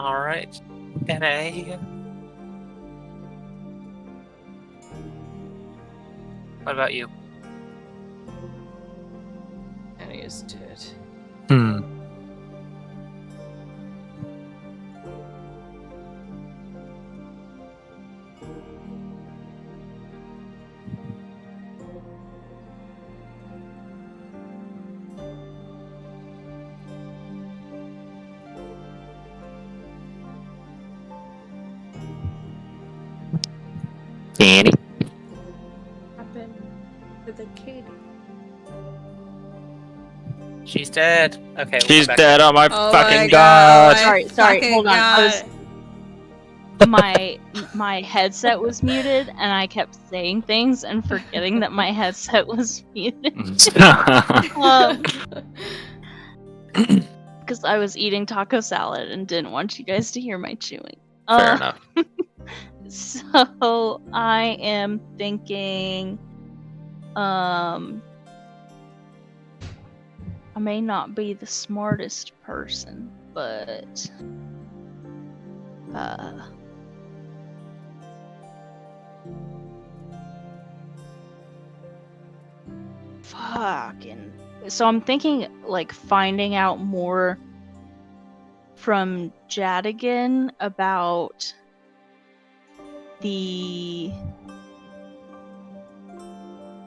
Alright. NA. What about you? And he is dead. Hmm. Danny. Happened to the kid. She's dead. Okay, we'll She's come back. dead. Oh my Oh fucking my god. my Sorry, fucking hold on. God. My headset was muted, and I kept saying things and forgetting that my headset was muted. Because I was eating taco salad and didn't want you guys to hear my chewing. Fair enough. So I am thinking, I may not be the smartest person, but fucking. So I'm thinking, like, finding out more from Jadigan about the,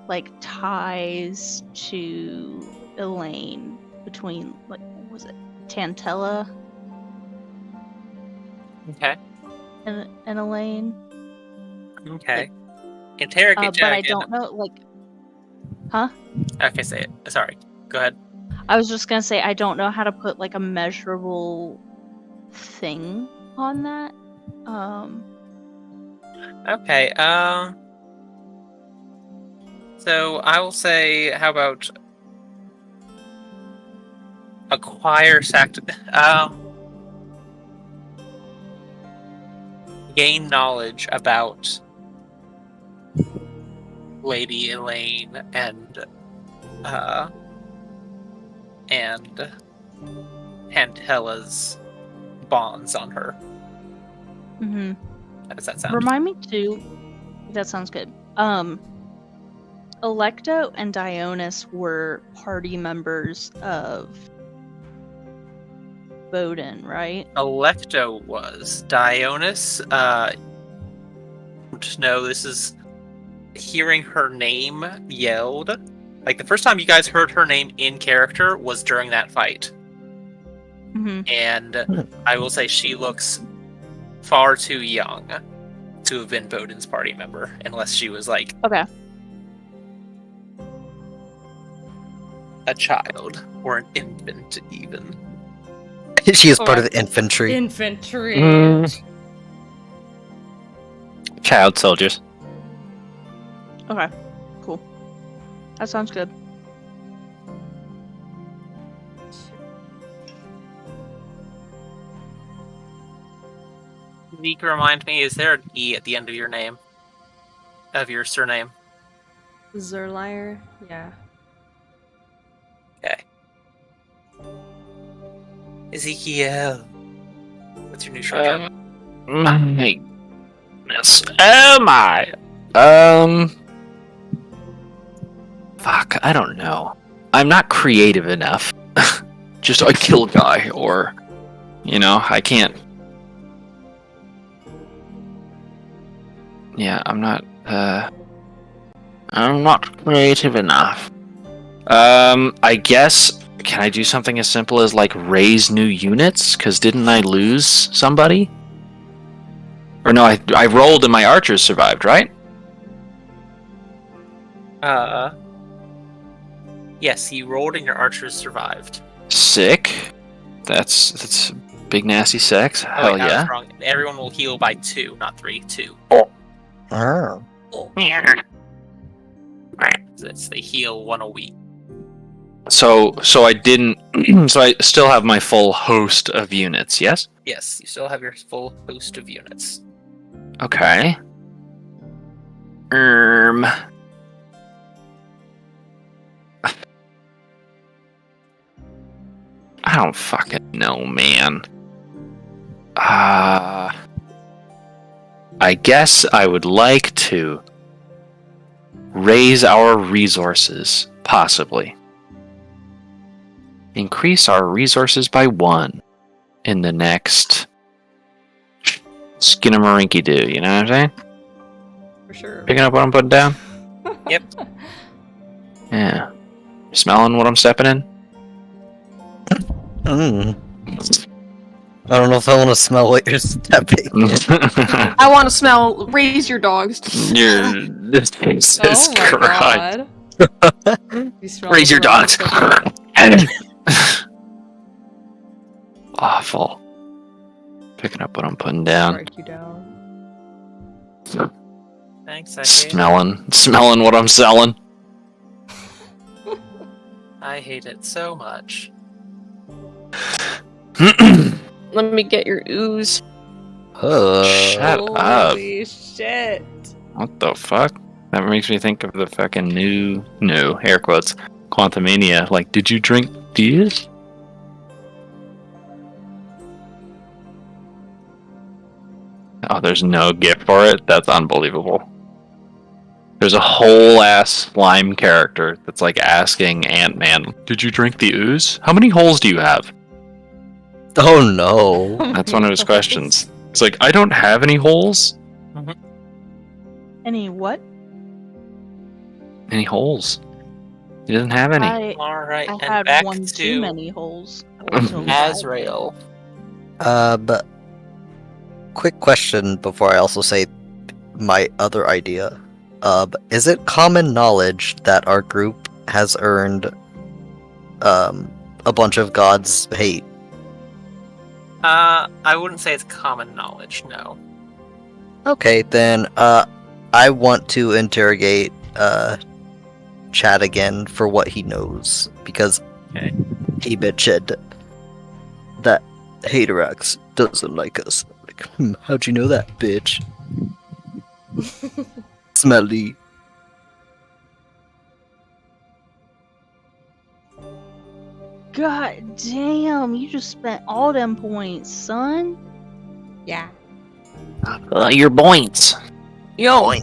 like, ties to Elaine between, like, what was it, Tantella Okay. and Elaine? Okay. Interrogate But I Jadigan. don't know, like, huh? Okay, say it. Sorry. Go ahead. I was just gonna say, I don't know how to put, like, a measurable thing on that. Okay, so I will say, how about acquire gain knowledge about Lady Elaine and Tantella's bonds on her. Mm-hmm. How does that sound? Remind me too. That sounds good. Electo and Dionys were party members of Bowden, right? Electo was. Dionys, don't know, this is hearing her name yelled. Like, the first time you guys heard her name in character was during that fight. Mm-hmm. And I will say she looks far too young to have been Bowden's party member, unless she was, like, Okay. a child or an infant, even. She is part of the infantry. Infantry. Child soldiers. Okay. Cool. That sounds good. Zeke, remind me, is there an E at the end of your name? Of your surname? Zerlier. Yeah. Okay. Ezekiel. What's your new short term? My goodness. Oh my. Fuck, I don't know. I'm not creative enough. Just a kill guy, or, I can't. Yeah, I'm not creative enough. I guess, can I do something as simple as, like, raise new units? Because didn't I lose somebody? Or no, I rolled and my archers survived, right? Yes, you rolled and your archers survived. Sick. That's big nasty sex. Oh, Hell wait, I was yeah. wrong. Everyone will heal by 2, not 3. 2. Oh. They heal 1 a week. So I didn't. So I still have my full host of units. Yes. Yes, you still have your full host of units. Okay. I don't fucking know, man. I guess I would like to raise our resources, possibly. Increase our resources by 1 in the next Skinnamarink-doo, you know what I'm saying? For sure. Picking up what I'm putting down? Yep. Yeah. Smelling what I'm stepping in? I don't know if I want to smell what you're stepping in. I want to smell. Raise your dogs. This Jesus Oh my Christ. god. You smell Raise your the dogs. rotten Awful. Picking up what I'm putting chicken. down. Strike you down. Thanks, I hate it. Smelling what I'm selling. I hate it so much. Let me get your ooze. Shut up. Holy shit. What the fuck? That makes me think of the fucking new, air quotes, Quantumania. Like, did you drink these? Oh, there's no gift for it? That's unbelievable. There's a whole ass slime character that's like asking Ant-Man, did you drink the ooze? How many holes do you have? Oh no. That's one of his questions. It's like, I don't have any holes. Any what? Any holes? He doesn't have any. Alright, I and had back one too to many holes. Azrael. But quick question before I also say my other idea. Is it common knowledge that our group has earned a bunch of gods' hate? I wouldn't say it's common knowledge, no. Okay, then I want to interrogate Chad again for what he knows, because Okay. he mentioned that Haterax doesn't like us. Like, how'd you know that, bitch? Smelly. God damn, you just spent all them points, son. Yeah. Your points. Yo,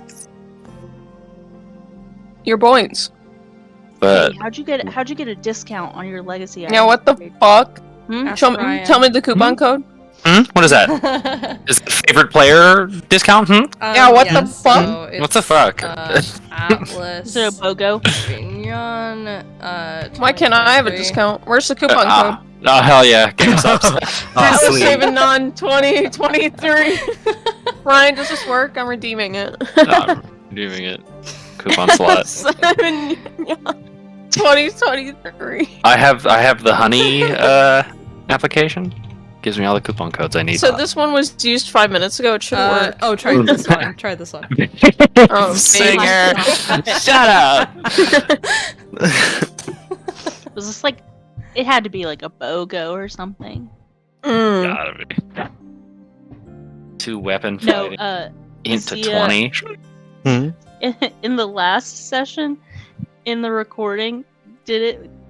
your boings. But Hey, how'd you get a discount on your legacy? Yeah, what the item? fuck? Hmm? Ask Tell Ryan. me the coupon code. what is that? Is it favorite player discount? Yeah, what the fuck? So it's, What the fuck? Atlas. Is it a BOGO? Mignon, Why can't I have a 2023. discount? Where's the coupon code? Oh hell yeah! GameStop's. I was sweet. saving on 2023. Ryan, does this work? I'm redeeming it. I'm doing it. Coupon slot. 2023. I have the honey application. Gives me all the coupon codes I need. So this one was used 5 minutes ago. It should work. Oh, try this one. Try this one. Oh, Singer, shut up. Was this like? It had to be like a BOGO or something. Mm. Gotta be. 2 weapon No, fighting into Sia- 20. in the last session, in the recording,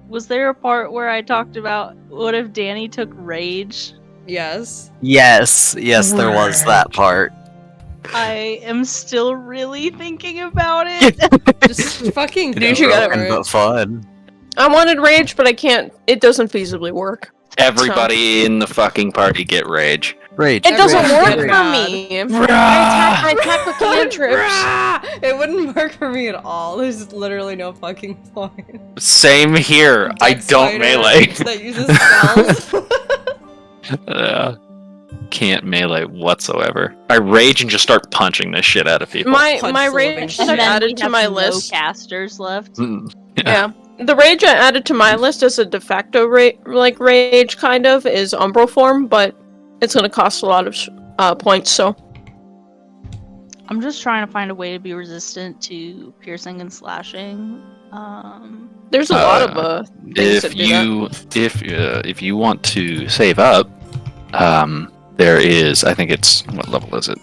was there a part where I talked about what if Danny took rage? Yes. Yes, there was that part. I am still really thinking about it. Just fucking Dude, you got it. for But fun. I wanted rage, but I can't. It doesn't feasibly work. Everybody in the fucking party get rage. Rage. It doesn't Everyone's work good for at me. Rah! I attack with cantrips. It wouldn't work for me at all. There's literally no fucking point. Same here. I Dex don't fighter melee. That uses spells. Can't melee whatsoever. I rage and just start punching the shit out of people. My Punch rage the I And then added we to have my no list. casters left. Mm. Yeah. The rage I added to my list as a de facto rage kind of is Umbral form, but it's gonna cost a lot of points. So I'm just trying to find a way to be resistant to piercing and slashing. there's a lot of things that do that. If you want to save up, there is, I think it's, what level is it?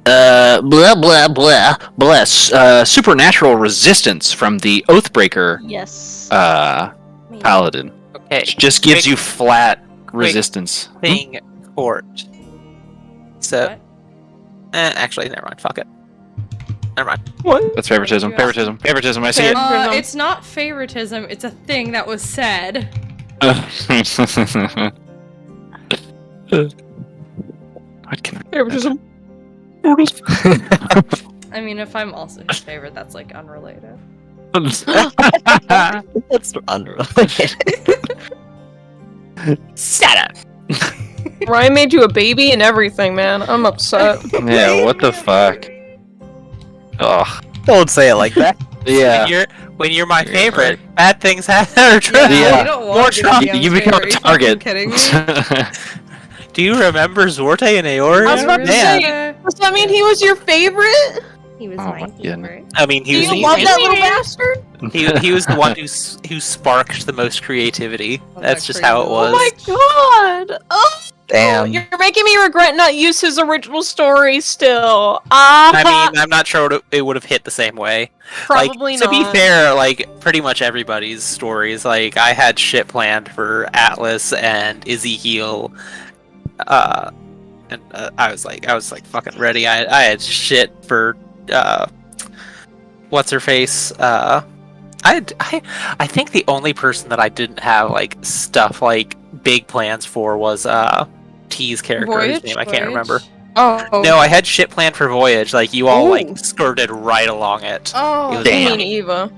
Blah blah blah blah. Supernatural resistance from the Oathbreaker Yes. paladin. Okay. It just gives quick you flat resistance. thing. Court. So, What? actually, never mind. Fuck it. Never mind. What? That's favoritism. Favoritism. Favoritism. I see it. It's not favoritism. It's a thing that was said. What can Favoritism. I mean, if I'm also his favorite, that's like unrelated. That's unrelated. Shut up. Ryan made you a baby and everything, man. I'm upset. Yeah, what the fuck? Oh, Don't say it like that. yeah. When you're my You're favorite, bad things happen. Yeah. You don't More want to Trump. be Young's You become favorite. a Are you fucking target. kidding me? Do you remember Zorte and Aeori? I was about to Man. say, does that mean he was your favorite? He was Oh my my favorite. I mean, Do he was you love that little bastard? he was the one who sparked the most creativity. Oh, That's that just how it crazy was. Oh my god! Oh, Damn. you're making me regret not use his original story still. I mean, I'm not sure it would have hit the same way. probably like, not. To be fair, like pretty much everybody's stories. Like I had shit planned for Atlas and Ezekiel, and I was like fucking ready. I had shit for what's her face. I think the only person that I didn't have like stuff like big plans for was T's character. Whose name I can't remember. Oh, No, I had shit planned for Voyage. Like you all Ooh. like skirted right along it. Oh, It was I damn. mean Eva.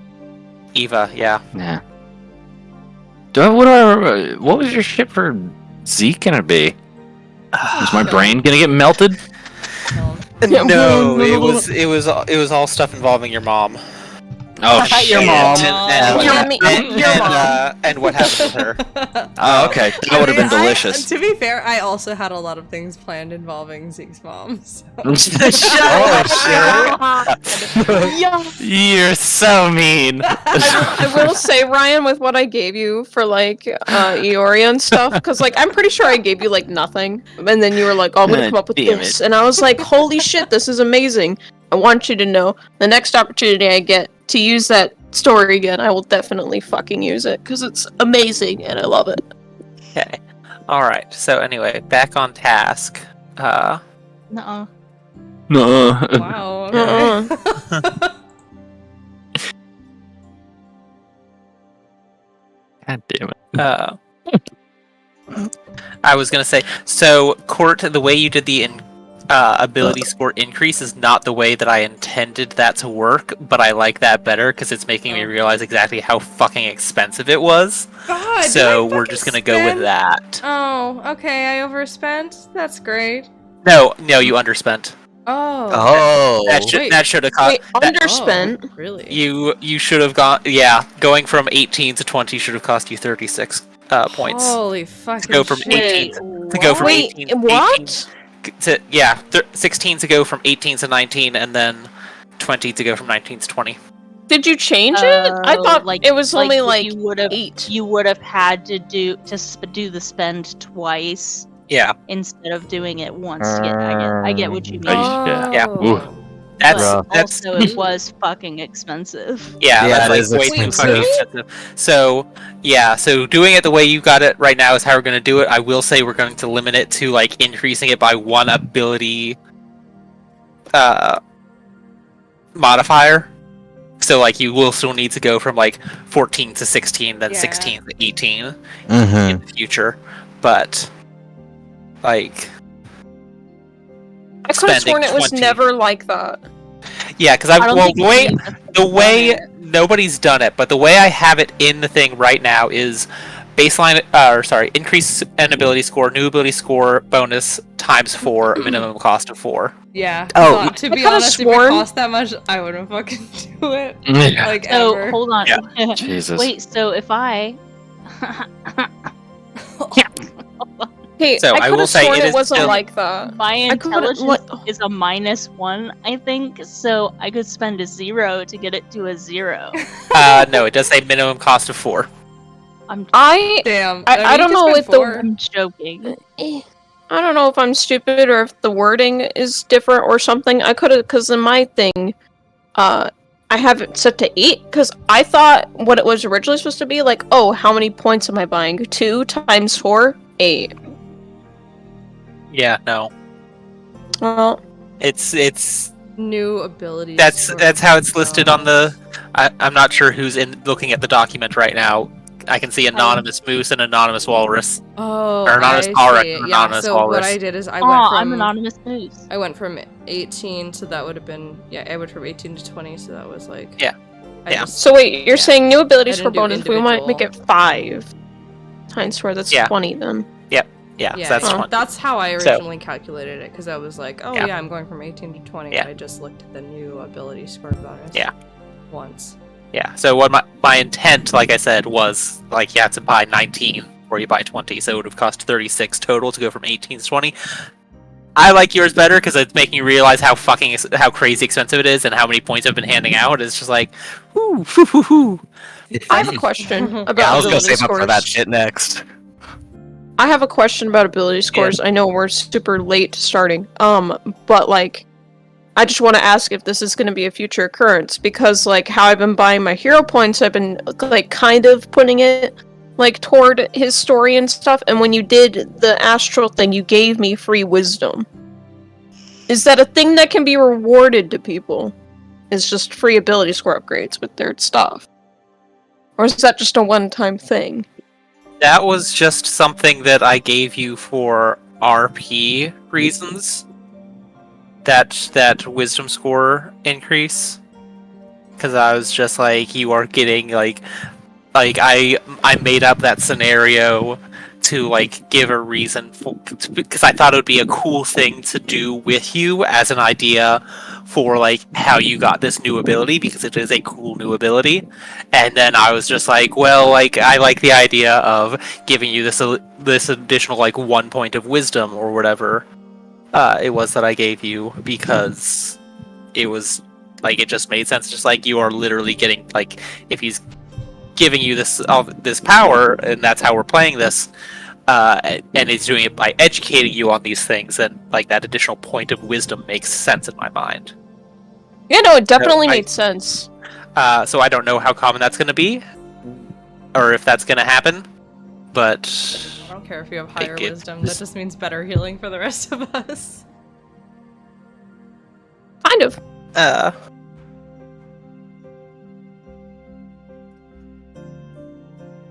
Eva, yeah. Yeah. What was your shit for Zeke gonna be? Is my brain gonna get melted? Yeah. No, it was all stuff involving your mom. Oh Your shit. mom. And what happened with her. Oh, okay. That would have been delicious. To be fair, I also had a lot of things planned involving Zeke's mom. So. Yeah. You're so mean. I will say, Ryan, with what I gave you for like Eoria and stuff, because like I'm pretty sure I gave you like nothing, and then you were like, "Oh, I'm gonna come up with Damn this," it. and I was like, "Holy shit, this is amazing!" I want you to know the next opportunity I get to use that story again, I will definitely fucking use it because it's amazing and I love it. Okay. Alright, so anyway, back on task. Nuh-uh. No. Wow. Uh-uh. God damn it. I was gonna say, so Court, the way you did the ability score increase is not the way that I intended that to work, but I like that better because it's making me realize exactly how fucking expensive it was. God, So did I we're fucking just gonna go with spend- that. Oh, okay, I overspent? That's great. No, you underspent. Oh. Oh. Wait. That should have cost. Wait, underspent? Oh, really? You should have gone. Yeah, going from 18 to 20 should have cost you 36 points. Holy fucking go from shit. 18 to go from Wait, 18 what? 18 to 16 to go from 18 to 19, and then 20 to go from 19 to 20. Did you change it? I thought it was only like you would have 8. You would have had to do the spend twice Yeah, instead of doing it once. I get what you mean. Oh. Yeah. Ooh. that's Also, it was fucking expensive. yeah, Yeah, that's it like is way too expensive. fucking expensive. So doing it the way you got it right now is how we're gonna do it. I will say we're going to limit it to like increasing it by one ability modifier. So like you will still need to go from like 14 to 16, then Yeah. 16 to 18 Mm-hmm. in the future. But like I could have spending sworn it was 20. never like that. yeah, because I don't think the way nobody's done it, but the way I have it in the thing right now is baseline increase an ability score, new ability score bonus times 4, minimum cost of 4. Yeah. Oh. But to I be could've honest, if sworn- it cost that much, I wouldn't fucking do it. Yeah. Like, So ever. hold on. Yeah. Jesus. Wait. So if I Hey, So, I I will could have say sworn it it is wasn't still- like that. my I could've- intelligence what- is a -1, I think, so I could spend a 0 to get it to a 0. No, it does say minimum cost of 4. I Damn. I mean, don't you know could if spend the- 4. I'm joking. I don't know if I'm stupid or if the wording is different or something. I could have, because in my thing, I have it set to 8, because I thought what it was originally supposed to be, like, oh, how many points am I buying? 2 times 4? 8. Yeah, no. Well, It's New abilities. that's how it's listed on the. I'm not sure who's looking at the document right now. I can see anonymous moose and anonymous walrus. Oh, Or anonymous I Aura, see. anonymous So walrus. what I did is I Oh, went from I'm anonymous news. I went from 18, so that would have been I went from 18 to 20, so that was like Yeah. I Yeah. just- so wait, you're saying new abilities I for didn't do bonus, we might make it individual. 5 times 4, that's Yeah. 20 then. Yeah, Yeah, so that's yeah. 20. that's how I So- originally calculated it, because I was like, oh Yeah. yeah, I'm going from 18 to 20, Yeah. but I just looked at the new ability score bonus. Yeah. Once. Yeah, so what my intent, like I said, was like you have to buy 19 or you buy 20, so it would have cost 36 total to go from 18 to 20. I like yours better because it's making you realize how crazy expensive it is and how many points I've been handing out. It's just like, whoo, whoo, whoo, whoo. I have a question about Yeah, I was gonna ability save up scores. for that shit next. I have a question about ability scores. I know we're super late starting. But like I just want to ask if this is going to be a future occurrence because like how I've been buying my hero points, I've been like kind of putting it like toward his story and stuff, and when you did the astral thing, you gave me free wisdom. Is that a thing that can be rewarded to people? It's just free ability score upgrades with their stuff? Or is that just a one-time thing? That was just something that I gave you for RP reasons. That wisdom score increase. Because I was just like, you are getting like I made up that scenario to like give a reason because I thought it would be a cool thing to do with you as an idea for like how you got this new ability because it is a cool new ability. And then I was just like, well, like I like the idea of giving you this additional like 1 point of wisdom or whatever it was that I gave you because it was like it just made sense. Just like you are literally getting like if he's giving you this power and that's how we're playing this and he's doing it by educating you on these things, and like that additional point of wisdom makes sense in my mind. Yeah, no, it definitely made sense. So I don't know how common that's going to be or if that's going to happen, but I don't care if you have higher wisdom, that just means better healing for the rest of us. Kind of.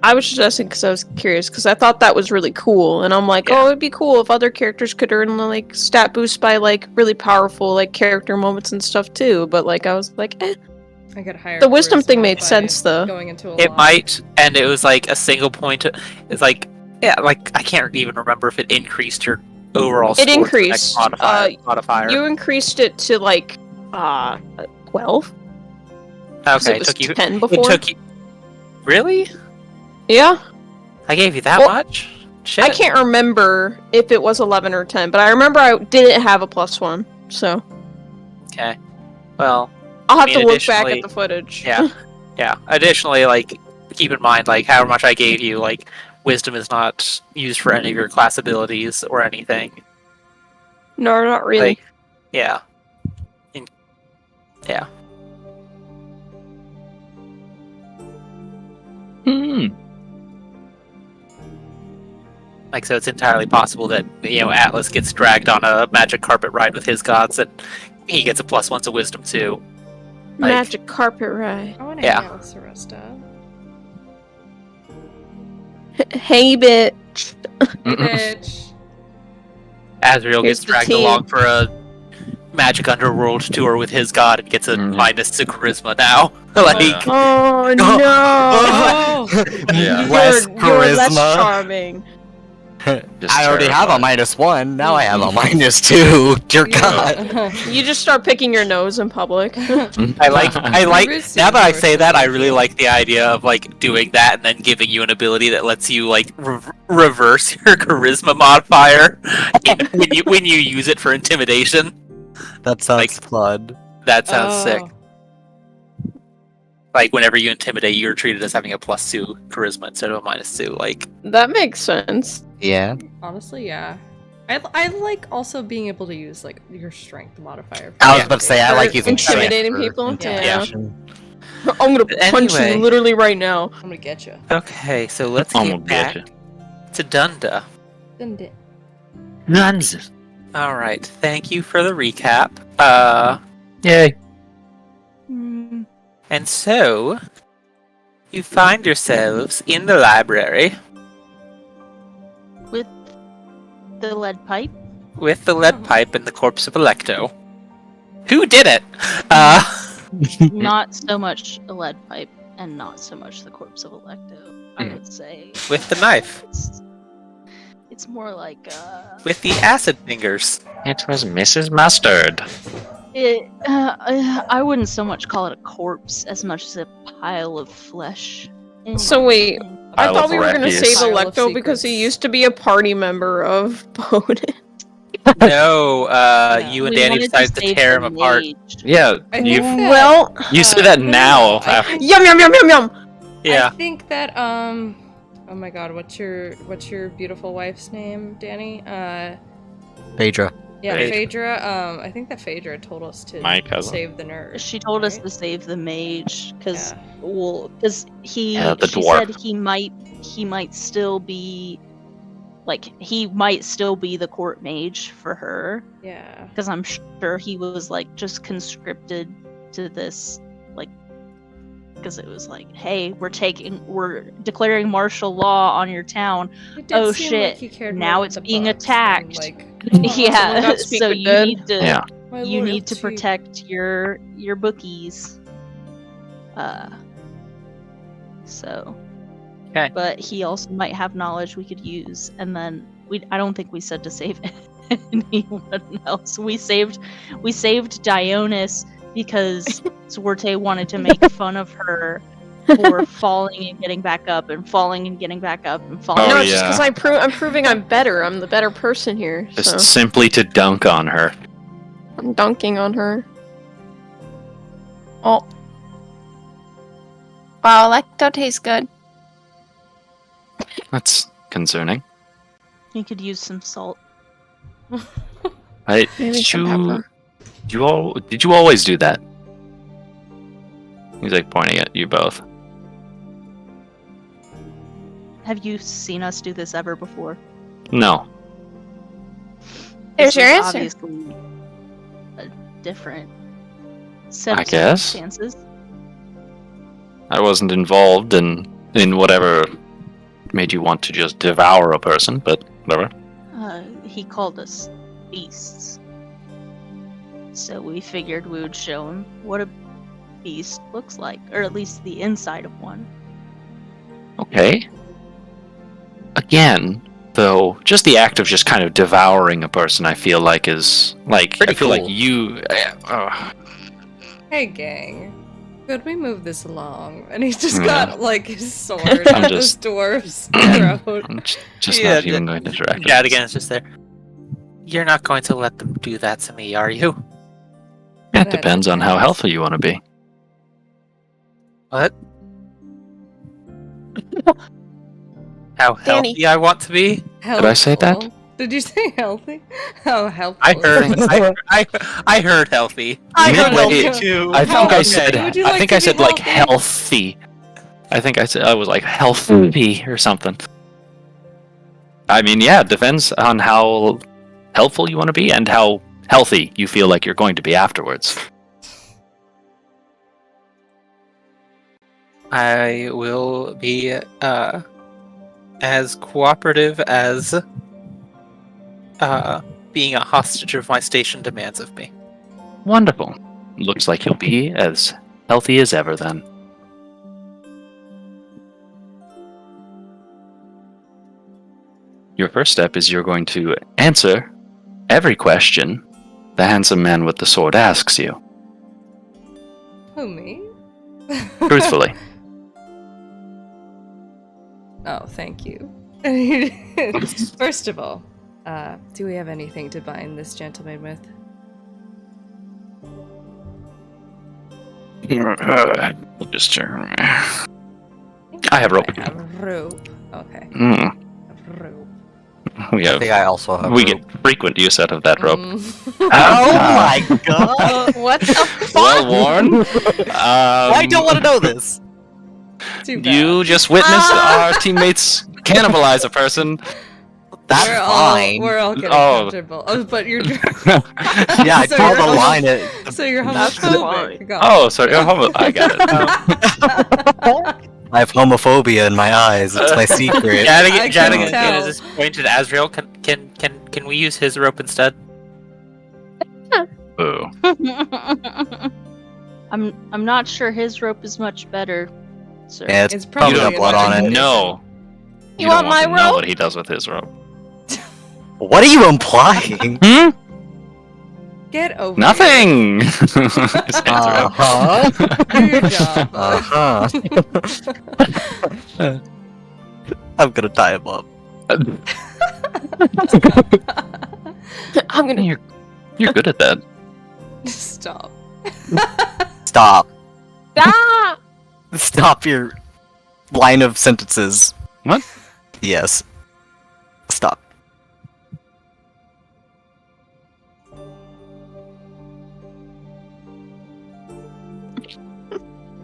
I was just asking because I was curious, because I thought that was really cool, and I'm like, oh, it'd be cool if other characters could earn like stat boost by like really powerful like character moments and stuff too. But like I was like, I get higher. The wisdom thing made by sense though. Going into a it lot. might, and it was like a single point. It's like like I can't even remember if it increased your overall. It score increased. to modifier. You increased it to like 12. Okay, It was took you 10 It before. took you. Really? Yeah. I gave you that Well, much? Shit. I can't remember if it was 11 or 10, but I remember I didn't have a +1, so Okay. Well, I'll have I mean, to look back additionally- at the footage. yeah. Yeah. Additionally, like, keep in mind, like, however much I gave you, like, wisdom is not used for any of your class abilities or anything. No, not really. Like, yeah. Yeah. Like, so it's entirely possible that, you know, Atlas gets dragged on a magic carpet ride with his gods and he gets a +1 to wisdom too. Like, Magic carpet ride. I want to Yeah. hang out with Sarista. Hey, bitch. Bitch. Azrael Here's gets the dragged tea. along for a magic underworld tour with his god and gets a -2 charisma now. Like, Oh no! Oh! Yeah. You're less charming. I already have a -1. Now I have a -2. Dear God. You just start picking your nose in public. I like, now that I say that, I really like the idea of, like, doing that and then giving you an ability that lets you, like, reverse your charisma modifier when you use it for intimidation. That sounds Like- fun. That sounds sick. Oh. Like, whenever you intimidate, you're treated as having a +2 charisma instead of a -2. Like, That makes sense. Yeah. Honestly, yeah. I like also being able to use like your strength modifier. I was about to say I like using Intimidating strength for people? Yeah. intimidation. I'm gonna punch Anyway. you literally right now. I'm gonna get you. okay, so let's I'm get gonna back get to Dunda. Guns. All right. Thank you for the recap. Yay. And so you find yourselves in the library With the lead pipe. with the lead pipe and the corpse of Electo. Who did it? Not so much a lead pipe and not so much the corpse of Electo, I would say. With the knife. It's more like With the acid fingers. It was Mrs. Mustard. I wouldn't so much call it a corpse as much as a pile of flesh. So wait, I Pile thought of we were going to refuse. save Pile of Electo because he secrets. used to be a party member of Bowden. No, you and We Danny wanted decided to save tear the him apart. mage. Yeah, I think you that, Well, you say that now. yum yum yum yum yum. Yeah. I think that oh my god, what's your beautiful wife's name, Danny? Phaedra. Yeah, Phaedra. Phaedra. I think that Phaedra told us to My cousin. save the nurse. She told us right? to save the mage because Yeah. he Yeah, the she dwarf. said he might still be he might still be the court mage for her Yeah. because I'm sure he was like just conscripted to this because it was like, hey, we're declaring martial law on your town. It did Oh, seem shit, Like he cared now more it's about the being bugs than, attacked. like, Someone Yeah, got speak so with you dead. need to Yeah. my you need to loyalty. protect your bookies. So. Okay. But he also might have knowledge we could use, and then I don't think we said to save anyone else. We saved Dionys because Zwarte wanted to make fun of her for falling and getting back up and falling and getting back up and falling. Oh, No, it's just yeah. because I'm proving I'm better. I'm the better person here. Just So simply to dunk on her. I'm dunking on her. Oh. Wow, Electo tastes good. That's concerning. He could use some salt. I, Maybe did some you, pepper. did you always do that? He's like pointing at you both. Have you seen us do this ever before? No. There's This your was answer. Obviously, a different set I of guess. circumstances. I wasn't involved in whatever made you want to just devour a person, but whatever. He called us beasts. So we figured we would show him what a beast looks like, or at least the inside of one. Okay. Again, though, just the act of just kind of devouring a person, I feel like is like Pretty I feel like cool. you. Hey, gang. Could we move this along? And he's just Yeah. got like his sword I'm at just- this dwarf's throat. I'm just Yeah, not even going to direct it. Gadigan is just there. You're not going to let them do that to me, are you? It depends on how healthy you want to be. What? How Danny. healthy I want to be? Did I say that? Helpful. Did you say healthy? How helpful? I heard healthy. I heard Midway- healthy too. I think I Okay. said. Would you I like think to I be said like healthy? healthy. I think I was like healthy or something. I mean, yeah, it depends on how helpful you want to be and how healthy you feel like you're going to be afterwards. I will be as cooperative as being a hostage of my station demands of me. Wonderful. Looks like you'll be as healthy as ever then. Your first step is you're going to answer every question the handsome man with the sword asks you, Who, me? truthfully. Oh, thank you. First of all, do we have anything to bind this gentleman with? Just I have rope. I have rope. Okay. Mm, I have rope. we I have. think I also have We rope. get frequent use out of that rope. Mm. Oh my god! What the fuck? Well worn. I don't want to know this. Too bad. You just witnessed our teammates cannibalize a person. That's fine. We're all getting Oh. comfortable. Oh, but you're. Yeah, I So saw you're the homo- line. So you're That's homophobic. Got Oh, sorry. I got it. I have homophobia in my eyes. It's my secret. I can Jadigan tell. is disappointed. Azrael, can we use his rope instead? Boo. I'm not sure his rope is much better, sir. Yeah, It's it's probably probably got a blood on better it. No. You want my to know rope? what he does with his rope. What are you implying? Hmm? Get over Nothing. His hands are up. Uh-huh. here. Do your job. Uh-huh. I'm gonna tie him up. I'm gonna. You're good at that. Stop. Stop. Ah! Stop your line of sentences. What? Yes. Stop.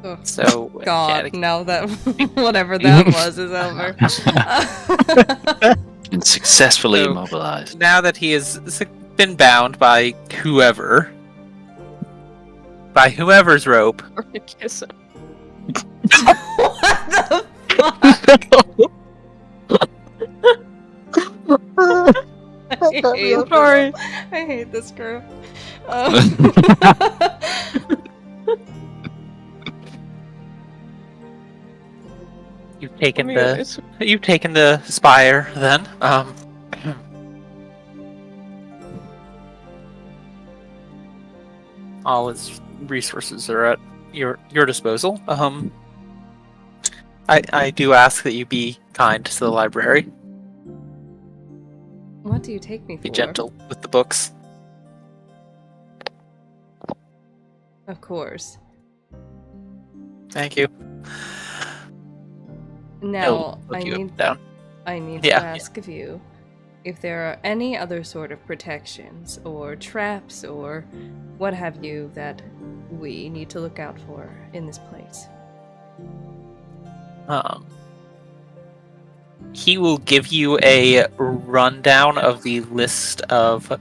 Oh, So, God, Jadigan, now that whatever that was is over. And successfully So- immobilized. now that he has been bound by whoever's rope, Or to kiss him. What the fuck? I hate this group. you've taken the spire. Then, all his resources are at your disposal. I do ask that you be kind to the library. What do you take me for? Be gentle with the books. Of course. Thank you. Now, Look I you need down. to Yeah, ask of you if there are any other sort of protections or traps or what have you that we need to look out for in this place. He will give you a rundown of the list of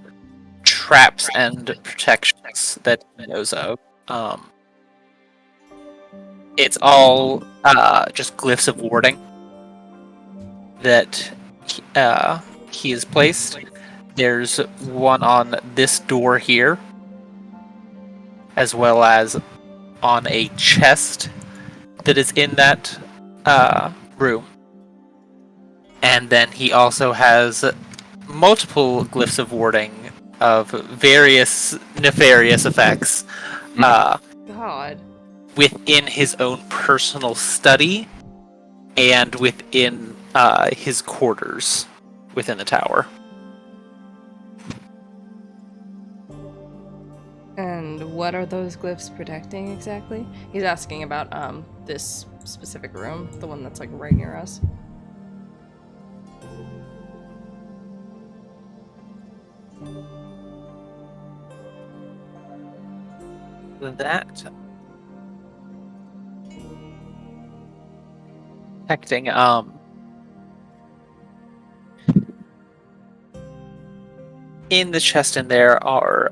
traps and protections that he knows of. It's all just glyphs of warding that he has placed. There's one on this door here, as well as on a chest that is in that room. And then he also has multiple glyphs of warding of various nefarious effects God. within his own personal study and within his quarters within the tower. And what are those glyphs protecting exactly? He's asking about this specific room, the one that's like right near us. That protecting in the chest in there are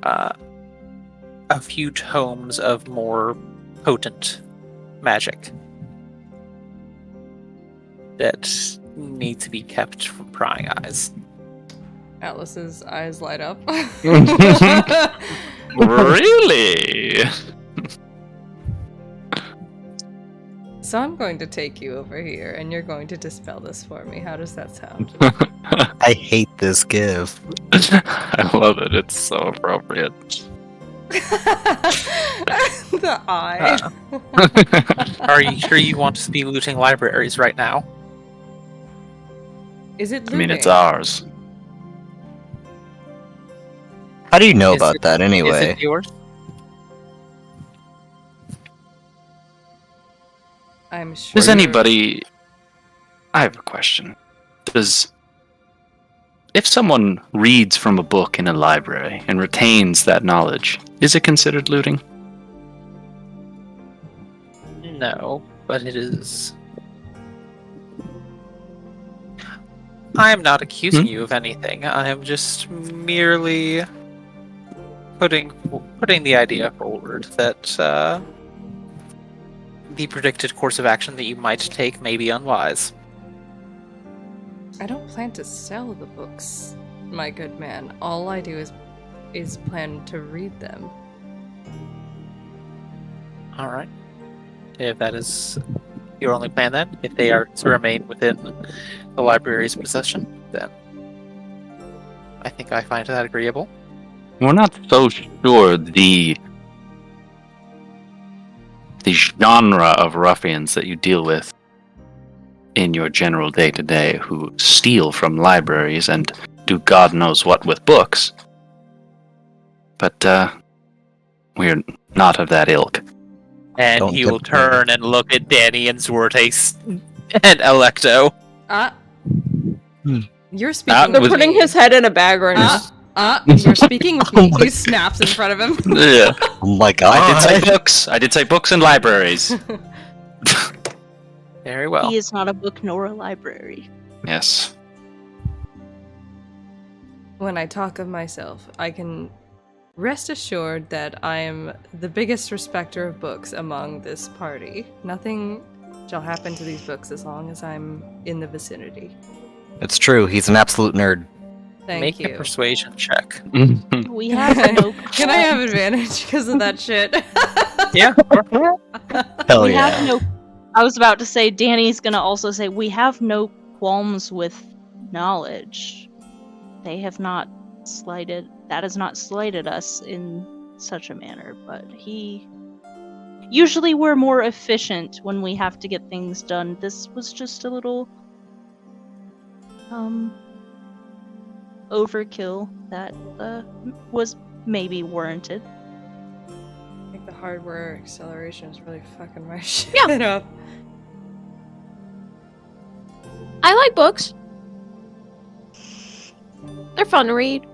a few tomes of more potent magic that need to be kept from prying eyes. Atlas's eyes light up. Really? So I'm going to take you over here and you're going to dispel this for me. How does that sound? I hate this give. I love it. It's so appropriate. The eye. Are you sure you want to be looting libraries right now? Is it I mean, it's looting? ours. How do you know Is about it- that Is anyway? it yours? I'm sure. Does anybody... I have a question. If someone reads from a book in a library and retains that knowledge, is it considered looting? No, but it is. I am not accusing you of anything. I am just merely putting the idea forward that the predicted course of action that you might take may be unwise. I don't plan to sell the books, my good man. All I do is plan to read them. All right. If that is your only plan, then, if they are to remain within the library's possession, then I think I find that agreeable. We're not so sure the genre of ruffians that you deal with in your general day-to-day who steal from libraries and do God knows what with books. But we're not of that ilk. And Don't he will tempt me. turn and look at Danny and Zorte and Electo. You're speaking. They're putting his head in a bag right now. You're speaking of me. Oh my He snaps in front of him. Yeah. Oh my I god. did say books. I did say books and libraries. Very well. He is not a book nor a library. Yes. When I talk of myself, I can rest assured that I am the biggest respecter of books among this party. Nothing shall happen to these books as long as I'm in the vicinity. It's true, he's an absolute nerd. Thank Make you. a persuasion check. We have no. Can I have advantage because of that shit? Yeah. Hell we yeah. have no. I was about to say, Danny's gonna also say we have no qualms with knowledge. They have not slighted. That has not slighted us in such a manner. But usually we're more efficient when we have to get things done. This was just a little overkill that was maybe warranted. I think the hardware acceleration is really fucking my shit up. I like books. They're fun to read.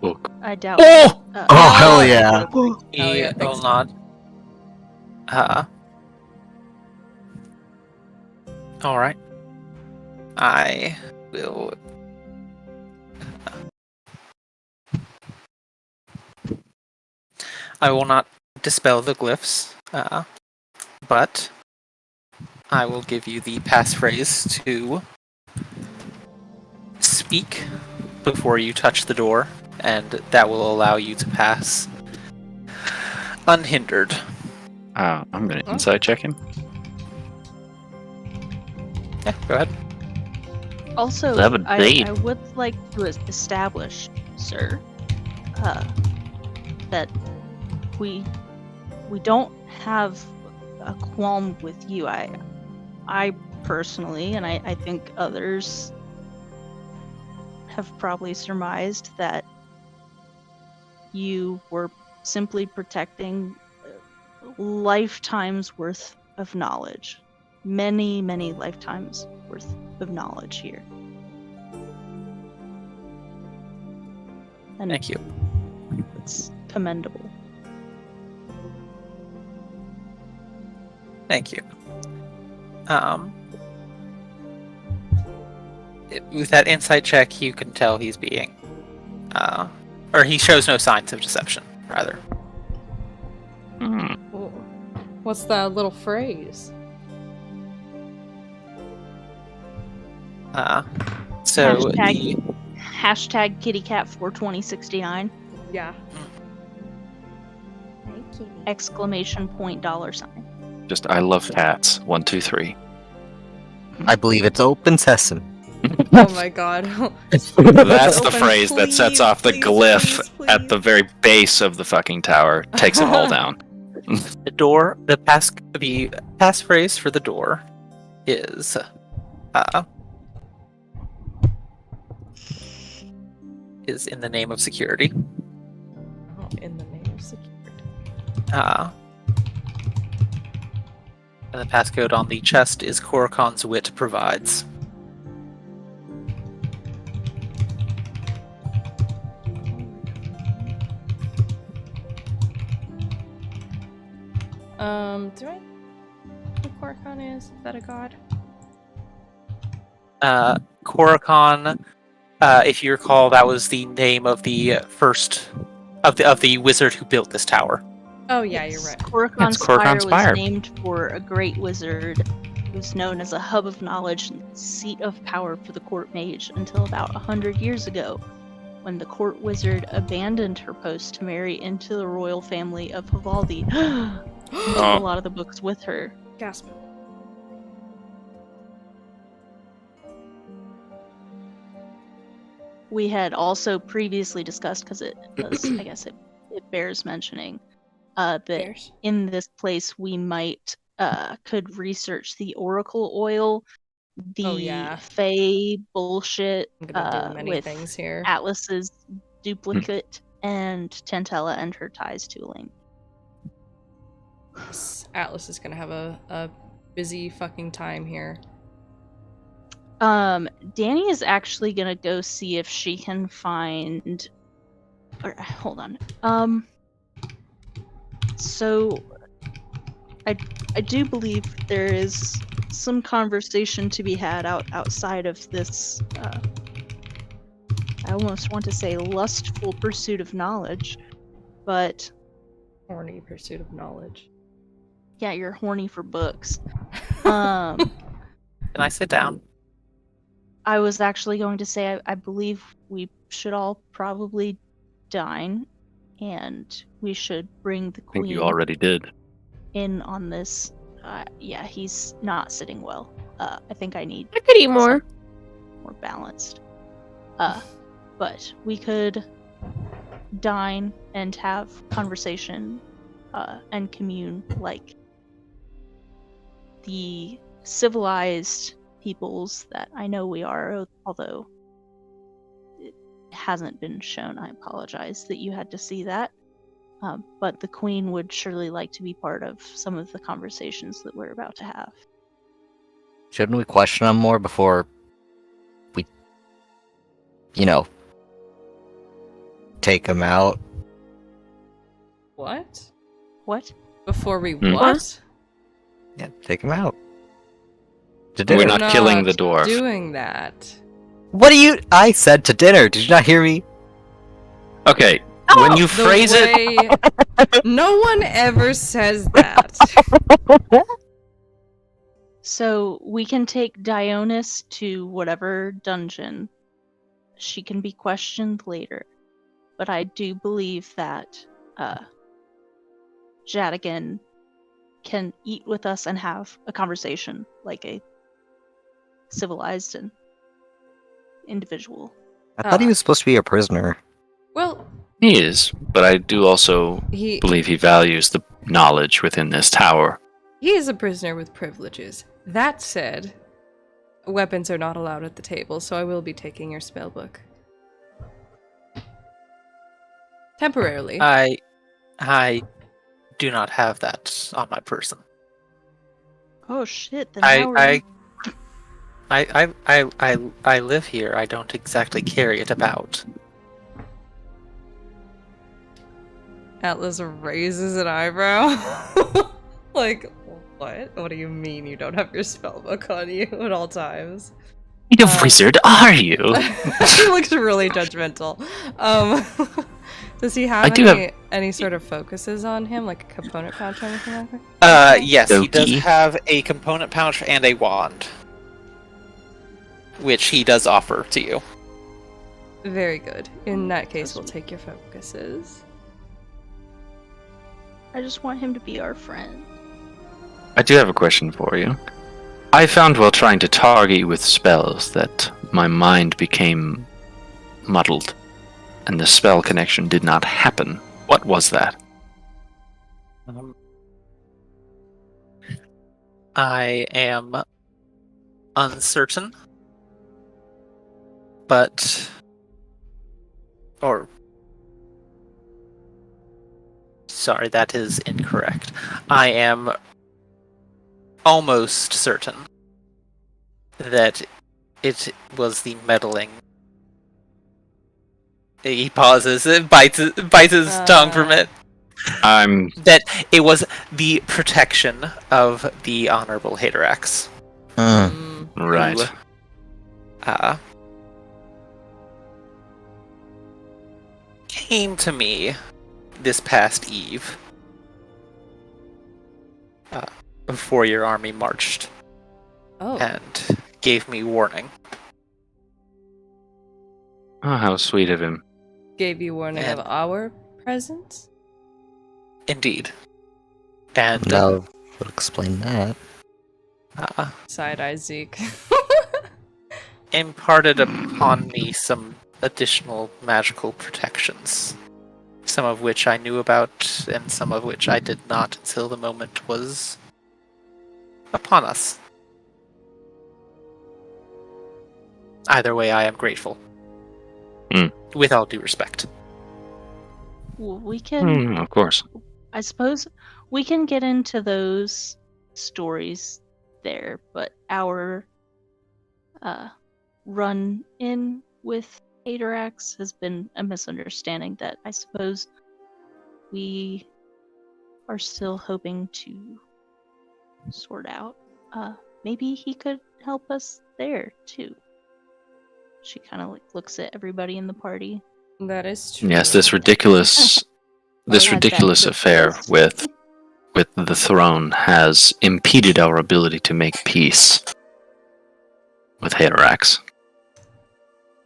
Book. I doubt. Oh! Oh, hell yeah. He Oh, yeah, will thanks. not. Alright. I will. I will not dispel the glyphs, but I will give you the passphrase to speak before you touch the door, and that will allow you to pass unhindered. I'm gonna insight check him. Yeah, go ahead. Also, Have a date. I would like to establish, sir, that we don't have a qualm with you. I personally, and I think others have probably surmised that you were simply protecting lifetimes worth of knowledge. Many, many lifetimes worth of knowledge here. And Thank you. it's commendable. Thank you. With that insight check, you can tell he's being, or he shows no signs of deception, rather. Cool. What's that little phrase? So Hashtag #kittycat42069! Yeah. Exclamation point $sign. Just I love cats. 1, 2, 3. I believe it's open sesame. Oh my god. That's the Open, phrase that sets off the please, glyph please, at the very base of the fucking tower. Takes it all down. the door, the passphrase for the door is, is in the name of security. Oh, in the name of security. And the passcode on the chest is Korakon's wit provides. Do I know who Korkan is? Is that a god? Korokon, if you recall, that was the name of the first of the wizard who built this tower. Oh yeah, you're right. Korokon Korokon Spire Spire. was named for a great wizard who's known as a hub of knowledge and seat of power for the court mage until about 100 years ago, when the court wizard abandoned her post to marry into the royal family of Havaldi. Took a lot of the books with her. Gasp. We had also previously discussed, because it does, I guess it bears mentioning, that Bears. in this place we might could research the oracle oil, the Fae bullshit I'm gonna do many with things here. Atlas's duplicate and Tantella and her ties tooling. Atlas is gonna have a busy fucking time here. Danny is actually gonna go see if she can find. Or, hold on. So I do believe there is some conversation to be had outside of this. I almost want to say lustful pursuit of knowledge, but Horny pursuit of knowledge. yeah, you're horny for books. Can I sit down? I was actually going to say I believe we should all probably dine, and we should bring the I think queen you already did. in on this. Yeah, he's not sitting well. I think I need I could eat more. more balanced. But we could dine and have conversation and commune like the civilized peoples that I know we are, although it hasn't been shown. I apologize that you had to see that. But the queen would surely like to be part of some of the conversations that we're about to have. Shouldn't we question him more before we, take him out? What? What? Before we Hmm? what? Yeah, take him out. To We're dinner. not killing the dwarf. Doing that. What do you? I said to dinner. Did you not hear me? Okay, when you phrase it, No one ever says that. So we can take Dionys to whatever dungeon. She can be questioned later. But I do believe that Jadigan can eat with us and have a conversation like a civilized and individual. I thought he was supposed to be a prisoner. Well, he is, but I do also he believe he values the knowledge within this tower. is a prisoner with privileges. That said, weapons are not allowed at the table, so I will be taking your spell book. Temporarily. I do not have that on my person. Oh shit! Then how are I live here. I don't exactly carry it about. Atlas raises an eyebrow. Like, what? What do you mean you don't have your spellbook on you at all times? What kind of wizard are you? He looks really judgmental. Does he have any sort of focuses on him, like a component pouch or anything like that? Yes, he does Doki. have a component pouch and a wand, which he does offer to you. Very good. In that case, we'll take your focuses. I just want him to be our friend. I do have a question for you. I found while trying to target you with spells that my mind became muddled, and the spell connection did not happen. What was that? I am uncertain, but sorry, that is incorrect. I am almost certain that it was the meddling. He pauses and bites his tongue from it. That it was the protection of the Honorable Hadorax. Right. came to me this past eve before your army marched and gave me warning. Oh, how sweet of him. Gave you warning of our presence? Indeed. And That would explain that. Side-eye Zeke. imparted upon me some additional magical protections. Some of which I knew about, and some of which I did not until the moment was upon us. Either way, I am grateful. With all due respect. Well, we can... Of course. I suppose we can get into those stories there, but our run-in with Hadarax has been a misunderstanding that I suppose we are still hoping to sort out. Maybe he could help us there, too. She kind of looks at everybody in the party. That is true. Yes, this ridiculous affair with the throne has impeded our ability to make peace with Hadarax.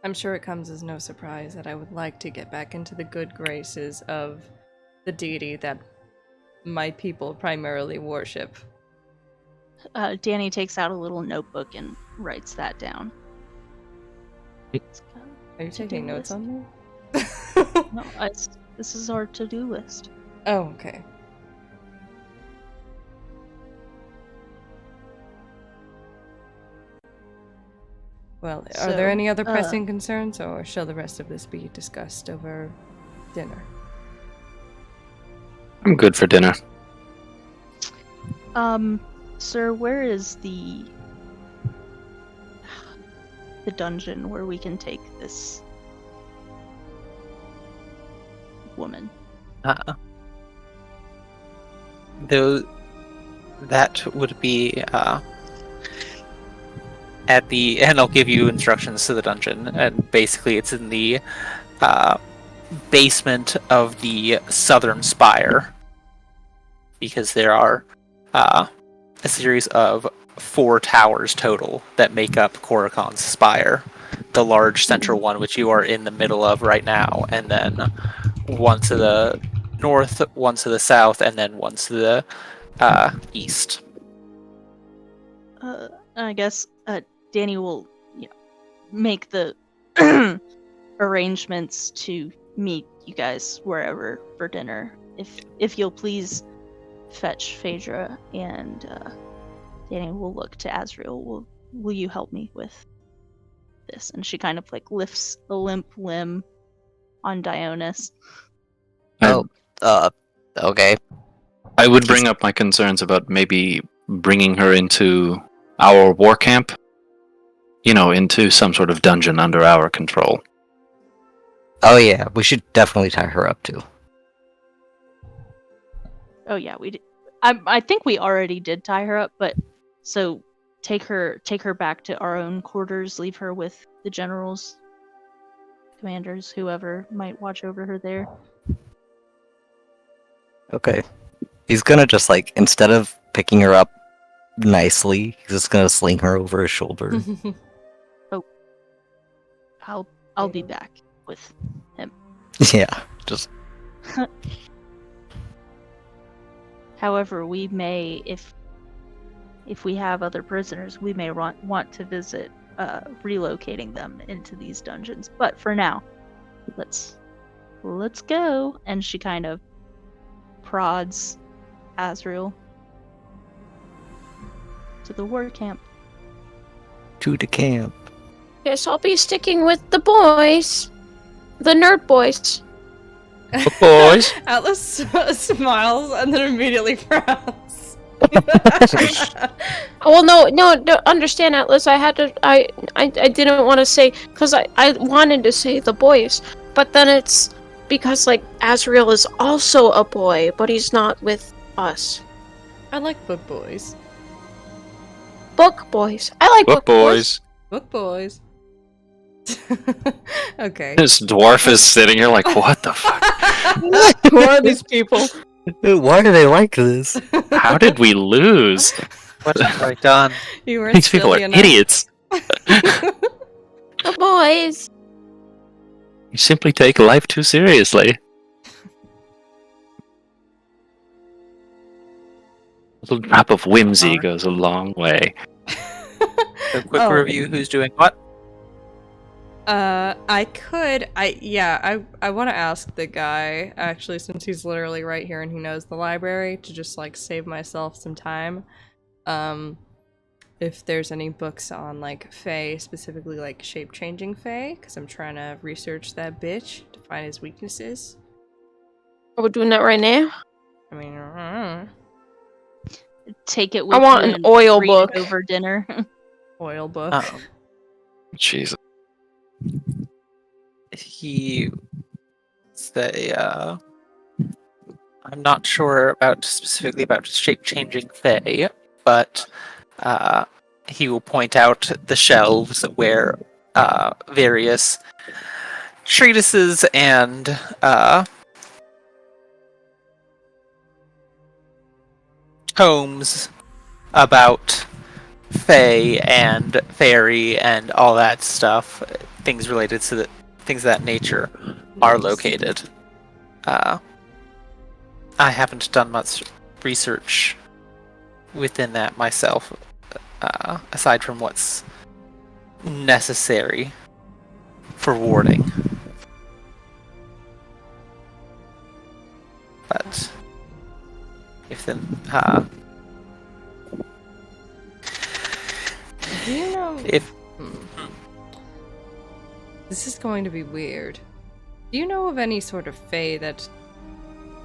I'm sure it comes as no surprise that I would like to get back into the good graces of the deity that my people primarily worship. Danny takes out a little notebook and writes that down. Are you taking notes on me? No, this is our to-do list. Oh, okay. Well, are there any other pressing concerns, or shall the rest of this be discussed over dinner? I'm good for dinner. Sir, where is the dungeon where we can take this woman? Though that would be at the, and I'll give you instructions to the dungeon, and basically it's in the basement of the southern spire, because there are a series of 4 towers total that make up Korakon's spire. The large central one, which you are in the middle of right now, and then one to the north, one to the south, and then one to the east. I guess Danny will make the arrangements to meet you guys wherever for dinner. If you'll please fetch Phaedra, and Danny will look to Azrael. Will you help me with this? And she kind of lifts a limp limb on Dionys. Okay. I would bring up my concerns about maybe bringing her into our war camp. Into some sort of dungeon under our control. Oh yeah, we should definitely tie her up too. Oh yeah, we did. I think we already did tie her up, but so take her back to our own quarters, leave her with the generals, commanders, whoever might watch over her there. Okay. He's gonna just instead of picking her up nicely, he's just gonna sling her over his shoulder. I'll be back with him. Yeah, just. However, we may, if we have other prisoners, we may want to visit relocating them into these dungeons. But for now, let's go. And she kind of prods Azrael to the war camp. To the camp. Guess I'll be sticking with the boys. The nerd boys. Boys. Atlas smiles and then immediately frowns. Well, no, understand, Atlas. I didn't want to say, because I wanted to say the boys, but then it's because Azrael is also a boy, but he's not with us. I like book boys. Book boys. I like Book boys. Book boys. Okay. This dwarf is sitting here like, what the fuck? Who are these people? Why do they like this? How did we lose? What have I done? You weren't These people are silly enough. idiots. The boys. You simply take life too seriously. A little drop of whimsy goes a long way. A quick Oh. review. Who's doing what? I want to ask the guy, actually, since he's literally right here and he knows the library, to just, like, save myself some time. If there's any books on, like, Fae, specifically, like, shape-changing Fae, because I'm trying to research that bitch to find his weaknesses. Are we doing that right now? I mean, Take it with I want you an and oil read it book. over dinner. oil book. Oh. Jesus. He say I'm not sure about specifically about shape-changing Fae, but he will point out the shelves where various treatises and tomes about Fae and fairy and all that stuff, things related to the things of that nature, are located. I haven't done much research within that myself, aside from what's necessary for warding. But if then, Do you know... if This is going to be weird. Do you know of any sort of fae that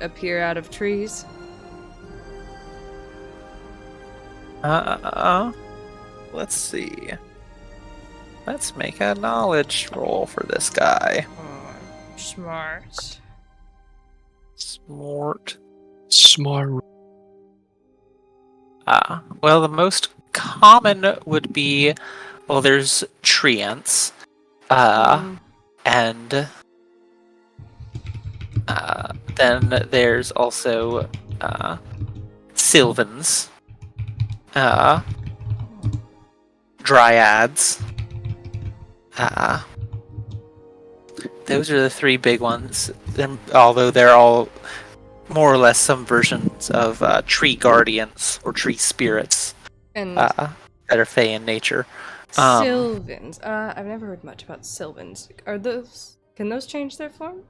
appear out of trees? let's see. Let's make a knowledge roll for this guy. Smart. Smart. Well, the most common would be, well, there's treants, and then there's also sylvans, dryads. Those are the three big ones. Although they're all more or less some versions of tree guardians or tree spirits And that are fae in nature. Sylvans. I've never heard much about Sylvans. Are those... Can those change their form?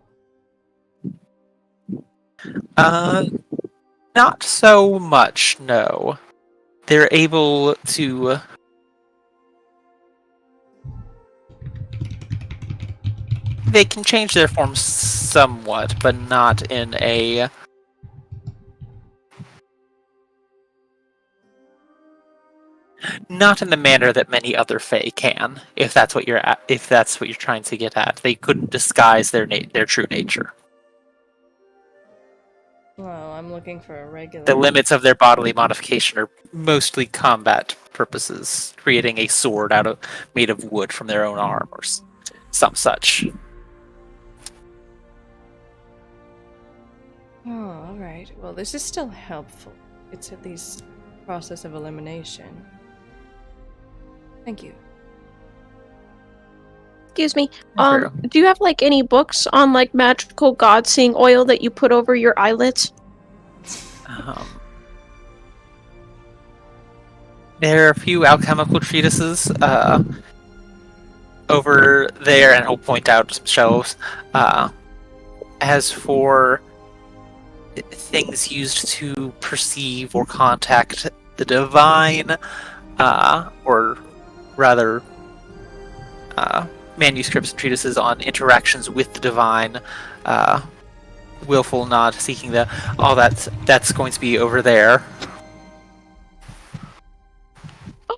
Not so much, no. They're able to... They can change their form somewhat, but not in a... Not in the manner that many other Fae can, if that's what you're trying to get at. They couldn't disguise their true nature. Well, I'm looking for a regular... The limits of their bodily modification are mostly combat purposes, creating a sword made of wood from their own arm or some such. Oh, alright. Well, this is still helpful. It's at least a process of elimination. Thank you. Excuse me. True. Do you have like any books on like magical god seeing oil that you put over your eyelids? There are a few alchemical treatises over there, and I'll point out some shelves. As for things used to perceive or contact the divine, or rather, manuscripts and treatises on interactions with the divine, willful, not seeking all that's going to be over there.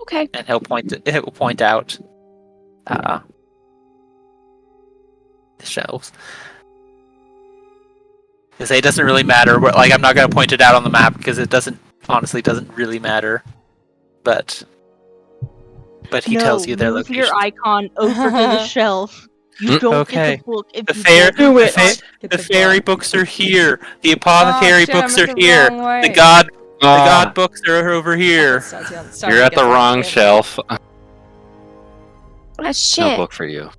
Okay. And it will point out the shelves. Because it doesn't really matter. Like, I'm not going to point it out on the map because it honestly doesn't really matter. But but he tells you their move location. your icon over to the shelf. You don't Okay. get the book if The you fair, don't the, get fa- Get the the fairy book. books are here. The apothecary Oh, shit, I books went are the here. wrong way. The god books are over here. You're at the wrong shelf. Ah, No shit. book for you.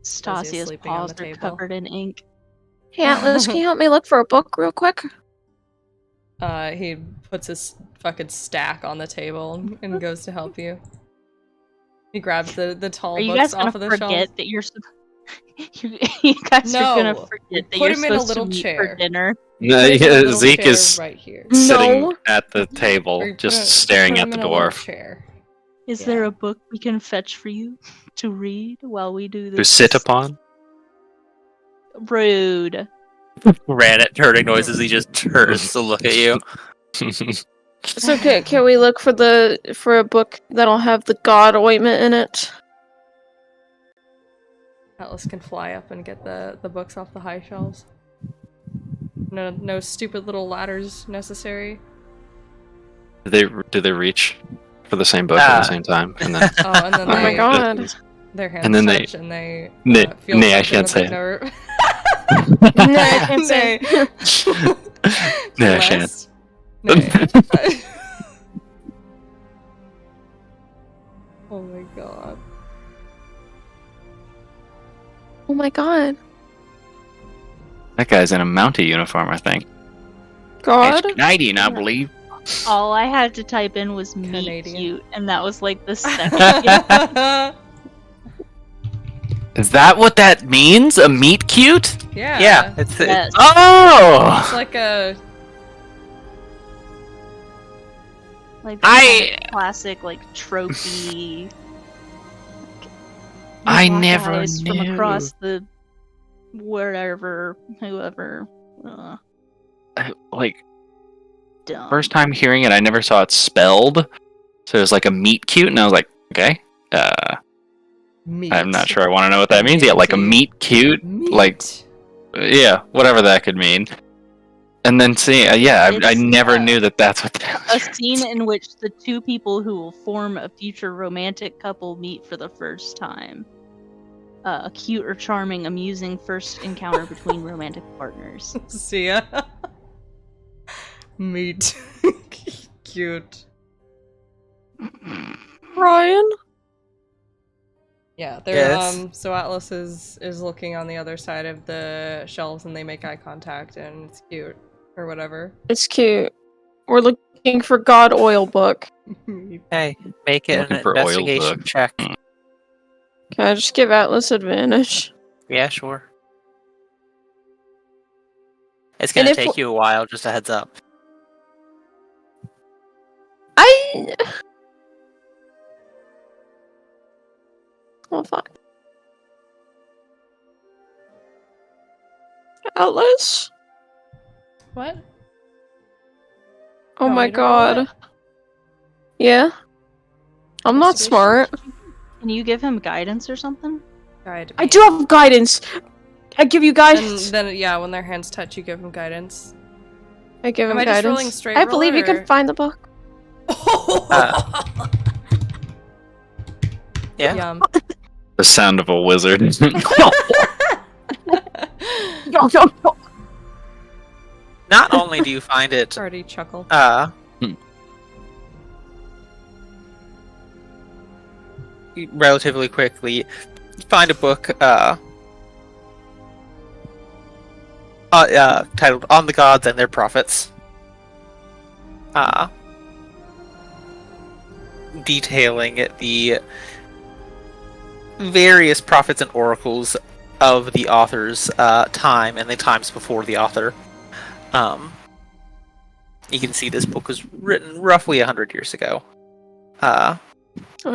Stasia's sleeping on paws the are table. covered in ink. Hey, Atlas, can you help me look for a book real quick? He puts his fucking stack on the table and goes to help you. He grabs the tall Are you books guys gonna off of the forget shelf. that you're you guys are gonna No, forget that put you're him in a supposed little to meet chair. for dinner? No, Put him in a little Zeke chair is right here. sitting No. at the table, Or just put staring him at the in a little dwarf. chair. Is Yeah. there a book we can fetch for you to read while we do this? To sit upon? Rude. Ran at turning noises. He just turns to look at you. So can we look for a book that'll have the god ointment in it? Atlas can fly up and get the books off the high shelves. No stupid little ladders necessary. Do they reach for the same book at the same time? And then Oh, and then Oh my god. their hands And then touch and they Nay, feel nay, I something can't that say they've it. never- No, I can't say. No, I shan't. Nay. Oh my god. Oh my god. That guy's in a Mountie uniform, I think. God? It's Canadian, I believe. All I had to type in was meet Canadian. cute, and that was like the second. Is that what that means? A meet cute? Yeah. Yeah, it's Yes. Oh! It's like a Like that kind of classic, like tropey. I black never eyes from knew. across the wherever, whoever. Like, Dumb. first time hearing it, I never saw it spelled. So it was like a meet cute, and I was like, okay. meat. I'm not sure I want to know what that means yet. Like a meet cute? Meat. Like, yeah, whatever that could mean. And then see, I It's, never knew that that's what that a was. scene in which the two people who will form a future romantic couple meet for the first time. A cute or charming, amusing first encounter between romantic partners. See ya. Meat. Cute. Ryan? Yeah, they're Yes. so Atlas is looking on the other side of the shelves and they make eye contact and it's cute. Or whatever. It's cute. We're looking for god oil book. Hey, make it Looking an for oil investigation book. check. Can I just give Atlas advantage? Yeah, sure. It's And gonna if take you a while, just a heads up. Oh fuck. Atlas? What? Oh Want my me to roll god. it? Yeah? I'm not Investigation? smart. Can you give him guidance or something? Guide I me. do have guidance! I give you And guidance! then yeah, when their hands touch, you give them guidance. I give him Am I just guidance. rolling straight I roll believe you or- can find the book. Yeah. Yum. The sound of a wizard. Not only do you find it, Already chuckle. relatively quickly, you find a book titled "On the Gods and Their Prophets," detailing the various prophets and oracles of the author's time and the times before the author. You can see this book was written roughly 100 years ago. Oh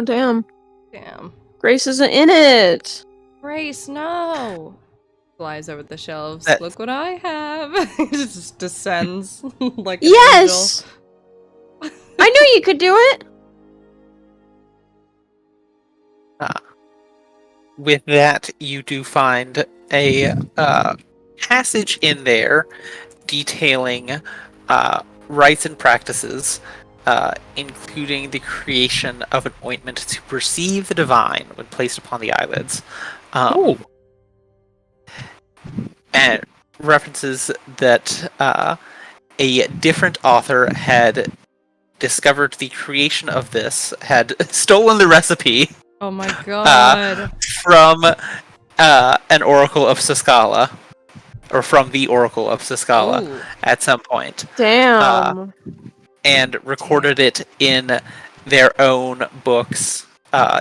damn. Damn. Grace isn't in it! Grace, no! Flies over the shelves. That- Look what I have! Just descends like an Yes! I knew you could do it! With that, you do find a passage in there detailing rites and practices including the creation of an ointment to perceive the divine when placed upon the eyelids. And references that a different author had discovered the creation of this, had stolen the recipe. Oh my god. From an oracle of Siscala, or from the oracle of Siscala. Ooh. At some point. Damn. And recorded it in their own books,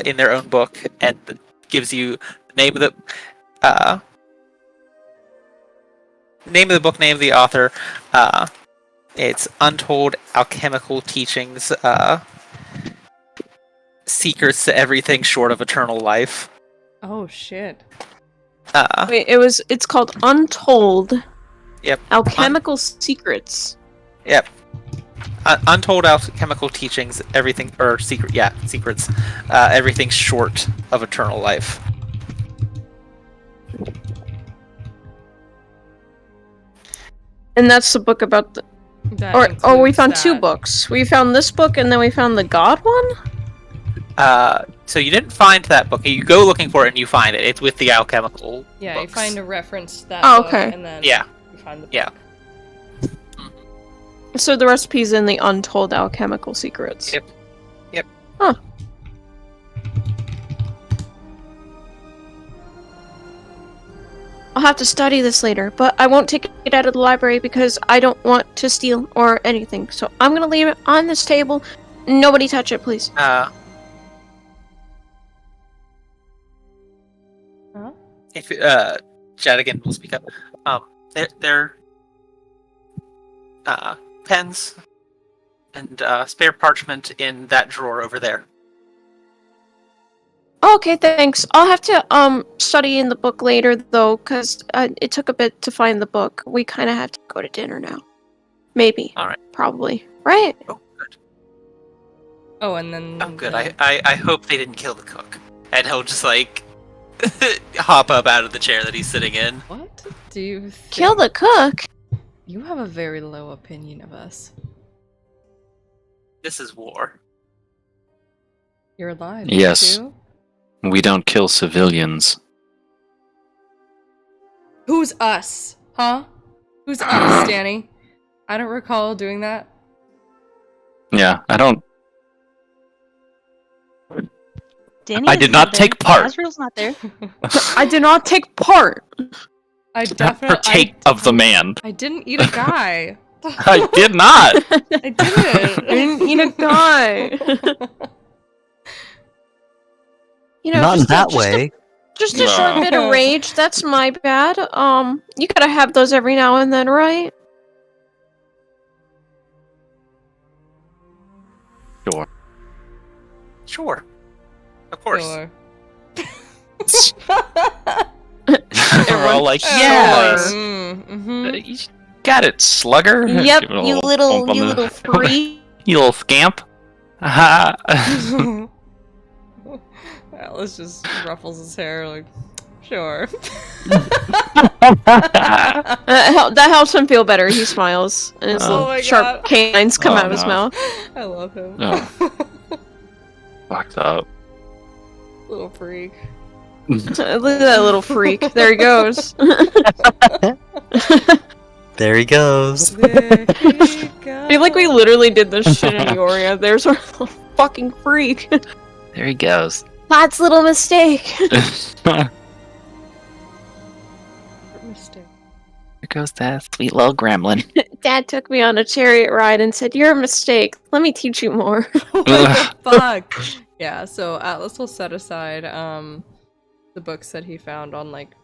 in their own book, and gives you the name of the book, name of the author. It's Untold Alchemical Teachings, Secrets to Everything Short of Eternal Life. Oh shit. Wait, it's called Untold. Yep. Alchemical Secrets. Yep. Untold Alchemical Teachings, everything, or secrets, everything short of eternal life. And that's the book about the... we found two books. We found this book, and then we found the God one? So you didn't find that book. You go looking for it, and you find it. It's with the alchemical Yeah, books. you find a reference to that Oh, book, okay. and then Yeah. you find the book. Yeah. So the recipe's in the Untold Alchemical Secrets. Yep. Yep. Huh. I'll have to study this later, but I won't take it out of the library because I don't want to steal or anything. So I'm gonna leave it on this table. Nobody touch it, please. If Jadigan will speak up. They're pens and spare parchment in that drawer over there. Okay, thanks. I'll have to study in the book later though, because it took a bit to find the book. We kind of have to go to dinner now. Maybe. All right. Probably. Right? Oh, good. Oh, and then... Oh, good. I hope they didn't kill the cook. And he'll just, like, hop up out of the chair that he's sitting in. What do you think? Kill the cook? You have a very low opinion of us. This is war. You're alive. Yes. Too? We don't kill civilians. Who's us? Huh? Who's us, Danny? I don't recall doing that. Yeah, I don't. Danny I is did not there. take part. Azrael's not there. I did not take part. I Not definitely... partake of the man. I didn't eat a guy. I did not. I didn't. I didn't eat a guy. You know, Not in just that just way. Just a short bit of rage. That's my bad. You gotta have those every now and then, right? Sure. Of course. Sure. We're all like, Sure. yes. Mm-hmm. You got it, slugger. Yep, Give it a you bump on little the- freak. You little scamp. Ha. Alice just ruffles his hair like, sure. That helps him feel better. He smiles, and his Oh little my sharp God. canines come Oh, out of his no. mouth. I love him. Oh. Fucked up. Little freak. Look at that little freak. There he goes. There he goes. There he I feel like we goes. literally did this shit in Eoria. There's our little fucking freak. There he goes. That's little mistake. There Mistake. goes that sweet little gremlin. Dad took me on a chariot ride and said, "You're a mistake. Let me teach you more." What the fuck? Yeah, so Atlas will set aside the books that he found on like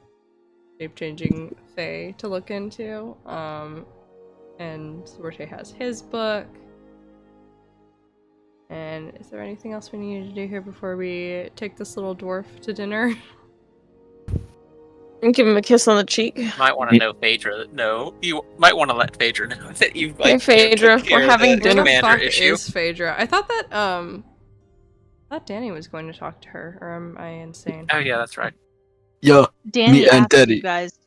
shape-changing fae to look into. And Sorte has his book. And is there anything else we need to do here before we take this little dwarf to dinner? And give him a kiss on the cheek. You might want to know Phaedra. No, you might want to let Phaedra know that you Hey, like. Phaedra, took care we're of having the dinner. Where the commander fuck issue. is Phaedra? I thought that I thought Danny was going to talk to her, or am I insane? Oh yeah, that's right. Yeah. Danny Me and asked Daddy. you guys.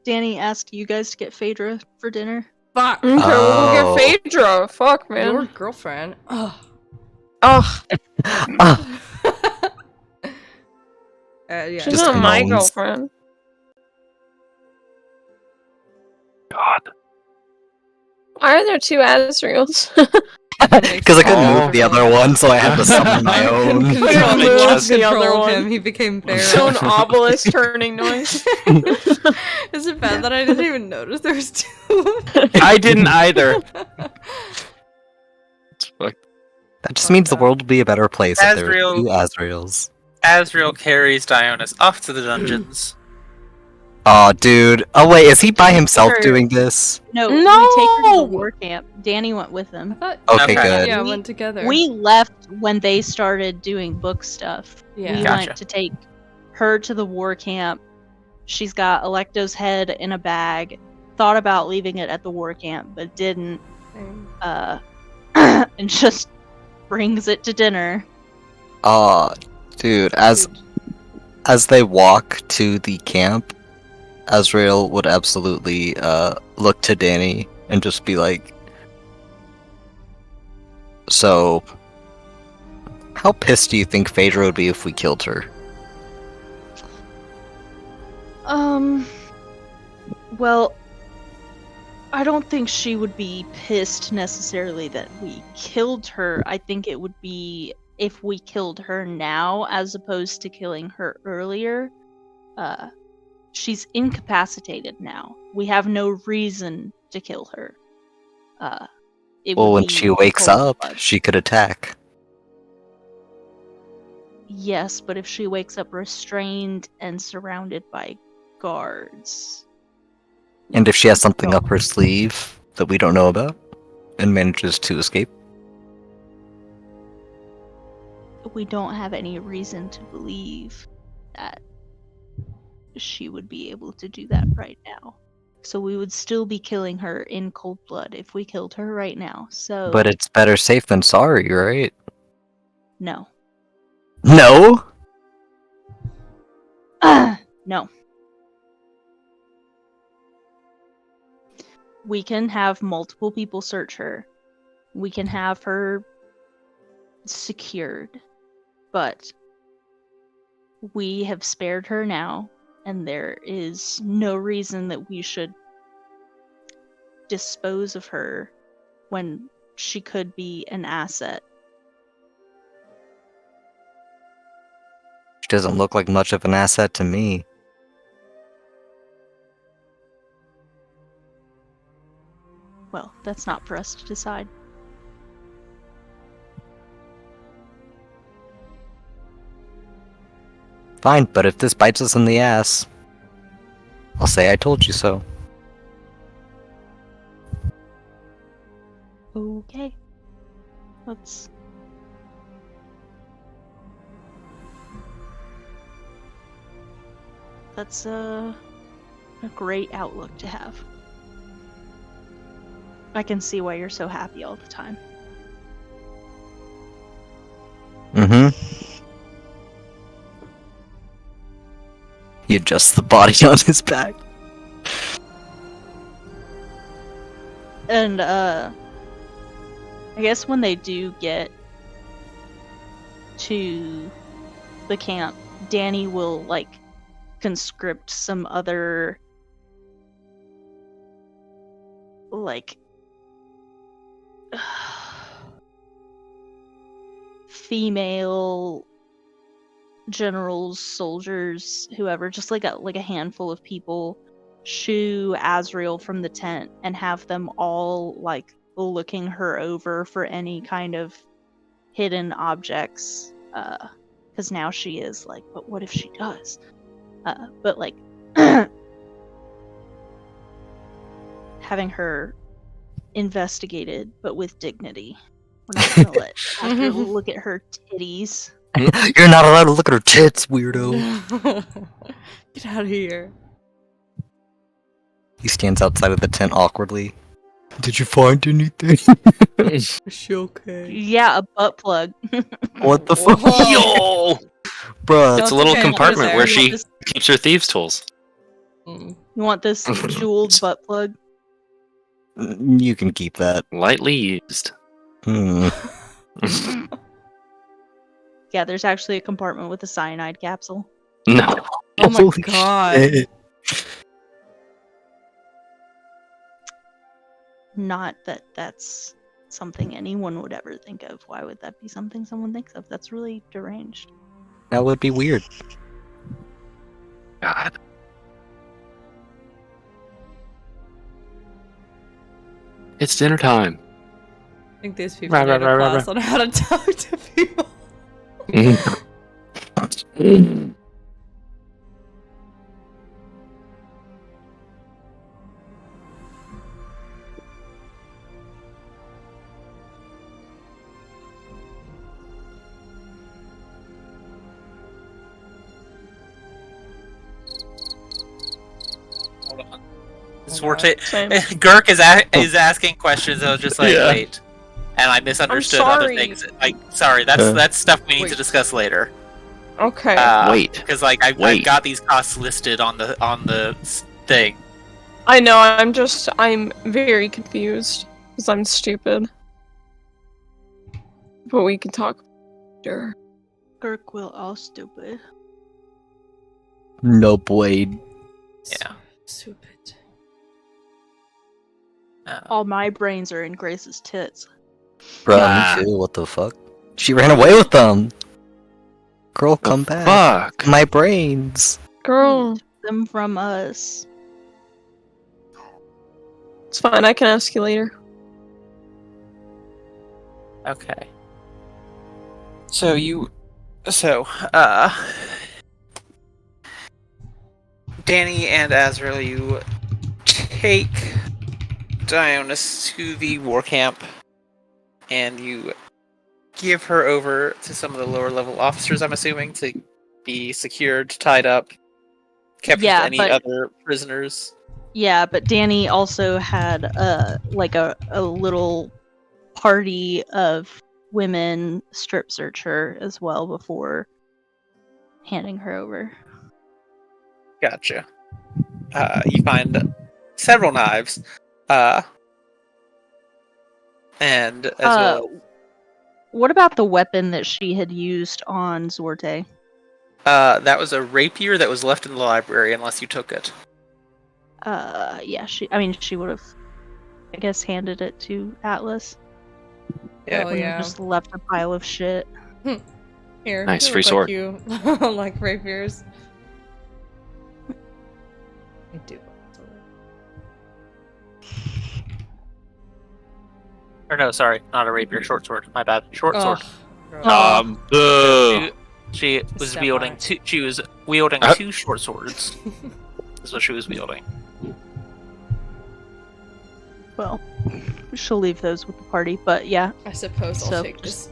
Danny asked you guys to get Phaedra for dinner. Fuck. Okay, Oh. we'll get Phaedra. Fuck, man. Your girlfriend. Ugh. Ugh, Yeah. she's Just not my moans. girlfriend. God. Why are there two Azraels? Because I couldn't Oh. move the other one, so I had to summon my own. Couldn't move just the other control one. him. He became feral. So an obelisk turning noise. Is it bad that I didn't even notice there was two? I didn't either. It's fucked. That just means the world would be a better place if there were Azrael. two Azraels. Azrael carries Dionys off to the dungeons. Oh, dude. Oh, wait, is he by himself Sure. doing this? No, No! we take her to the war camp. Danny went with I him. thought. Okay, Okay. good. Yeah, We- went together. We left when they started doing book stuff. Yeah. We Gotcha. went to take her to the war camp. She's got Electo's head in a bag. Thought about leaving it at the war camp, but didn't. And just brings it to dinner. Dude, as they walk to the camp, Azrael would absolutely look to Danny and just be like, so, how pissed do you think Phaedra would be if we killed her? Well, I don't think she would be pissed necessarily that we killed her. I think it would be if we killed her now as opposed to killing her earlier. She's incapacitated now. We have no reason to kill her. It Well, would when be she wakes cold up, blood. she could attack. Yes, but if she wakes up restrained and surrounded by guards. And if she has something up her sleeve that we don't know about, and manages to escape. We don't have any reason to believe that she would be able to do that right now. So we would still be killing her in cold blood if we killed her right now. So But it's better safe than sorry, right? no. No? No. We can have multiple people search her. We can have her secured. But we have spared her now, and there is no reason that we should dispose of her when she could be an asset. She doesn't look like much of an asset to me. Well, that's not for us to decide. Fine, but if this bites us in the ass, I'll say I told you so. Okay. Let's... That's a great outlook to have. I can see why you're so happy all the time. Mm-hmm. He adjusts the body on his back. And, I guess when they do get to the camp, Danny will, like, conscript some other, like, female generals, soldiers, whoever, just like a handful of people, shoo Azrael from the tent and have them all like looking her over for any kind of hidden objects, because now she is like, but what if she does? But like having her investigated, but with dignity. We're not gonna let Azrael look at her titties. You're not allowed to look at her tits, weirdo. Get out of here. He stands outside of the tent awkwardly. Did you find anything? Is she okay? Yeah, a butt plug. What the fuck? Yo! Bruh, It's a little okay, compartment there. where You she want this- keeps her thieves' tools. Mm. You want this jeweled butt plug? You can keep that. Lightly used. Hmm. Yeah, there's actually a compartment with a cyanide capsule. No. Oh my Holy god. shit. Not that that's something anyone would ever think of. Why would that be something someone thinks of? That's really deranged. That would be weird. God. It's dinner time. I think these people Right, need right, a right, right, class on how to talk to people. Hold on. Oh, Sorte- Same. Gurk is asking questions. I was just like, Yeah. wait, and I misunderstood other sorry. things. Like, sorry, that's stuff we need to Wait. discuss later. Okay. Wait. Because like I've Wait. got these costs listed on the thing. I know, I'm very confused. Because I'm stupid. But we can talk later. Girk will all stupid. No, Blade. Yeah. Stupid. All my brains are in Grace's tits. Bruh, Ah. me too. What the fuck? She ran away with them. Girl, come back. Fuck. My brains. Girl, Them from us. it's fine, I can ask you later. Okay. So Danny and Azrael, you take Dionys to the war camp, and you give her over to some of the lower level officers, I'm assuming, to be secured, tied up, kept Yeah, with any but- other prisoners. Yeah, but Danny also had a little party of women strip search her as well before handing her over. Gotcha. You find several knives, and as well. What about the weapon that she had used on Zorte? That was a rapier that was left in the library, unless you took it. Yeah, she would have, I guess, handed it to Atlas. Yeah. Oh, Wouldn't have yeah. just left a pile of shit. Here. Nice, you free look sword. Like you like rapiers. I do. Or no, sorry, not a rapier, short sword. My bad, short sword. Gross. Boo. She was Step wielding on it. two. She was wielding Uh. two short swords. Is what she was wielding. Well, she'll leave those with the party, but yeah, I suppose I'll So, take this.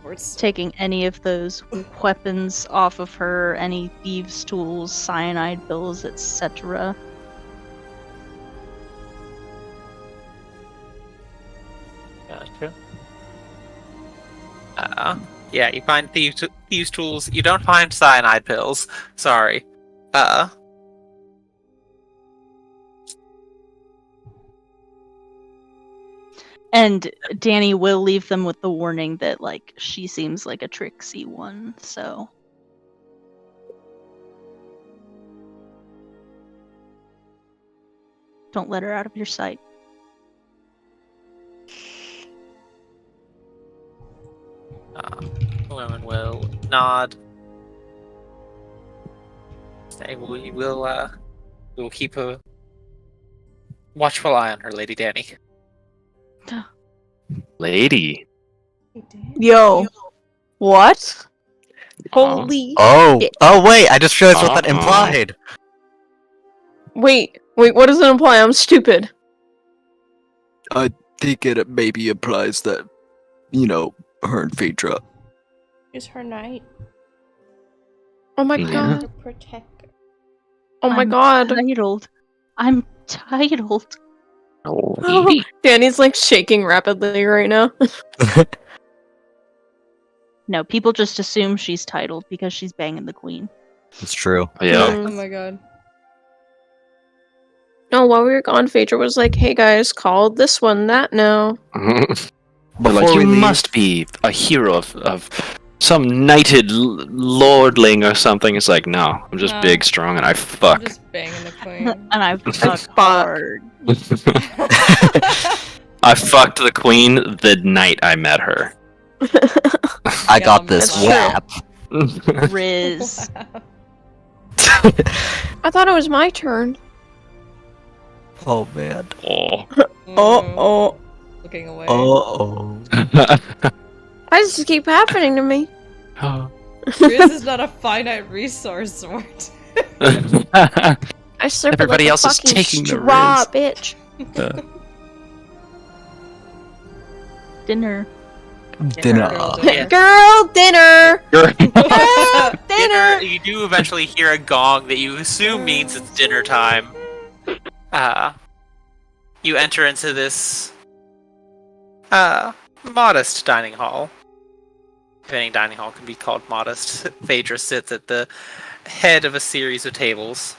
Words. taking any of those weapons off of her, any thieves' tools, cyanide pills, etc. Gotcha. Yeah, you find thieves' tools. You don't find cyanide pills. Sorry. And Danny will leave them with the warning that, like, she seems like a tricksy one, so. Don't let her out of your sight. Women will nod. Say, we will keep a watchful eye on her, Lady Danny. Lady. Yo. What? Holy. Oh. shit. Oh, wait. I just realized what that Uh-oh. implied. Wait, what does it imply? I'm stupid. I think it maybe implies that, her and Phaedra. Is her knight Oh my Yeah. god. to protect her? Oh my I'm god. Titled. I'm titled. Oh, lady. Danny's like shaking rapidly right now. No, people just assume she's titled because she's banging the queen. It's true. Yeah. Oh my god. No, while we were gone, Phaedra was like, "Hey guys, call this one that now." But like, you must be a hero of some knighted lordling or something. It's like, no, I'm just big, strong, and I fuck. I'm just banging the queen. And I fuck hard. I fucked the queen the night I met her. I got this That's whap. Riz. I thought it was my turn. Oh man. Oh. Oh. Looking away. Oh. Why does this keep happening to me? Riz is not a finite resource, Sword. I slurp Everybody it like else a is fucking taking the straw, Riz. bitch. Dinner. Dinner. Girl dinner. Dinner. You do eventually hear a gong that you assume means it's dinner time. You enter into this modest dining hall. If any dining hall can be called modest. Phaedra sits at the head of a series of tables.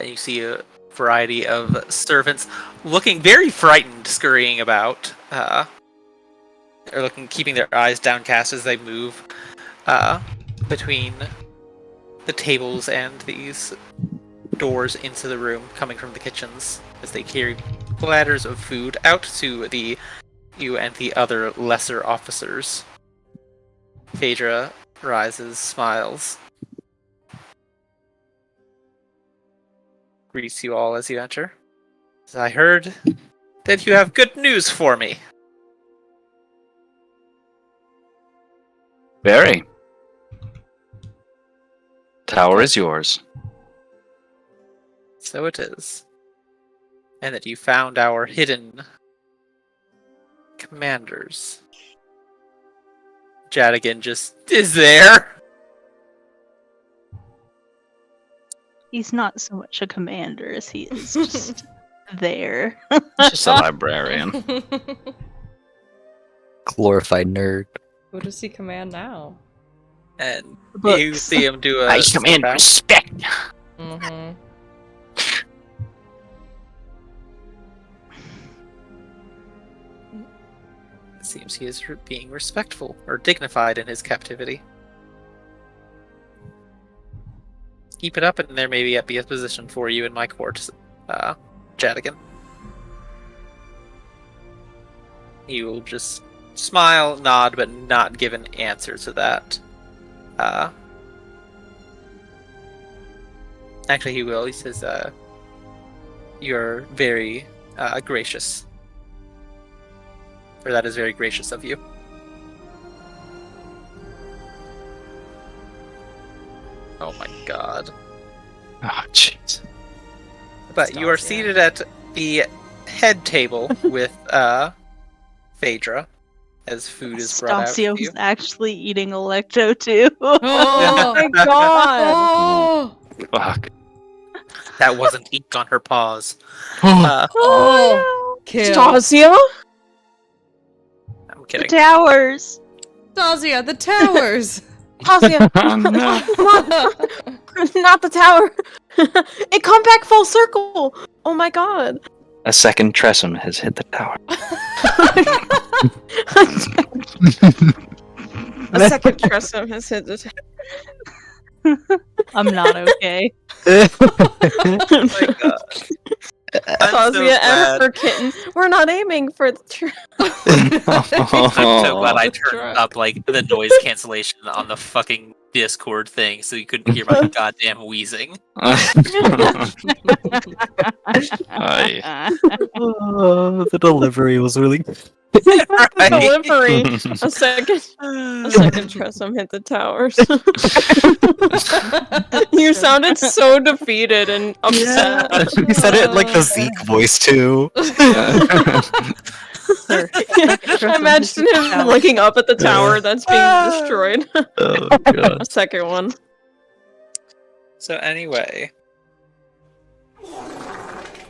You see a variety of servants looking very frightened, scurrying about, or keeping their eyes downcast as they move between the tables and these doors into the room, coming from the kitchens, as they carry platters of food out to you and the other lesser officers. Phaedra rises, smiles, greets you all as you enter. I heard that you have good news for me. Very. Tower is yours. So it is. And that you found our hidden commanders. Jadigan just is there. He's not so much a commander as he is just there. Just a librarian. Glorified nerd. Who does he command now? And Books. you see him do a I command step out. respect. Mm-hmm. It seems he is being respectful or dignified in his captivity. Keep it up, and there may be a position for you in my court, Jadigan. He will just smile, nod, but not give an answer to that. Actually, he will. He says, "You're very gracious." Or that is very gracious of you. Oh my god. Oh, jeez. But you are seated at the head table with Phaedra, as food is brought out Stasia to you. was actually eating Electo too. Oh my god! Oh! Fuck. That wasn't ink on her paws. Oh! Kill. Stasia? I'm The kidding. towers. Stasia, the towers! Stasia! Oh, no. Not the tower! It come back full circle! Oh my god! A second Tressym has hit the tower. A second Tressym has hit the tower. I'm not okay. Oh my god. I'm so Stasia glad. and her kitten. We're not aiming for the I'm so glad I Oh. turned up like the noise cancellation on the fucking Discord thing, so you couldn't hear my goddamn wheezing. The delivery was really. Right? delivery. A second Tressym hit the towers. You sounded so defeated and upset. He said it in, like the Zeke voice too. I imagine him looking up at the tower that's being destroyed. Oh god. A second one. So anyway,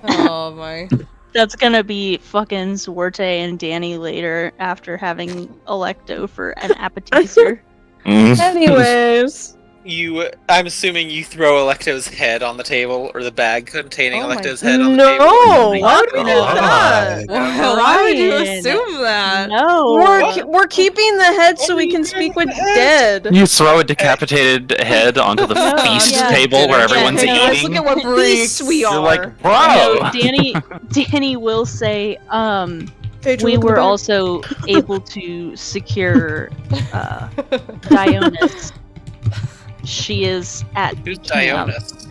Oh my. That's gonna be fucking Zwarte and Danny later after having Electo for an appetizer. Anyways. I'm assuming you throw Electo's head on the table, or the bag containing Oh my- Electo's head on the No, table. why would we do that? Why would you Ryan, assume that? No. We're keeping the head so we can speak with dead. You throw a decapitated head onto the No, feast yeah. table where everyone's hey guys, eating. look at what beasts we You're are. like, bro. No, Danny will say, Phaedra, we look at were the back. also able to secure Dionys. She is at Who's camp. Dionys?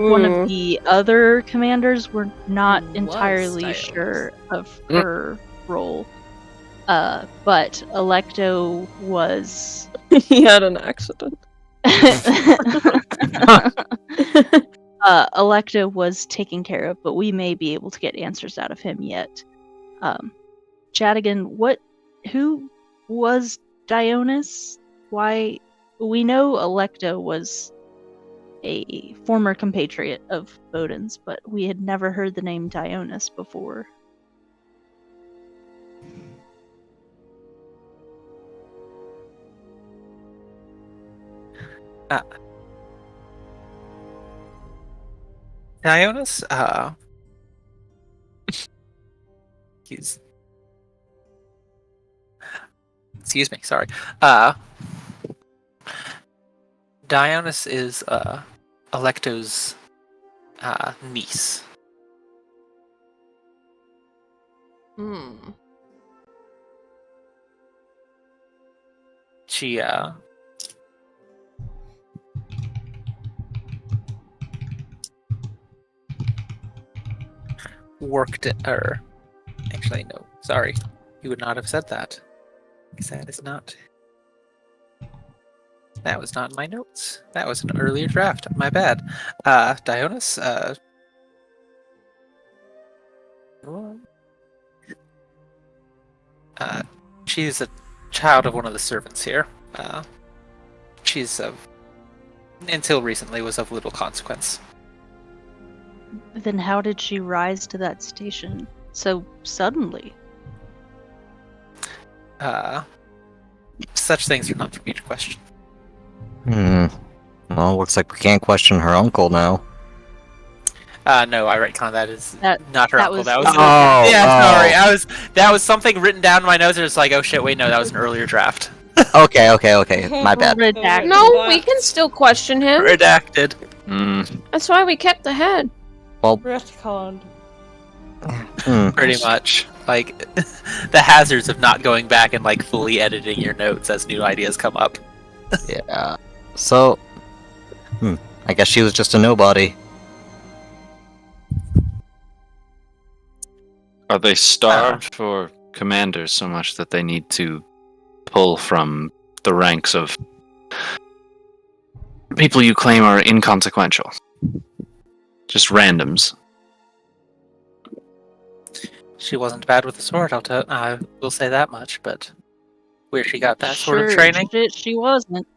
One of the other commanders, we're not Was entirely Dionys. sure of her role. But Electo was He had an accident. Electo was taken care of, but we may be able to get answers out of him yet. Jadigan, who was Dionys? Why? We know Electo was a former compatriot of Odin's, but we had never heard the name Dionys before. Dionys? He's... Excuse me, sorry. Dionys is, Electo's, niece. Hmm. She, worked at, actually, no, sorry. You would not have said that. Because that was not in my notes. That was an earlier draft. My bad. Dionys, she's a child of one of the servants here. She's until recently was of little consequence. Then how did she rise to that station so suddenly? Such things are not for me to question. Well, looks like we can't question her uncle now. No, I retcon that is not her that uncle. was- That was Oh, yeah, sorry. That was something written down in my notes. It's like, oh shit, wait, no, that was an earlier draft. Okay. My bad. Redacted. No, we can still question him. Redacted. That's why we kept the head. Retconned. Pretty much. Like, the hazards of not going back and, like, fully editing your notes as new ideas come up. Yeah. So, I guess she was just a nobody. Are they starved for commanders so much that they need to pull from the ranks of people you claim are inconsequential? Just randoms. She wasn't bad with the sword, I will say that much, but where she got that sort of Sure, training? She wasn't.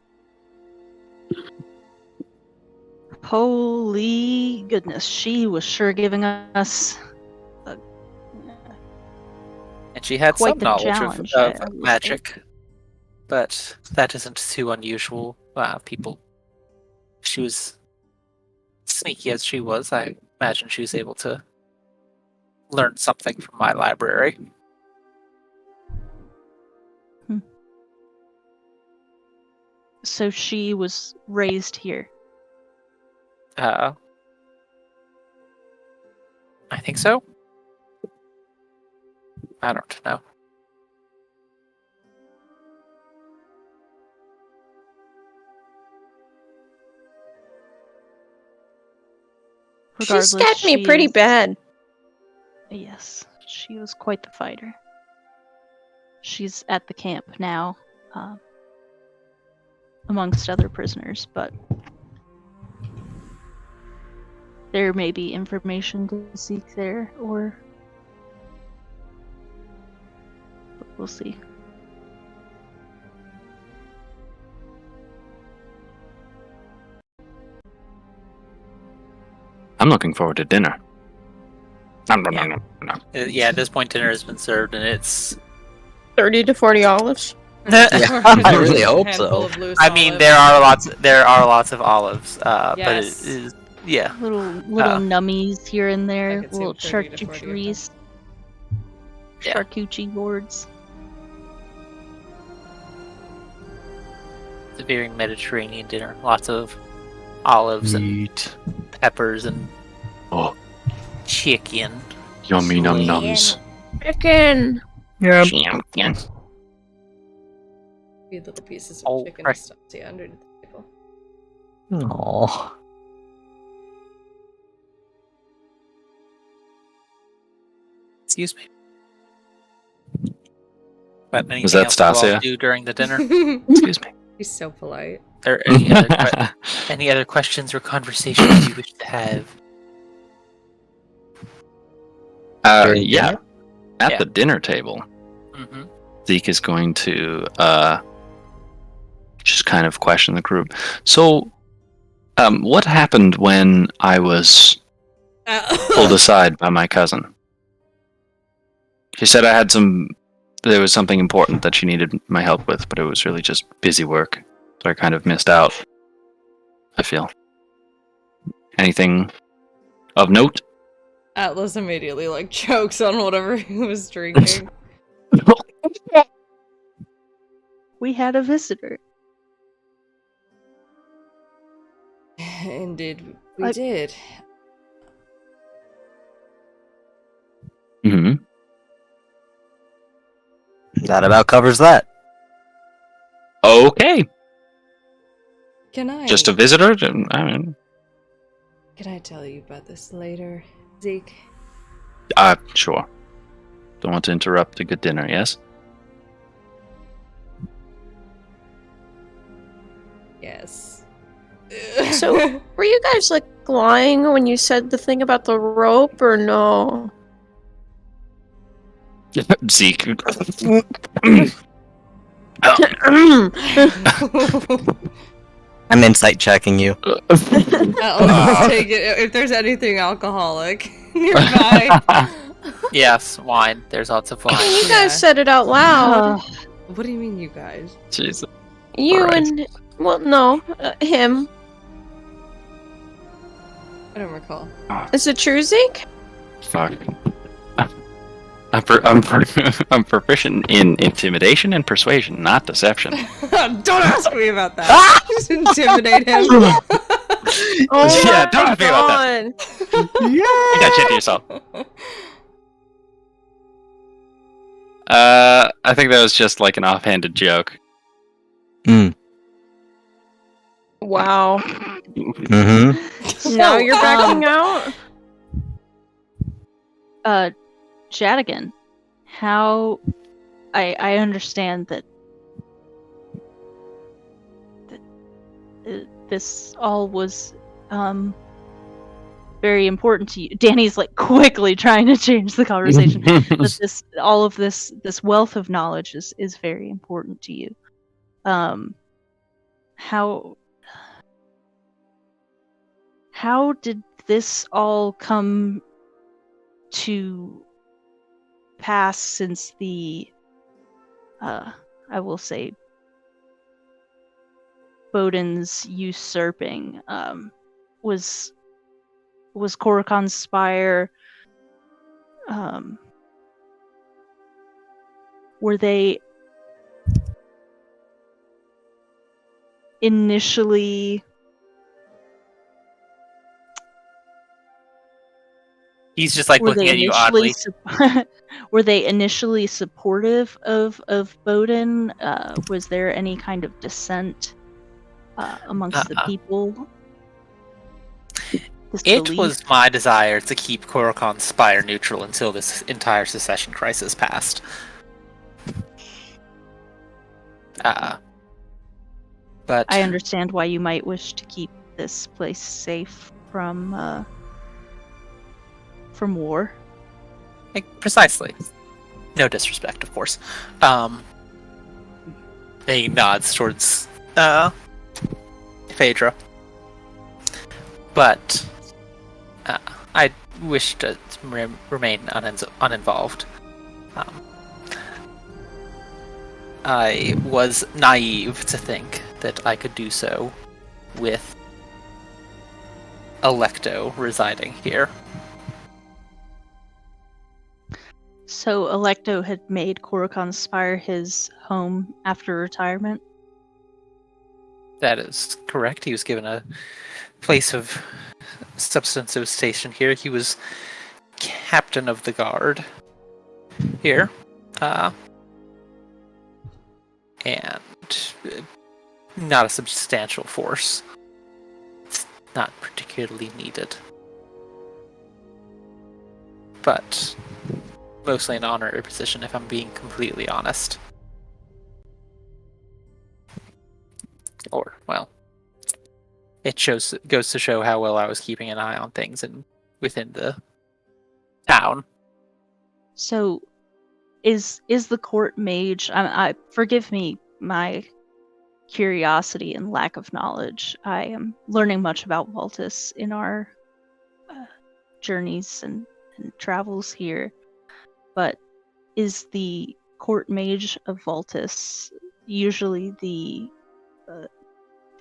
Holy goodness, she was sure giving us And she had quite some the knowledge challenge, I of would magic. But that isn't too unusual. She was sneaky as she was. I imagine she was able to learn something from my library. So she was raised here. I think so. I don't know. She Regardless, stabbed me pretty she's- bad. Yes, she was quite the fighter. She's at the camp now, amongst other prisoners, but there may be information to seek there, or we'll see. I'm looking forward to dinner. Yeah, at this point dinner has been served and it's 30 to 40 olives. I really hope Handful so. of loose I mean, olives. there are lots of olives, but it Yes. is yeah. Little nummies here and there, could see little 30 to 40 of them. charcuteries, Yeah. charcuterie boards. It's a very Mediterranean dinner. Lots of olives and Meat. peppers and Oh, chicken. yummy num nums. Chicken. Yeah. Few little pieces of Oh, chicken right. and stuff underneath the table. Aww. Excuse me. But anything Was that else you all Stasia? do during the dinner? Excuse me. He's so polite. Are there any other questions or conversations you wish to have? During Yeah. dinner? At Yeah. the dinner table, Mm-hmm. Zeke is going to just kind of question the group. So, what happened when I was pulled aside by my cousin? She said there was something important that she needed my help with, but it was really just busy work. So I kind of missed out, I feel. Anything of note? Atlas immediately chokes on whatever he was drinking. We had a visitor. Indeed, we did. Hmm. That about covers that. Okay. Can I? Just a visitor? I mean, Can I tell you about this later, Zeke? sure. Don't want to interrupt a good dinner, yes? Yes. So, were you guys lying when you said the thing about the rope, or no? Zeke. I'm insight checking you. Atlas, take it if there's anything alcoholic nearby. Yes, wine. There's lots of wine. You Yeah. guys said it out loud. What do you mean, you guys? Jesus. You alright. and no, him. I don't recall. Is it true, Zeke? Fuck. I'm proficient in intimidation and persuasion, not deception. Don't ask me about that. Just intimidate him. Oh Yeah, my don't ask me about that. God. You got shit to yourself. I think that was just an offhanded joke. Wow. Mm-hmm. Now you're backing out? Shadigan, how I understand that this all was very important to you. Danny's quickly trying to change the conversation. That all of this wealth of knowledge is very important to you. How did this all come to pass since the I will say Bowden's usurping? Was Korakon's Spire were they initially He's just looking at you oddly. Were they initially supportive of Bowden? Was there any kind of dissent amongst the people? It was my desire to keep Korakon's Spire neutral until this entire secession crisis passed. But I understand why you might wish to keep this place safe from war. Precisely. No disrespect, of course. He nods towards Phaedra. But I wish to remain uninvolved. I was naive to think that I could do so with Electo residing here. So Electo had made Coruscant Spire his home after retirement? That is correct. He was given a place of substantive station here. He was captain of the guard here. And not a substantial force. It's not particularly needed. But mostly an honorary position, if I'm being completely honest. Or, well, it goes to show how well I was keeping an eye on things and within the town. So, is the court mage? I forgive me my curiosity and lack of knowledge. I am learning much about Voltus in our journeys and travels here. But is the court mage of Voltus usually the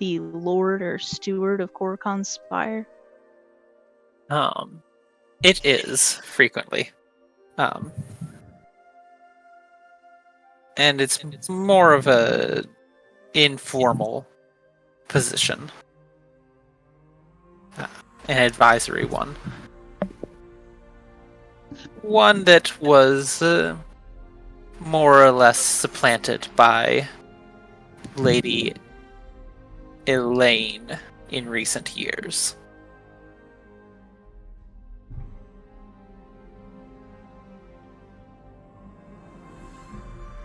lord or steward of Coruscant Spire? It is frequently. And it's more of a informal position. An advisory one. One that was more or less supplanted by Lady Elaine in recent years.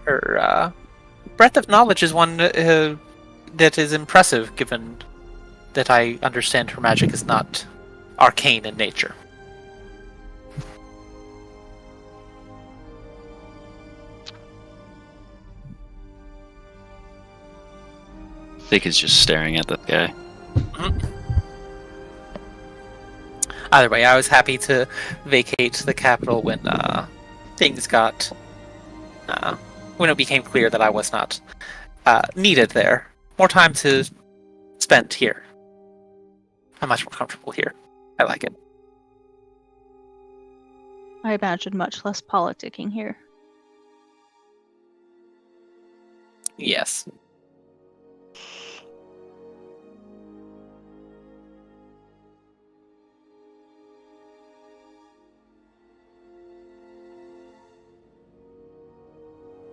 Her breadth of knowledge is one that is impressive, given that I understand her magic is not arcane in nature. Vic is just staring at that guy. Either way, I was happy to vacate the capital when things got... when it became clear that I was not needed there. More time to spend here. I'm much more comfortable here. I like it. I imagine much less politicking here. Yes.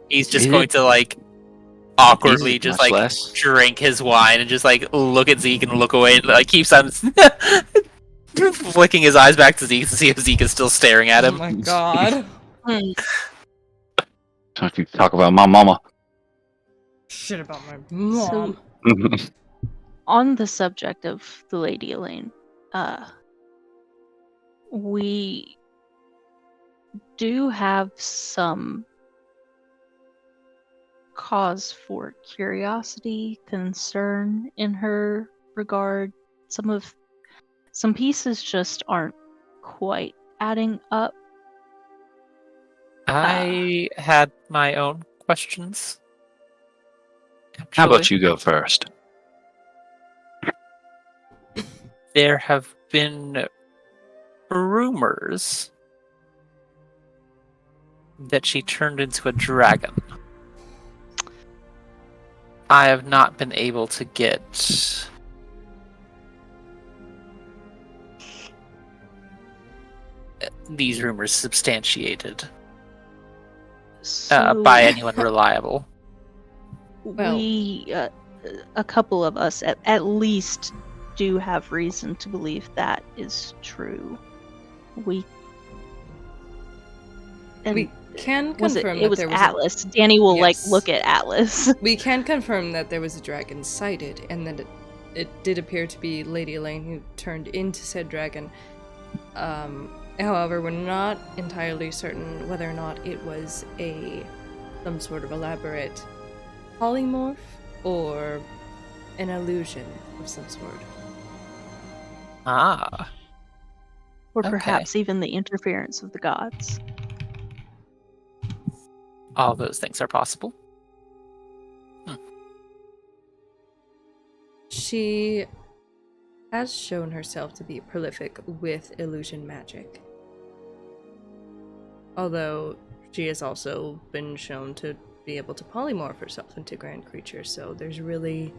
He's just going to, like, awkwardly Jesus, just, much like, less. drink his wine and just, like, look at Zeke and look away and, like, keeps on flicking his eyes back to Zeke to see if Zeke is still staring at Oh him. my god. Talk about my mama. Shit about my mom. So, on the subject of the Lady Elaine, we do have some cause for curiosity, concern in her regard. Some pieces just aren't quite adding up. I had my own questions. How about you go first? There have been rumors that she turned into a dragon. I have not been able to get these rumors substantiated by anyone reliable. Well- We, a couple of us at least, do have reason to believe that is true. We can was confirm it that was there was Atlas. Danny will Yes. look at Atlas. We can confirm that there was a dragon sighted, and that it did appear to be Lady Elaine who turned into said dragon. However, we're not entirely certain whether or not it was some sort of elaborate polymorph or an illusion of some sort. Ah. Or Okay. perhaps even the interference of the gods. All those things are possible. She has shown herself to be prolific with illusion magic. Although she has also been shown to be able to polymorph herself into grand creatures, so there's really...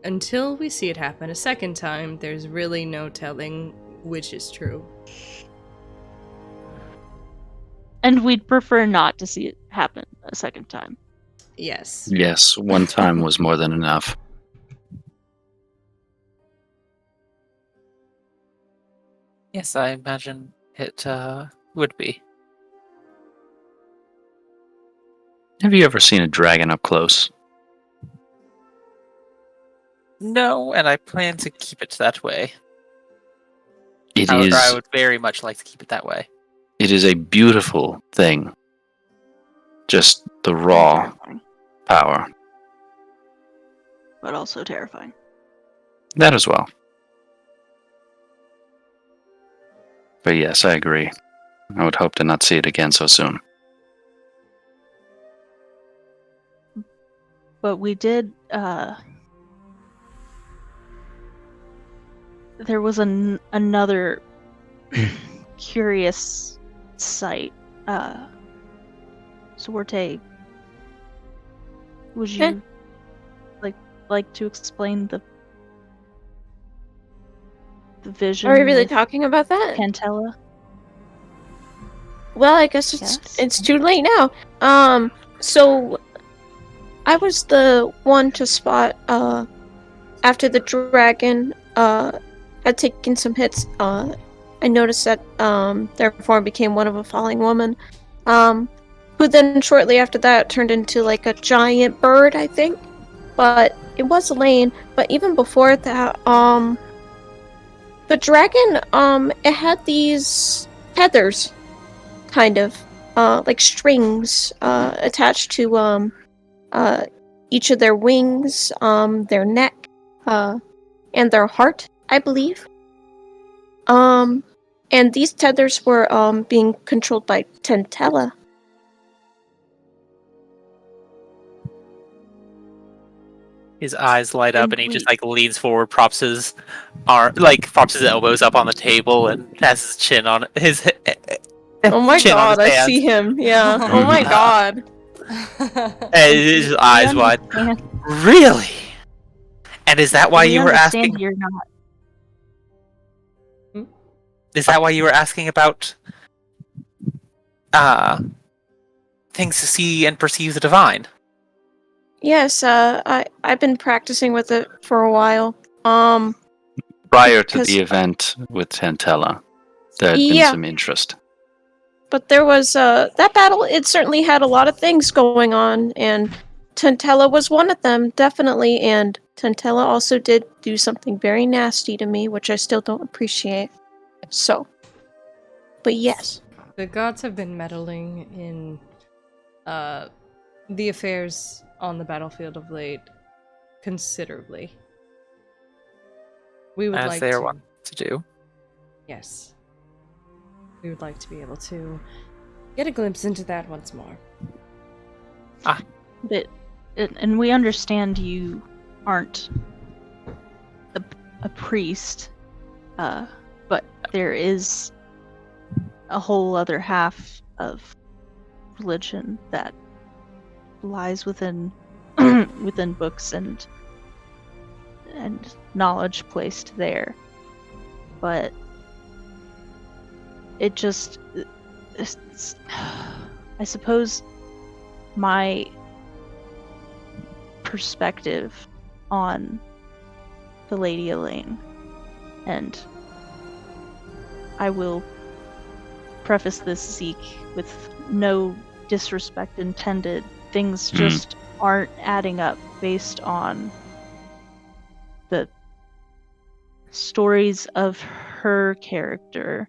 Until we see it happen a second time, there's really no telling which is true. And we'd prefer not to see it happen a second time. Yes. Yes, one time was more than enough. Yes, I imagine it would be. Have you ever seen a dragon up close? No, and I plan to keep it that way. It I is. would very much like to keep it that way. It is a beautiful thing. Just the raw Terrifying, power. but also terrifying. That as well. But yes, I agree. I would hope to not see it again so soon. But we did, there was another curious sight. Sorte, would you like to explain the vision? Are we really with talking about that? Pantella? Well, I guess Yes. it's too late now. So I was the one to spot after the dragon had taken some hits. I noticed that their form became one of a falling woman, who then shortly after that turned into like a giant bird, I think. But it was Elaine. But even before that, the dragon it had these feathers, kind of like strings attached to each of their wings, their neck, and their heart, I believe. And these tethers were being controlled by Tentella. His eyes light up, And and he just we- like leans forward, props his elbows up on the table, and has his chin on his. Oh my chin on god, his I hands. see him. Yeah. Oh my god. And his eyes wide. understand- Really? And is that why we you were understand asking? You're not. Is that why you were asking about things to see and perceive the divine? Yes, I've been practicing with it for a while. Prior to Because- the event with Tantella, there had been Yeah. some interest. But there was that battle. It certainly had a lot of things going on, and Tentella was one of them, definitely. And Tentella also did do something very nasty to me, which I still don't appreciate. So, but yes, The gods have been meddling in the affairs on the battlefield of late considerably. We would As like they are to, wont to do. yes. We would like to be able to get a glimpse into that once more. And we understand you aren't a priest, but there is a whole other half of religion that lies within within books and knowledge placed there. But it just, I suppose my perspective on the Lady Elaine, and I will preface this, Zeke, with no disrespect intended. Things just aren't adding up based on the stories of her character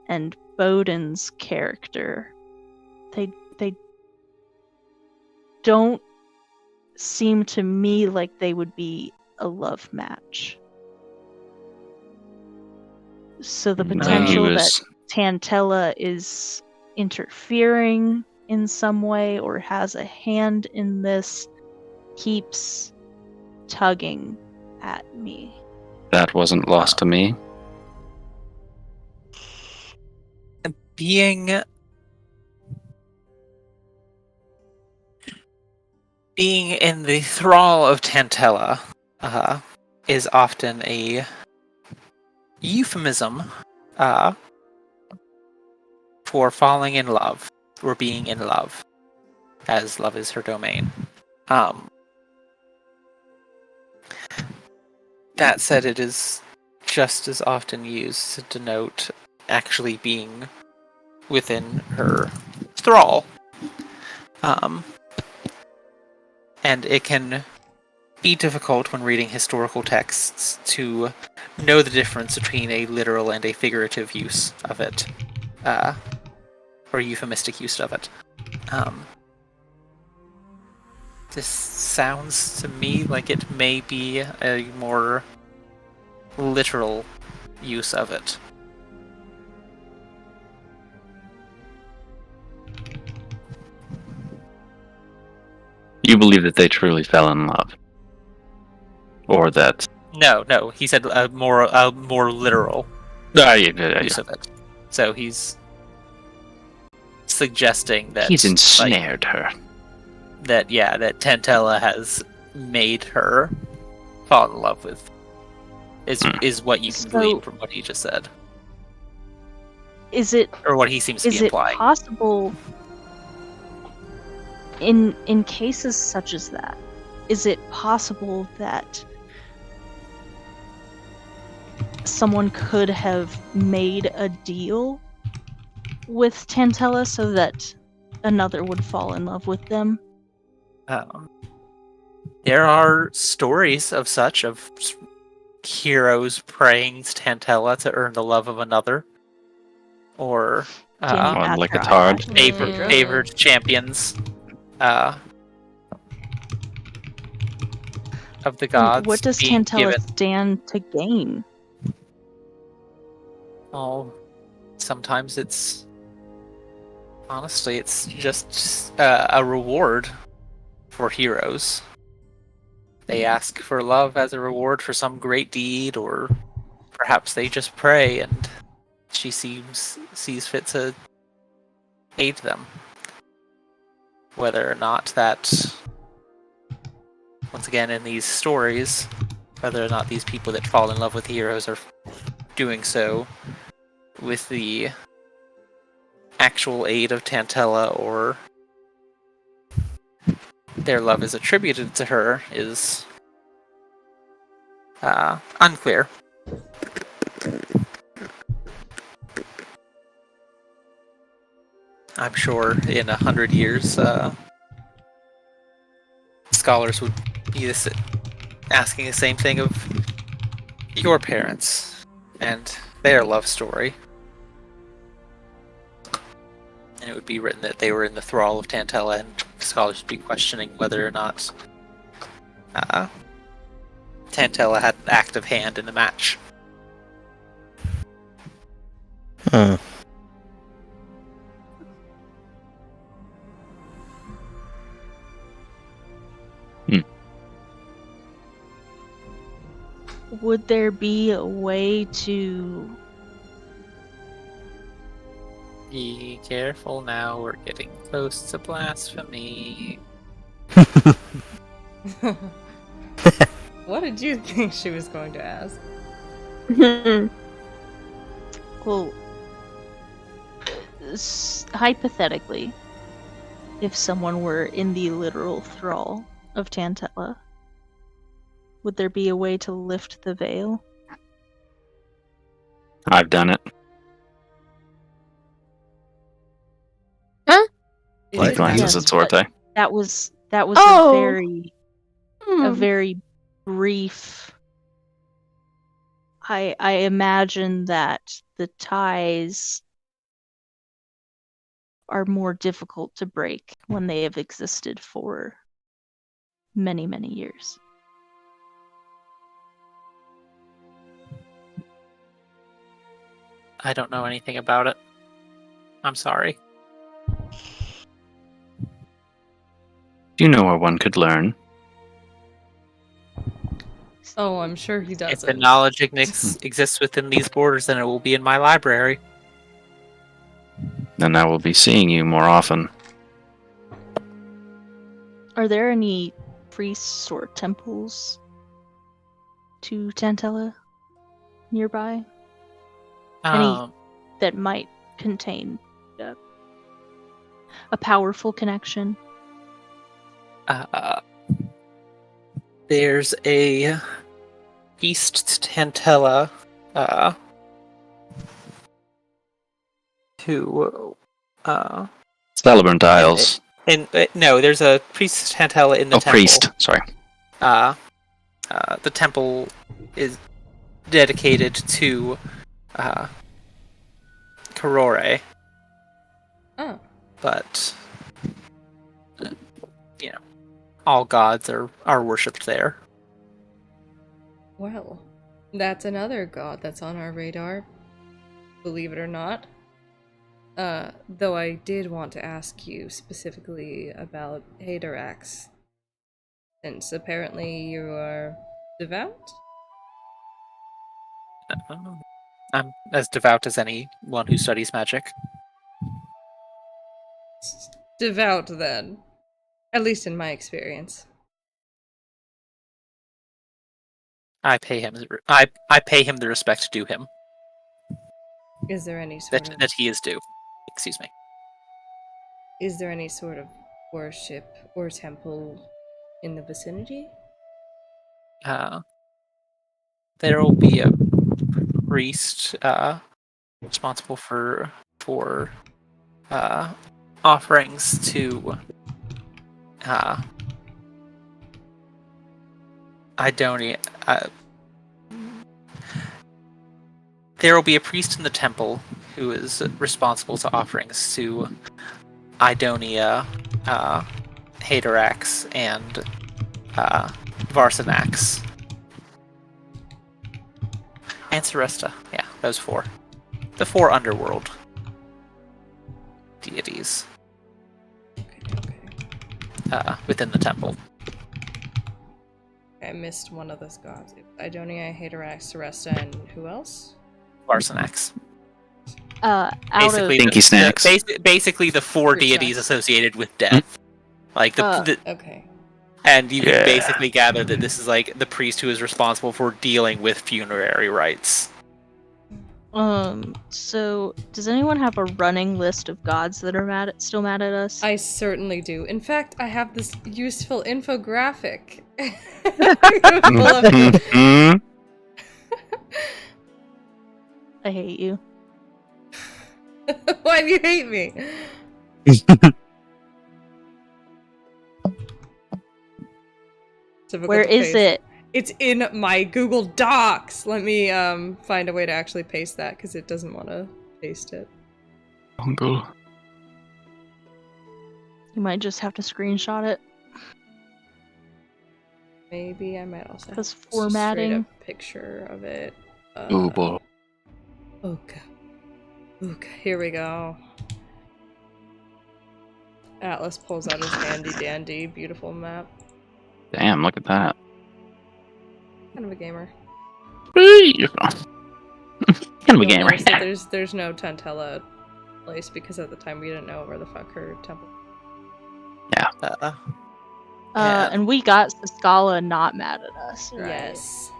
and Bowden's character. They don't seem to me like they would be a love match. So the No, he potential was- that Tantella is interfering in some way or has a hand in this keeps tugging at me. That wasn't lost to me. Being in the thrall of Tantella is often a euphemism for falling in love or being in love, as love is her domain. That said, it is just as often used to denote actually being within her thrall. And it can be difficult when reading historical texts to know the difference between a literal and a figurative use of it, or euphemistic use of it. This sounds to me like it may be a more literal use of it. You believe that they truly fell in love? Or that... No, he said a more literal use of it. So he's suggesting that he's ensnared her. That Tantella has made her fall in love with is what you can glean from what he just said. Is it, or what he seems to be implying? Is it possible in cases such as that? Is it possible that someone could have made a deal with Tantella so that another would fall in love with them? There are stories of heroes praying to Tantella to earn the love of another, or like it's hard. Favored champions of the gods. What does Tantella stand to gain? Oh, sometimes it's just a reward for heroes. They ask for love as a reward for some great deed, or perhaps they just pray and she sees fit to aid them. Whether or not that, once again in these stories, whether or not these people that fall in love with heroes are doing so with the actual aid of Tantella, or their love is attributed to her, is unclear. I'm sure in 100 years, scholars would be asking the same thing of your parents and their love story. And it would be written that they were in the thrall of Tantella, and scholars would be questioning whether or not Tantella had an active hand in the match. Would there be a way to... Be careful now, we're getting close to blasphemy. What did you think she was going to ask? Well, hypothetically, if someone were in the literal thrall of Tantella, would there be a way to lift the veil? I've done it. Huh? He glances at Sorte. That was Oh. a very brief. I imagine that the ties are more difficult to break when they have existed for many, many years. I don't know anything about it. I'm sorry. Do you know where one could learn? Oh, I'm sure he If doesn't. the knowledge exists within these borders, then it will be in my library. Then I will be seeing you more often. Are there any priests or temples to Tantella nearby? Any that might contain a powerful connection? There's a East Tantella who Celebrant Isles. no, there's a priest Tantella in the temple. Priest. Sorry. The temple is dedicated to Karore. Oh. But all gods are worshipped there. Well, that's another god that's on our radar, believe it or not. Though I did want to ask you specifically about Hadarax, since apparently you are devout? I'm as devout as anyone who studies magic. Devout, then. At least in my experience. I pay him the respect due him. Is there any sort that he is due? Excuse me. Is there any sort of worship or temple in the vicinity? There will be a priest responsible for offerings to Idonia. There will be a priest in the temple who is responsible to offerings to Idonia, Hadarax, and Varsanax. And Saresta. Yeah, those four. The four underworld deities within the temple. I missed one of those gods. Idonia, Hadarax, Saresta, and who else? Varsanax. Stinky snacks. Basically the four deities associated with death. Like okay. And you can basically gather that this is like the priest who is responsible for dealing with funerary rites. So does anyone have a running list of gods that are still mad at us? I certainly do. In fact, I have this useful infographic. I hate you. Why do you hate me? Where is it? It's in my Google Docs. Let me find a way to actually paste that because it doesn't want to paste it. Uncle. You might just have to screenshot it. Maybe I might also because have formatting. a picture of it. Oh boy. Okay. Okay, here we go. Atlas pulls out his handy dandy beautiful map. Damn, look at that. Kind of a gamer. Kind of a gamer. There's no Tantella place because at the time we didn't know where the fuck her temple. Yeah. And we got Scala not mad at us. Right? Yes.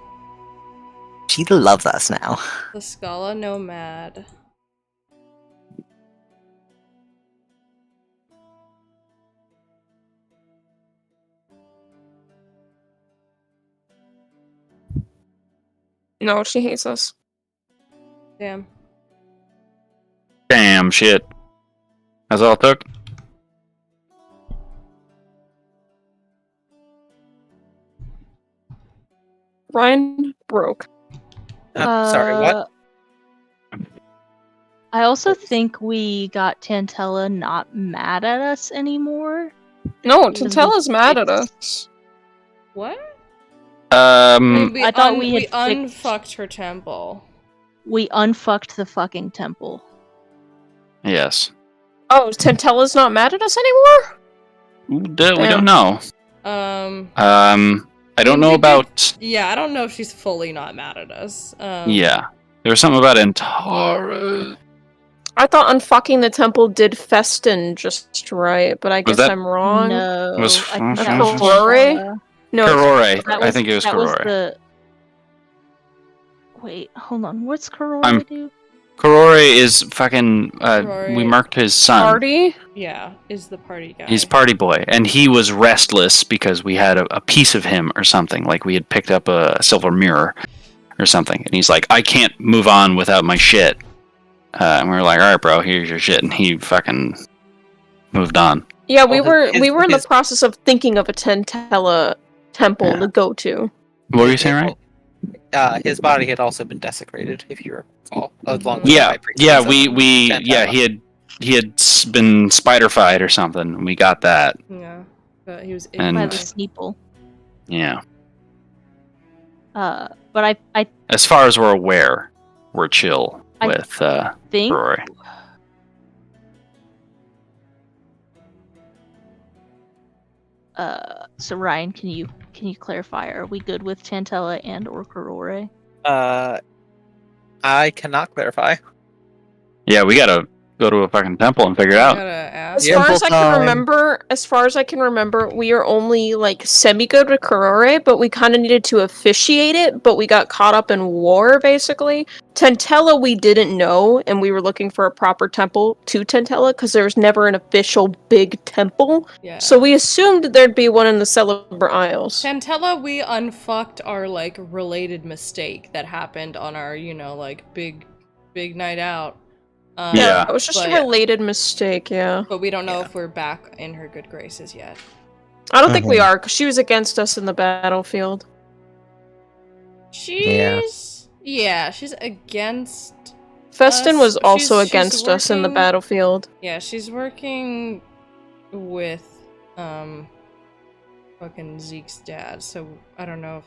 She loves us now. The Scala Nomad. No, she hates us. Damn. Damn shit. That's all it took? Ryan broke. Sorry, what? I also think we got Tantella not mad at us anymore. No, Tantella's mad at us. What? I thought we had unfucked her temple. We unfucked the fucking temple. Yes. Oh, Tantella's not mad at us anymore? We don't know. I don't know about. Yeah, I don't know if she's fully not mad at us. Yeah, there was something about Antara. I thought unfucking the temple did Festin just right, but I guess that- I'm wrong. No, Was- I think was- that was Aurore? Tantella. No, it's- Karore. That I think it was that Karore. the... Wait, hold on. What's Karore I'm- do? Karore is fucking. We Karore- marked his son. Party? Yeah, is the party guy. He's party boy, and he was restless because we had a piece of him or something. Like we had picked up a silver mirror or something, and he's like, "I can't move on without my shit." And we were like, "All right, bro, here's your shit," and he fucking moved on. Yeah, we Well, were his- we were in the his- process of thinking of a Tantella temple Yeah. to go to. What were you saying, right? His body had also been desecrated, if you recall, along with the Yeah, high priestess yeah, of we Tantella. he had been spider-fied or something. And we got that. Yeah, but he was And- By in the Sneeple. Yeah. But I As far as we're aware, we're chill I with think Rory. so Ryan, can you clarify? Are we good with Tantella and or Karore? I cannot clarify. Yeah, we gotta go to a fucking temple and figure it out. Gotta ask. As Yeah. far as I Temple can time. remember, we are only like semi-good with Karore, but we kind of needed to officiate it, but we got caught up in war, basically. Tantella we didn't know, and we were looking for a proper temple to Tantella, because there was never an official big temple, Yeah. so we assumed there'd be one in the Celebrant Isles. Tantella, we unfucked our like related mistake that happened on our, like big night out. Yeah. It was just a but- related mistake, yeah. But we don't know Yeah. if we're back in her good graces yet. I don't think we Mhm. are, because she was against us in the battlefield. She's she's against. Festin Us- was also she's against us in the working- battlefield. Yeah, she's working with fucking Zeke's dad. So I don't know if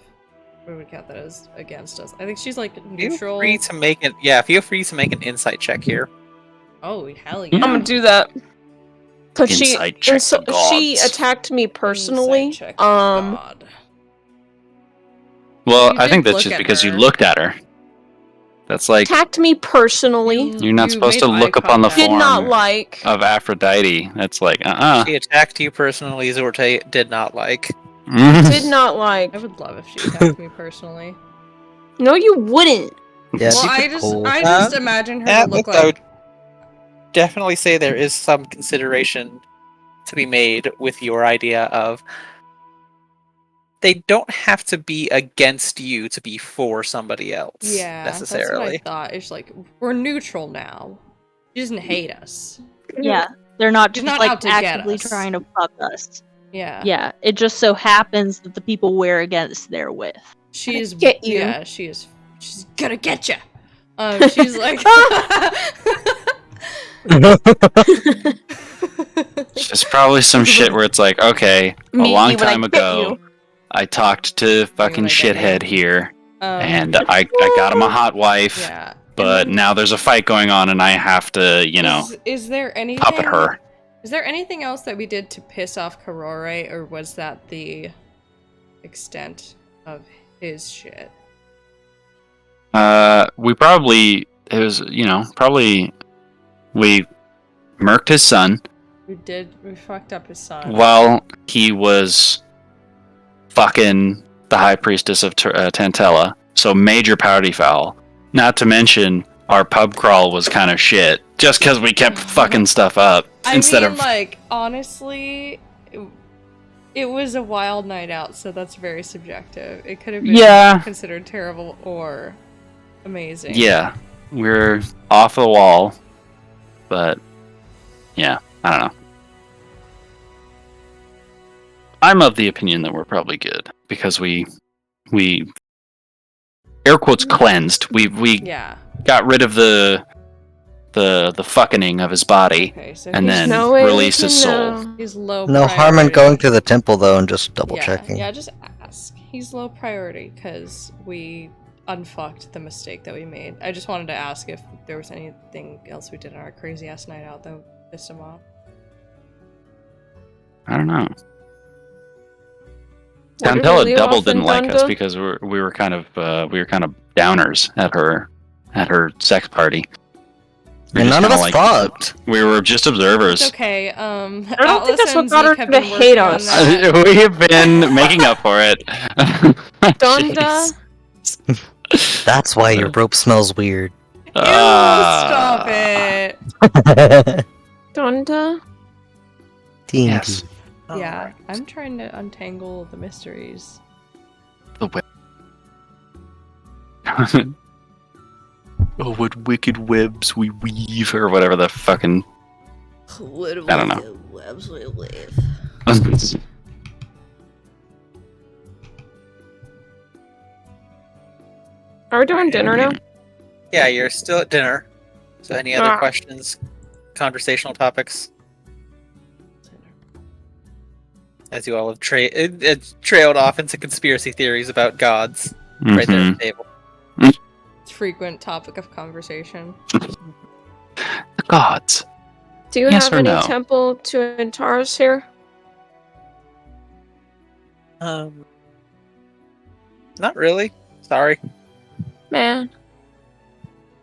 we would count that as against us. I think she's like Feel neutral. free to make it. Yeah, feel free to make an insight check here. Oh hell Yeah. yeah! I'm gonna do that. Cause Insight check the she gods. attacked me personally. Insight check, Um, God. Well, You I think did that's look just at because you her. looked at her. That's like attacked me personally. you're not You supposed made to look eye upon the contact. Did not form like. of Aphrodite. That's like She attacked you personally. Zorte did not like. Did not like. I would love if she attacked me personally. No, you wouldn't. Yeah, well, super cool. I just imagine her to look I would like. definitely say there is some consideration to be made with your idea of they don't have to be against you to be for somebody else. Yeah, necessarily. that's what I thought. It's like we're neutral now. She doesn't hate us. Yeah, they're not She's just not like out to get actively us. trying to fuck us. Yeah. Yeah, it just so happens that the people we're against they're with. She is. Get you. Yeah, she is. She's gonna get you. She's like. It's probably some shit where it's like, okay, a Meet long me when I time get ago, you. I talked to fucking I get shithead you. here, and Um, I got him a hot wife, yeah. but And then- now there's a fight going on, and I have to, Is there anything? puppet her. Is there anything else that we did to piss off Karore, or was that the extent of his shit? We probably it was probably we murked his son We fucked up his son. while he was fucking the high priestess of Tantella. So major party foul. Not to mention our pub crawl was kind of shit, just because we kept fucking stuff up instead of like, honestly, it was a wild night out, so that's very subjective. It could have been Yeah. considered terrible or amazing. yeah, we're off the wall, but yeah, I don't know. I'm of the opinion that we're probably good because we air quotes cleansed. We Yeah. got rid of the fucking of his body Okay, so and he's, then No way released to his soul. know. he's low No harm in priority. going to the temple though and just double Yeah, checking. yeah, just ask. He's low priority because we unfucked the mistake that we made. I just wanted to ask if there was anything else we did on our crazy ass night out that pissed him off. I don't know. What are Dantella really double off didn't in like us Donda? because we were kind of downers at her sex party. And none of us fucked. We were just observers. It's okay. I don't think that's what got her to hate us. We have been making up for it. Donda. That's why your rope smells weird. Stop it. Donda. Yes. Yeah, I'm trying to untangle the mysteries. The web. Oh, what wicked webs we weave, or whatever the fucking. I don't know. Webs we weave. Are we doing dinner now? Yeah, you're still at dinner. So, any other questions? Conversational topics? As you all have trailed off into conspiracy theories about gods right there at the table. Frequent topic of conversation. The gods. Do you Yes have or any no? temple to Antares here? Not really. Sorry. Man.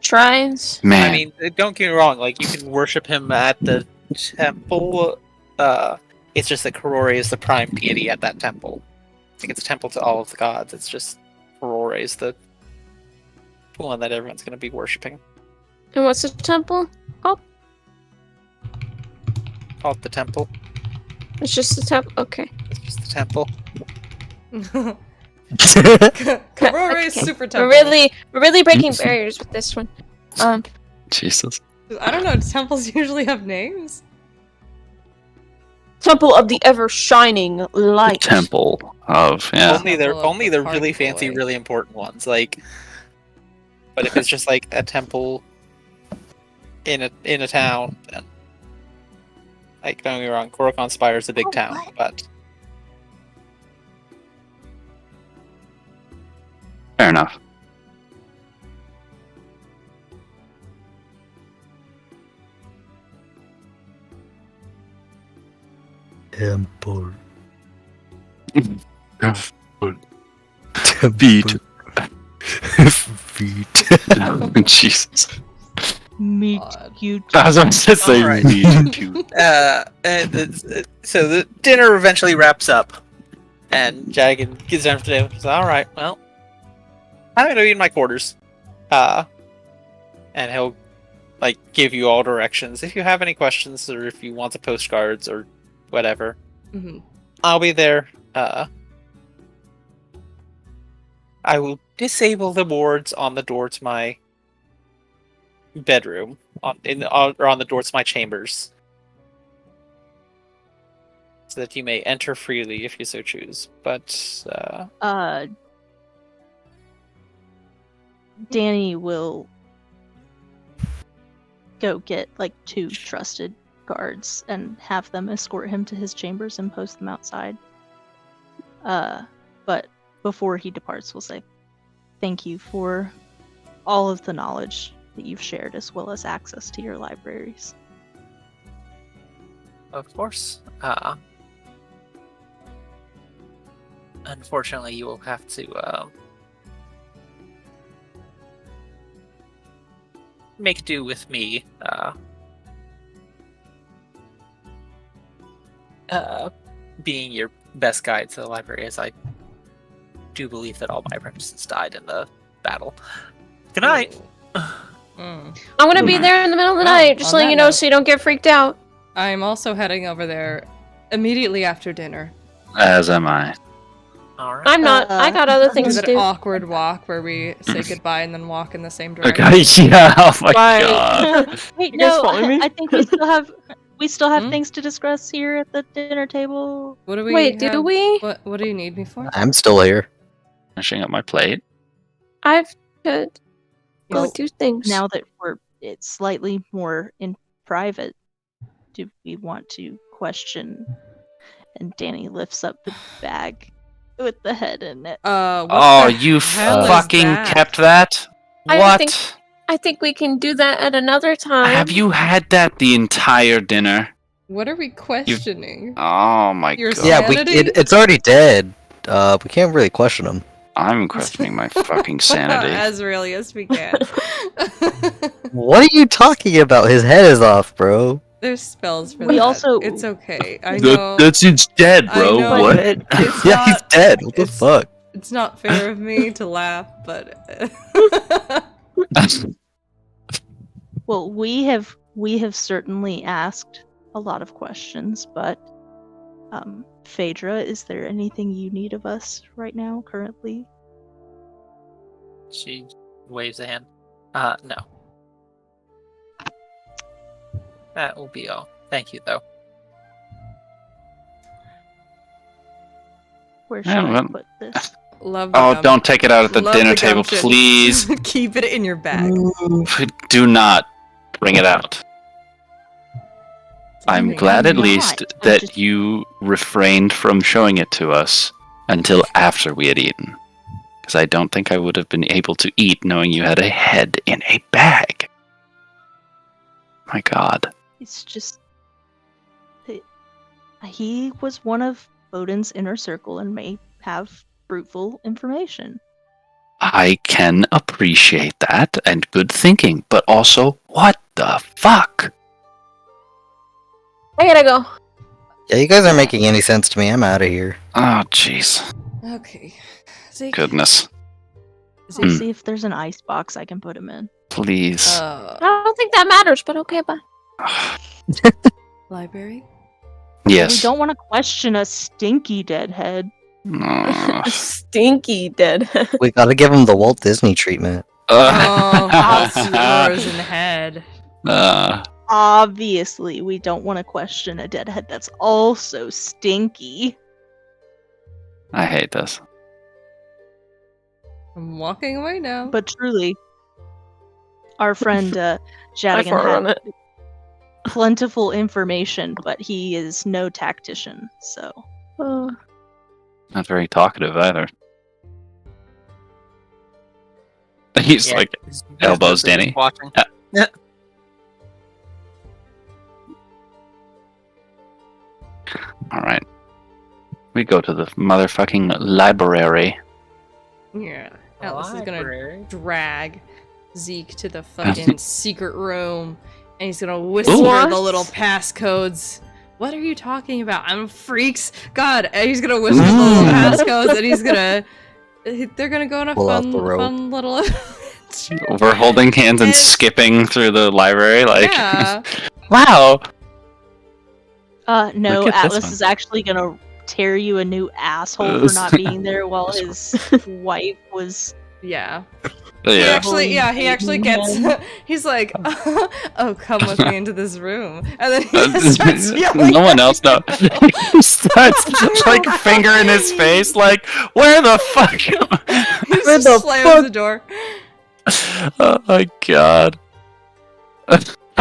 Shrines? Man. I mean, don't get me wrong. Like, you can worship him at the temple. It's just that Karore is the prime deity at that temple. I think it's a temple to all of the gods. It's just Karore is the one that everyone's going to be worshipping. And what's the temple called? Called the temple. It's just the temple? Okay. It's just the temple. Karore is super temple. We're really breaking barriers with this one. Jesus. I don't know, temples usually have names? Temple of the Ever Shining Light. Temple of, yeah. Only the Temple of the really Park fancy, Boy. really important ones. Like, but if it's just like a temple in a town, then like, don't get me wrong, Korokon Spire is a big town, but Fair enough. Temple. Beat. Feet. Jesus. Meet God. you. I was about to say Alright. meat too. so the dinner eventually wraps up, and Jagan gets down for the table. Says, "All right, well, I'm gonna be in my quarters," and he'll like give you all directions if you have any questions or if you want the postcards or whatever. Mm-hmm. I'll be there. I will disable the wards on the door to my bedroom, or on the door to my chambers, so that you may enter freely if you so choose. But Danny will go get like 2 trusted guards and have them escort him to his chambers and post them outside. But before he departs, we'll say thank you for all of the knowledge that you've shared, as well as access to your libraries. of course, unfortunately, you will have to make do with me. Being your best guide to the library, as I do believe that all my apprentices died in the battle. Good night. Mm. I'm gonna be there in the middle of the Well, night, just on letting that you know note- so you don't get freaked out. I'm also heading over there immediately after dinner. As am I. All right. I'm not. I got other Do things to that do. awkward walk where we say goodbye and then walk in the same direction. Okay, yeah, oh my Bye. god. Wait, You guys no, following me? I think we still have Hmm? things to discuss here at the dinner table. What do we Wait, do have- we? What do you need me for? I'm still here. Finishing up my plate. I've could go Well, do things. Now that it's slightly more in private, do we want to question? And Danny lifts up the bag with the head in it. What Oh, the you hell is fucking that? kept that? I What? think- I think we can do that at another time. Have you had that the entire dinner? What are we questioning? Oh my Your god. Yeah, Sanity? it's already dead. we can't really question him. I'm questioning my fucking sanity. Azrael, yes, we can. What are you talking about? His head is off, bro. There's spells for We that. also- It's okay. I know. That's it's dead, I bro. know. What? It's Yeah, not, he's dead. What the it's- fuck? It's not fair of me to laugh, but Well, we have certainly asked a lot of questions, but Phaedra, is there anything you need of us right now, currently? She waves a hand. No. That will be all. Thank you, though. Where should Yeah, I well- put this? love the Oh, gum- don't take it out at the love dinner the table, gumption. please. Keep it in your bag. Do not bring it out. I'm glad at not. least I'm that just- you refrained from showing it to us until after we had eaten. Because I don't think I would have been able to eat knowing you had a head in a bag. My god. It's just he was one of Odin's inner circle and may have fruitful information. I can appreciate that and good thinking, but also, what the fuck? I gotta go. Yeah, you guys aren't making any sense to me. I'm out of here. Oh, jeez. Okay. Zeke. Goodness. So see if there's an ice box I can put him in. Please. I don't think that matters, but okay, bye. Library? Yes. We don't want to question a stinky deadhead. Stinky dead. We gotta give him the Walt Disney treatment. Oh, that's yours in the head. Obviously, we don't want to question a deadhead that's also stinky. I hate this. I'm walking away now. But truly, our friend I Jadigan far on had it. plentiful information, but he is no tactician, so... Not very talkative either. He's Yeah, like he's elbows just Danny. Watching. Alright. We go to the motherfucking library. Yeah. Atlas is gonna Library. drag Zeke to the fucking secret room, and he's gonna whisper What? the little passcodes. What are you talking about? I'm freaks. God, and he's gonna whisper the little passcodes, and he's gonna. They're gonna go on a Pull out fun, the rope. fun little adventure. We're holding hands and And- skipping through the library, like, Yeah. wow. No, Look at this Atlas one. is actually gonna tear you a new asshole for not being there while his wife was... Yeah. Yeah. He actually gets. He's like, "Oh, come with me into this room," and then he starts yelling. No one else knows. He starts like finger in his face, like, where the fuck? He Where just the slams fuck? the door. Oh my god.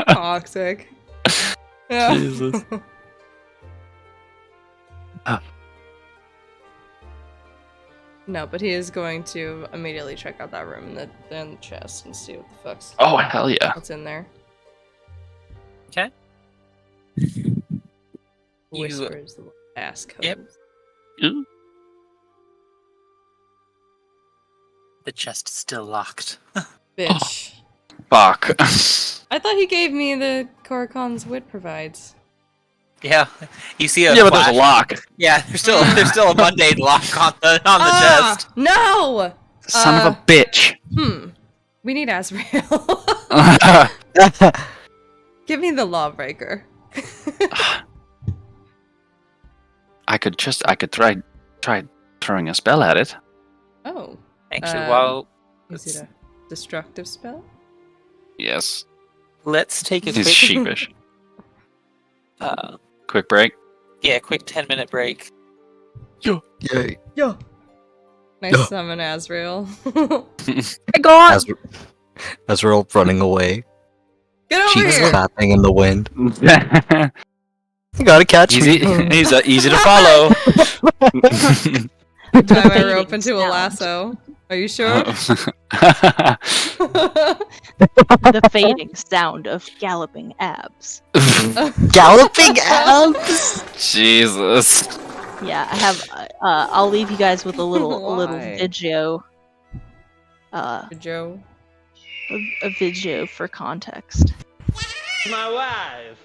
Toxic. Yeah. Jesus. No, but he is going to immediately check out that room in the chest and see what the fuck's Oh hell yeah. what's in there. Okay. Whispers the passcode. Yep. Ooh. The chest is still locked. Bitch. Fuck. I thought he gave me the Korakon's wit provides. Yeah, you see a Yeah, but there's a flash. lock. Yeah, there's still a mundane lock on the chest. No! Son of a bitch. We need Azrael. Give me the lawbreaker. I could try throwing a spell at it. Oh. Actually, well, Is it a destructive spell? Yes. let's take a He's quick, sheepish. Quick break. quick 10-minute break. Yay. Nice summon, Azrael. I go on. Azrael running away. Get over Cheeks here! flapping in the wind. You gotta catch easy, me. he's easy to follow. Tie my rope into a lasso. Are you sure? The fading sound of galloping abs. Galloping abs? Jesus. Yeah, I have I'll leave you guys with a little Why? video. Joe. A video for context. My wife.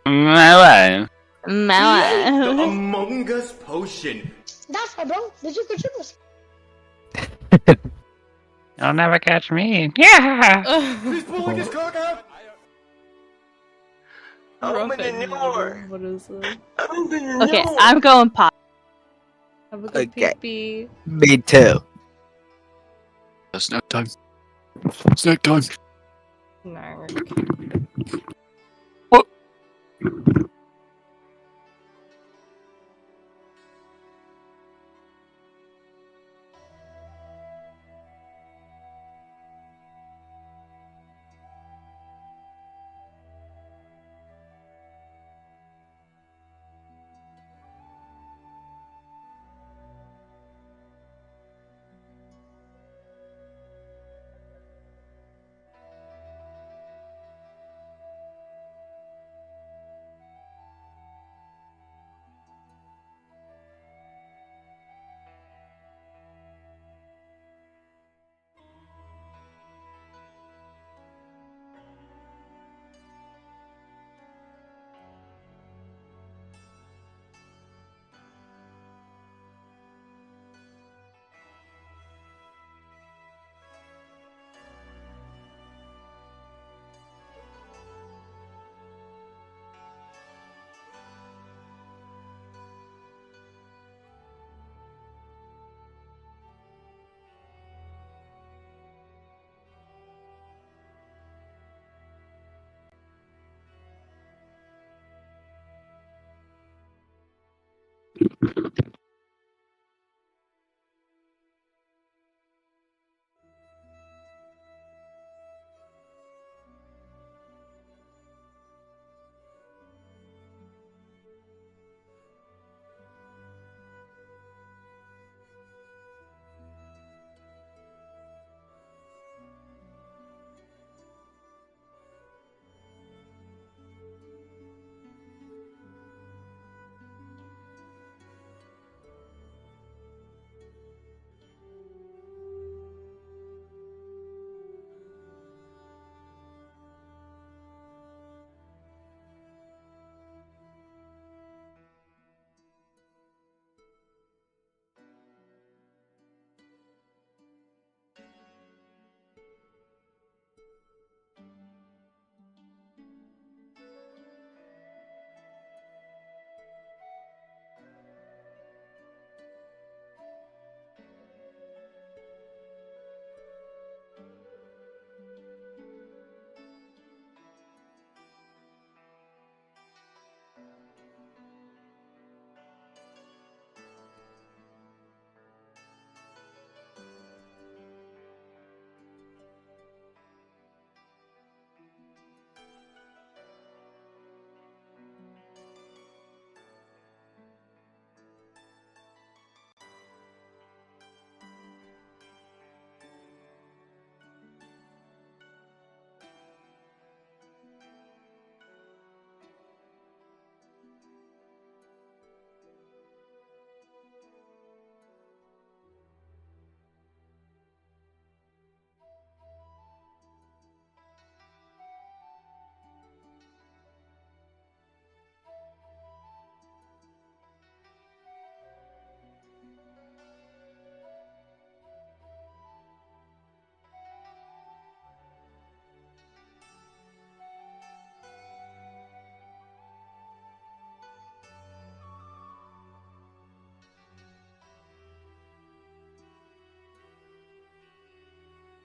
My life. My The wife. Among Us potion. That's right, bro. Did you get yours? You'll never catch me. Yeah. He's pulling his cock out. What is this? Okay, I'm going pop. Have a good Okay. pee-pee. Me too. Snack time. Snack time. Nark.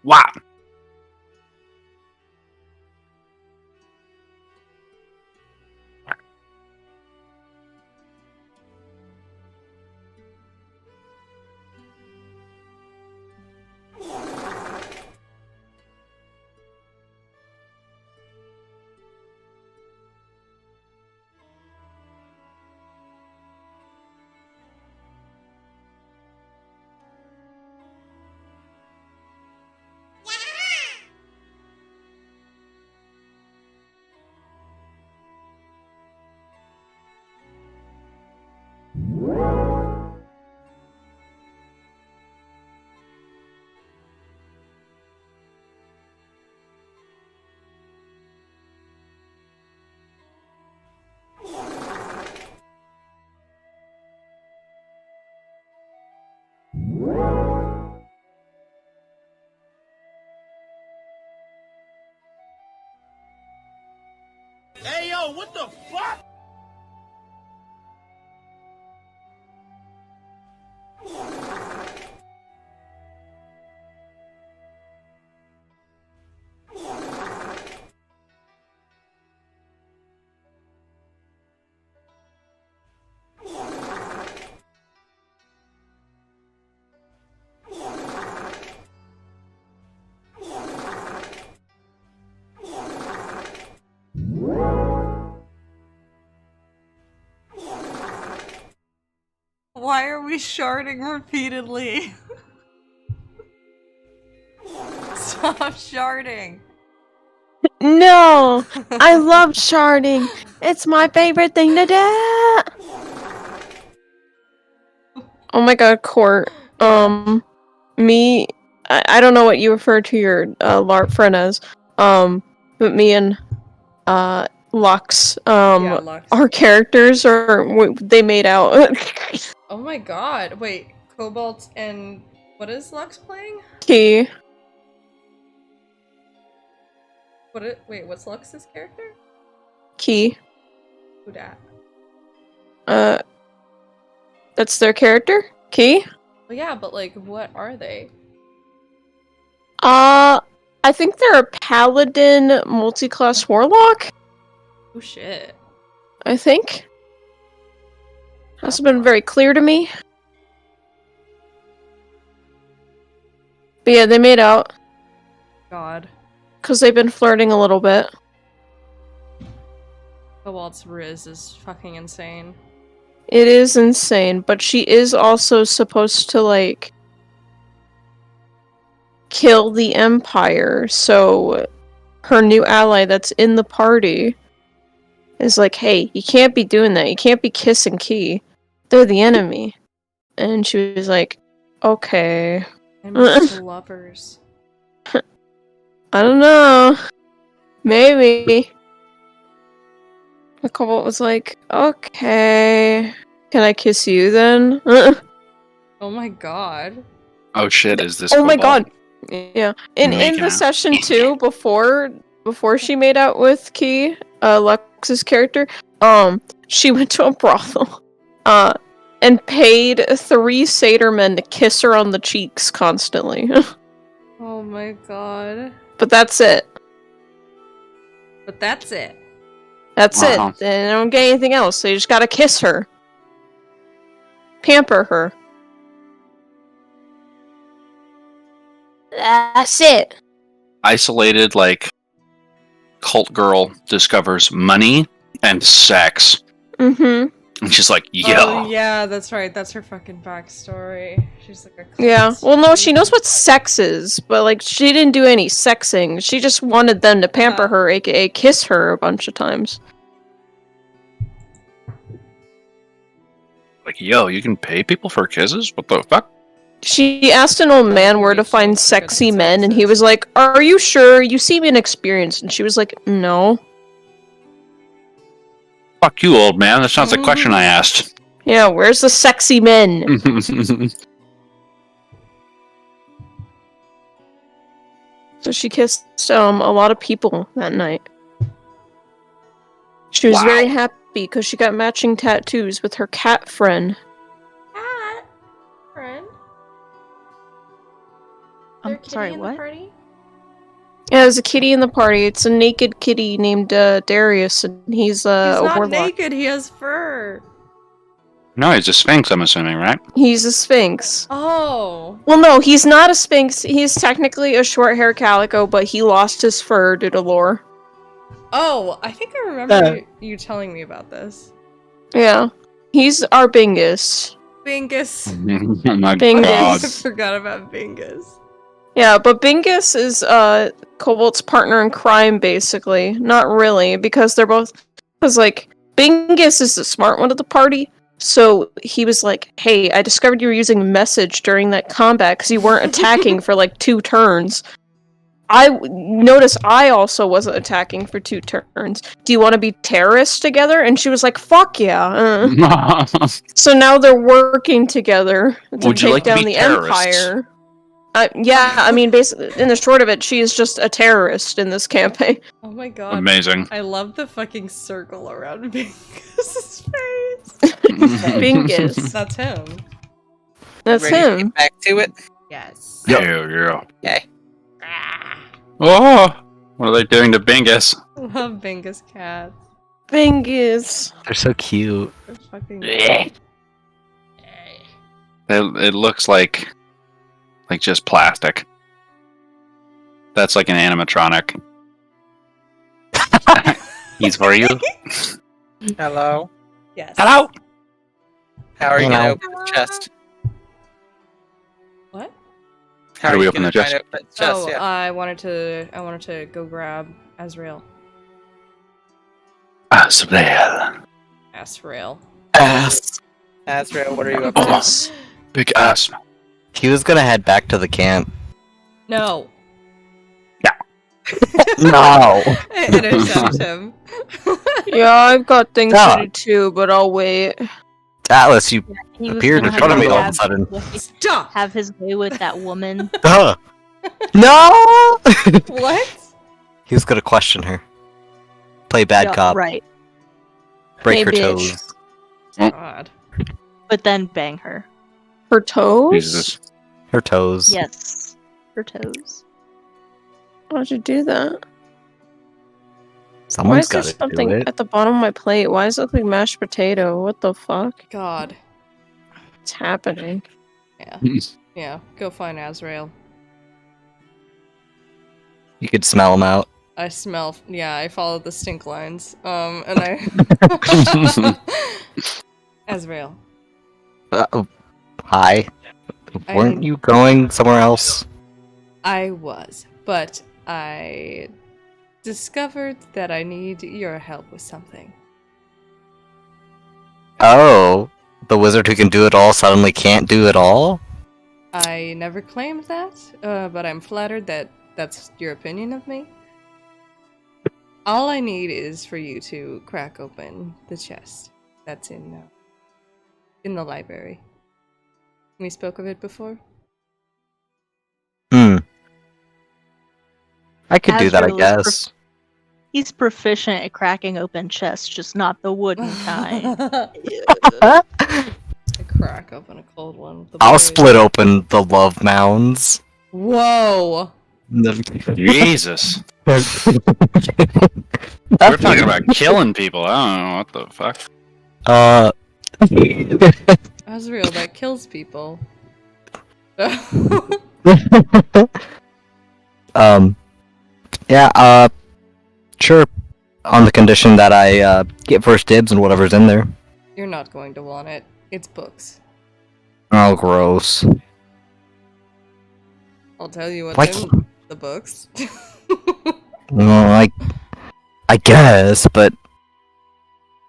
Wow. Hey, yo, what the fuck? Why are we sharding repeatedly? Stop sharding. No! I love sharding! It's my favorite thing to do! Oh my god, Court. I don't know what you refer to your LARP friend as, but me and Lux, Yeah, Lux. our characters they made out. Oh my god, wait, Cobalt and... what is Lux playing? Key. Wait, what's Lux's character? Key. Who dat? That's their character? Key? Well, yeah, but like, what are they? I think they're a paladin multi-class warlock? Oh shit. I think. Hasn't been very clear to me. But yeah, they made out. God. Because they've been flirting a little bit. Cobalt's Riz is fucking insane. It is insane, but she is also supposed to, like, kill the Empire, so her new ally that's in the party is like, hey, you can't be doing that. You can't be kissing Key. They're the enemy. And she was like, okay. Enemies to lovers. I don't know. Maybe. The Cobalt was like, okay. Can I kiss you then? Oh my god. Oh shit, is this Oh my Cobalt? god. Yeah. In Making the out. session 2, before she made out with Key, Lux's character, she went to a brothel, and paid 3 satyr men to kiss her on the cheeks constantly. Oh my god. But that's it. But that's it. That's Uh-huh. it. They don't get anything else. They just gotta kiss her. Pamper her. That's it. Isolated, like, cult girl discovers money and sex. Mm-hmm. And she's like, yo. Oh yeah, that's right. That's her fucking backstory. She's like a cult. Yeah. Well, no, she knows what sex is, but, like, she didn't do any sexing. She just wanted them to pamper her, aka kiss her a bunch of times. Like, yo, you can pay people for kisses? What the fuck? She asked an old man where to find sexy men, and he was like, are you sure? You seem inexperienced. And she was like, no. Fuck you, old man. That's not the question I asked. Yeah, where's the sexy men? So she kissed a lot of people that night. She was very happy because she got matching tattoos with her cat friend. Cat friend. I'm sorry, what? Yeah, there's a kitty in the party. It's a naked kitty named Darius, and he's a He's not warlock. naked. He has fur. No, he's a sphinx, I'm assuming, right? He's a sphinx. Oh. Well, no, he's not a sphinx. He's technically a short-hair calico, but he lost his fur due to lore. Oh, I think I remember you telling me about this. Yeah. He's our Bingus. Bingus. Oh my Bingus. god. I forgot about Bingus. Yeah, but Bingus is Cobalt's partner in crime, basically. Not really, because they're both... Because, like, Bingus is the smart one of the party, so he was like, hey, I discovered you were using message during that combat because you weren't attacking for, like, 2 turns. notice I also wasn't attacking for 2 turns. Do you want to be terrorists together? And she was like, fuck yeah. So now they're working together to Would you take like to down be the terrorists? Empire. Yeah, I mean, basically, in the short of it, she is just a terrorist in this campaign. Oh my god. Amazing. I love the fucking circle around Bingus's face. Bingus. That's him. That's Ready to him. get back to it? Yes. Hell yeah. Okay. Oh! What are they doing to Bingus? I love Bingus cats. Bingus. They're so cute. They're fucking It looks like just plastic. That's like an animatronic. He's for you. Hello. Yes. Hello. How are you Hello. gonna open the chest? What? How How do are we you open gonna the try chest? to open the chest? Oh, Yeah. I wanted to go grab Azrael. Asrael. Azrael. Ass. Azrael, what are you up to? Big ass. He was gonna head back to the camp. No. No. Intercept him. Yeah, I've got things Stop. to do too, but I'll wait. Atlas, you He was appeared in gonna front of me all of a have- sudden. Stop. Have his way with that woman. Duh. No. What? He was gonna question her. Play bad Yeah, cop. right? Break Hey, her bitch. toes. God. But then bang her. Her toes? Jesus. Her toes. Yes, her toes. Why'd you do that? Why Someone's is there got to something do it. at the bottom of my plate? Why does it look like mashed potato? What the fuck? God. What's happening? Yeah. Yeah. Go find Azrael. You could smell him out. I smell. Yeah, I followed the stink lines. And I. Azrael. Hi. Weren't you going somewhere else? I was, but I discovered that I need your help with something. Oh, the wizard who can do it all suddenly can't do it all? I never claimed that, but I'm flattered that that's your opinion of me. All I need is for you to crack open the chest that's in the library. We spoke of it before. I could do that, I Azrael is guess. He's proficient at cracking open chests, just not the wooden kind. I crack open a cold one. With the I'll blade. split open the love mounds. Whoa! Jesus. We're talking about killing people. I don't know what the fuck. Azrael, that kills people. Yeah, sure. On the condition that I, get first dibs and whatever's in there. You're not going to want it. It's books. Oh, gross. I'll tell you what's Like- in the books. Well, I guess, but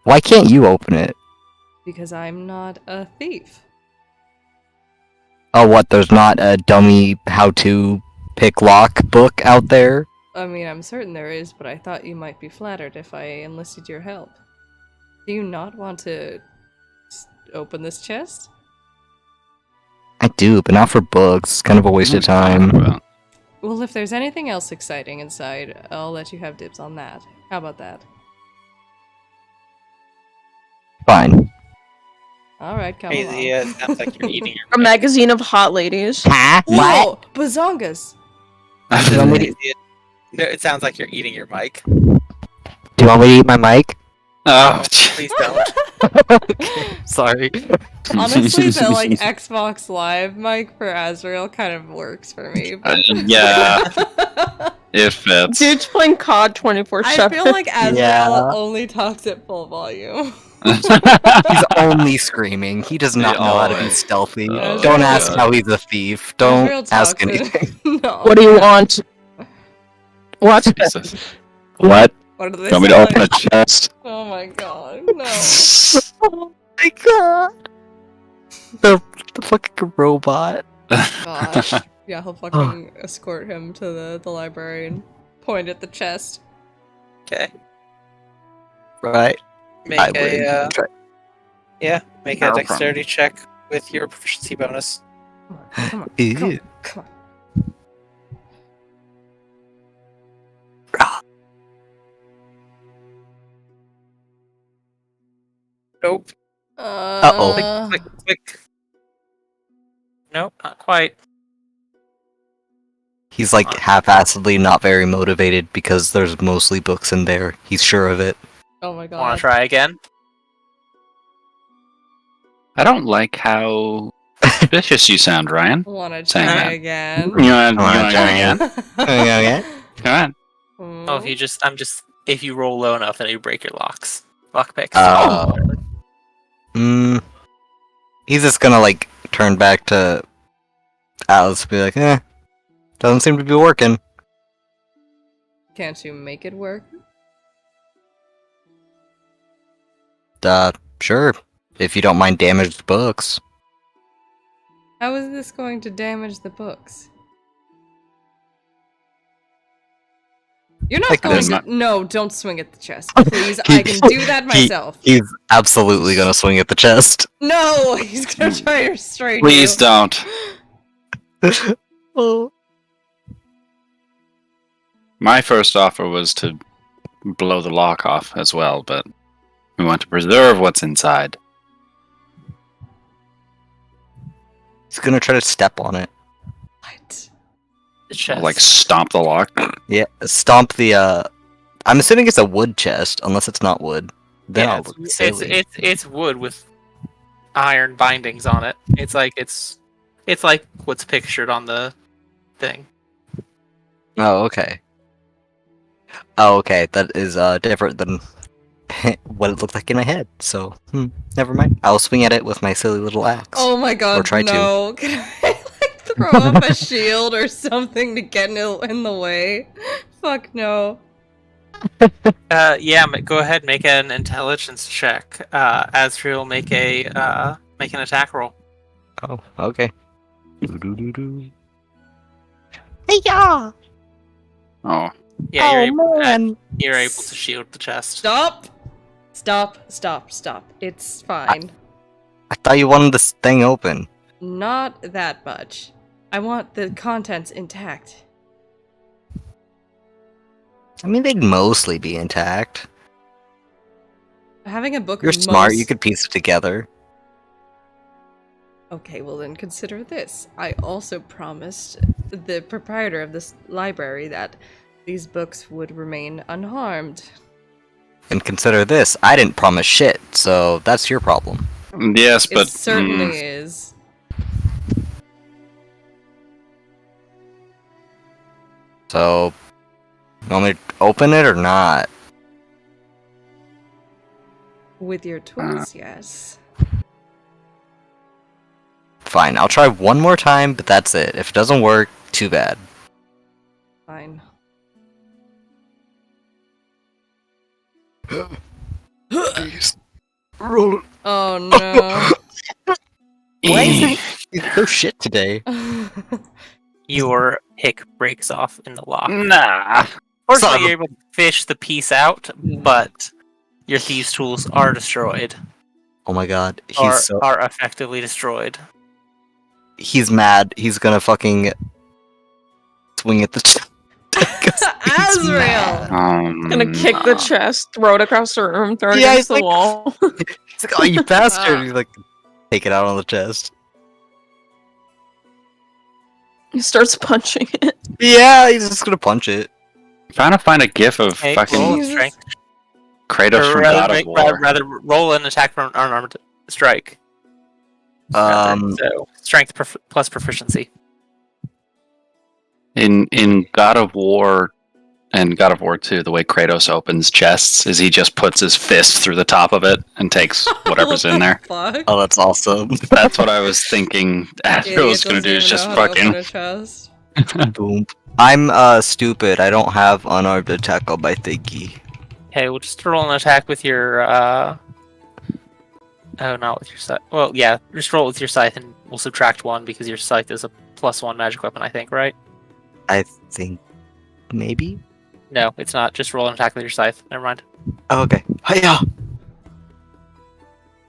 why can't you open it? Because I'm not a thief. Oh, what? There's not a dummy how-to pick lock book out there? I mean, I'm certain there is, but I thought you might be flattered if I enlisted your help. Do you not want to open this chest? I do, but not for books. It's kind of a waste of time. Well, if there's anything else exciting inside, I'll let you have dibs on that. How about that? Fine. Alright, come Crazy. along. It sounds like you're eating your A magazine of hot ladies. Huh? Whoa! Bazongas! Do you want me to, It sounds like you're eating your mic. do you want me to eat my mic? Oh, Please don't. Sorry. Honestly, the Xbox Live mic for Azrael kind of works for me. But... yeah, it fits. Dude's playing COD 24/7. I feel like Azrael Yeah. only talks at full volume. He's only screaming. He does not know how to be always- stealthy. Oh, Don't ask God. how he's a thief. Don't Azrael ask talks anything. no. What do you want? What? Jesus. What? What do they Want me to sound open a like? chest? Oh my god, no. Oh my god. The fucking robot. Gosh. Yeah, he'll fucking escort him to the library and point at the chest. Okay. Right. Make I a would. make a Barrel dexterity check with your proficiency bonus. Come on, Ew. come on, come on. Nope. Uh-oh. Click. Nope, not quite. He's like half-assedly not very motivated because there's mostly books in there. He's sure of it. Oh my god. Want to try again? I don't like how vicious you sound, Ryan. Wanna Saying try that. again? You want Wanna to try again? Okay. Come on. Oh, if you roll low enough, then you break your lock picks. He's just gonna like turn back to Alice and be like, doesn't seem to be working. Can't you make it work? Sure. If you don't mind damaged books. How is this going to damage the books? You're not Like going this. to. No, don't swing at the chest, please. I can do that myself. He's absolutely gonna swing at the chest. No, he's gonna try to restrain Please you. don't. Oh. My first offer was to blow the lock off as well, but we want to preserve what's inside. He's gonna try to step on it. What? The chest. Like stomp the lock. Yeah, stomp the, I'm assuming it's a wood chest, unless it's not wood. Then Yeah, I'll look silly. it's wood with iron bindings on it. It's like what's pictured on the thing. Oh, okay. Oh, okay, that is, different than what it looked like in my head, so, never mind. I'll swing at it with my silly little axe. Oh my god, Or try no. Can I like throw up a shield or something to get in the way? Fuck no. Go ahead, make an intelligence check. Azriel, make an attack roll. Oh, okay. Hey-ya! Oh. Yeah, man! you're able to shield the chest. Stop! Stop. It's fine. I thought you wanted this thing open. Not that much. I want the contents intact. I mean, they'd mostly be intact. Having a book You're most... smart, you could piece it together. Okay, well then consider this. I also promised the proprietor of this library that these books would remain unharmed. And consider this, I didn't promise shit, so that's your problem. Yes, but It certainly is. So, you want me to open it or not? With your tools, yes. Fine, I'll try one more time, but that's it. If it doesn't work, too bad. Fine. Please. Roll it. Oh no. Why is it so shit today? Your pick breaks off in the lock. nah. Fortunately, you're able to fish the piece out, but your thieves' tools are destroyed. Oh my god, Are effectively destroyed. he's mad. He's gonna fucking swing at the Azrael! Gonna kick the chest, throw it across the room, throw it Yeah, against he's the like- wall. He's like, oh, you bastard! He's like, take it out on the chest. He starts punching it. Yeah, he's just gonna punch it. Trying to find a gif of Okay, fucking roll Jesus. strength. Kratos Or from rather, God of War. rather roll an attack from an unarmed strike. So strength plus proficiency. In God of War and God of War 2, the way Kratos opens chests is he just puts his fist through the top of it and takes whatever's in there. Fuck? Oh, that's awesome. That's what I was thinking Astro was gonna do, is just fucking. Boom. I'm stupid. I don't have unarmed attack on my thingy. Okay, we'll just roll an attack with your Oh, not with your scythe. Well, yeah, just roll with your scythe and we'll subtract one because your scythe is a +1 magic weapon, I think, right? I think maybe. No, it's not. Just roll an attack with your scythe. Never mind. Oh, okay. Hiya!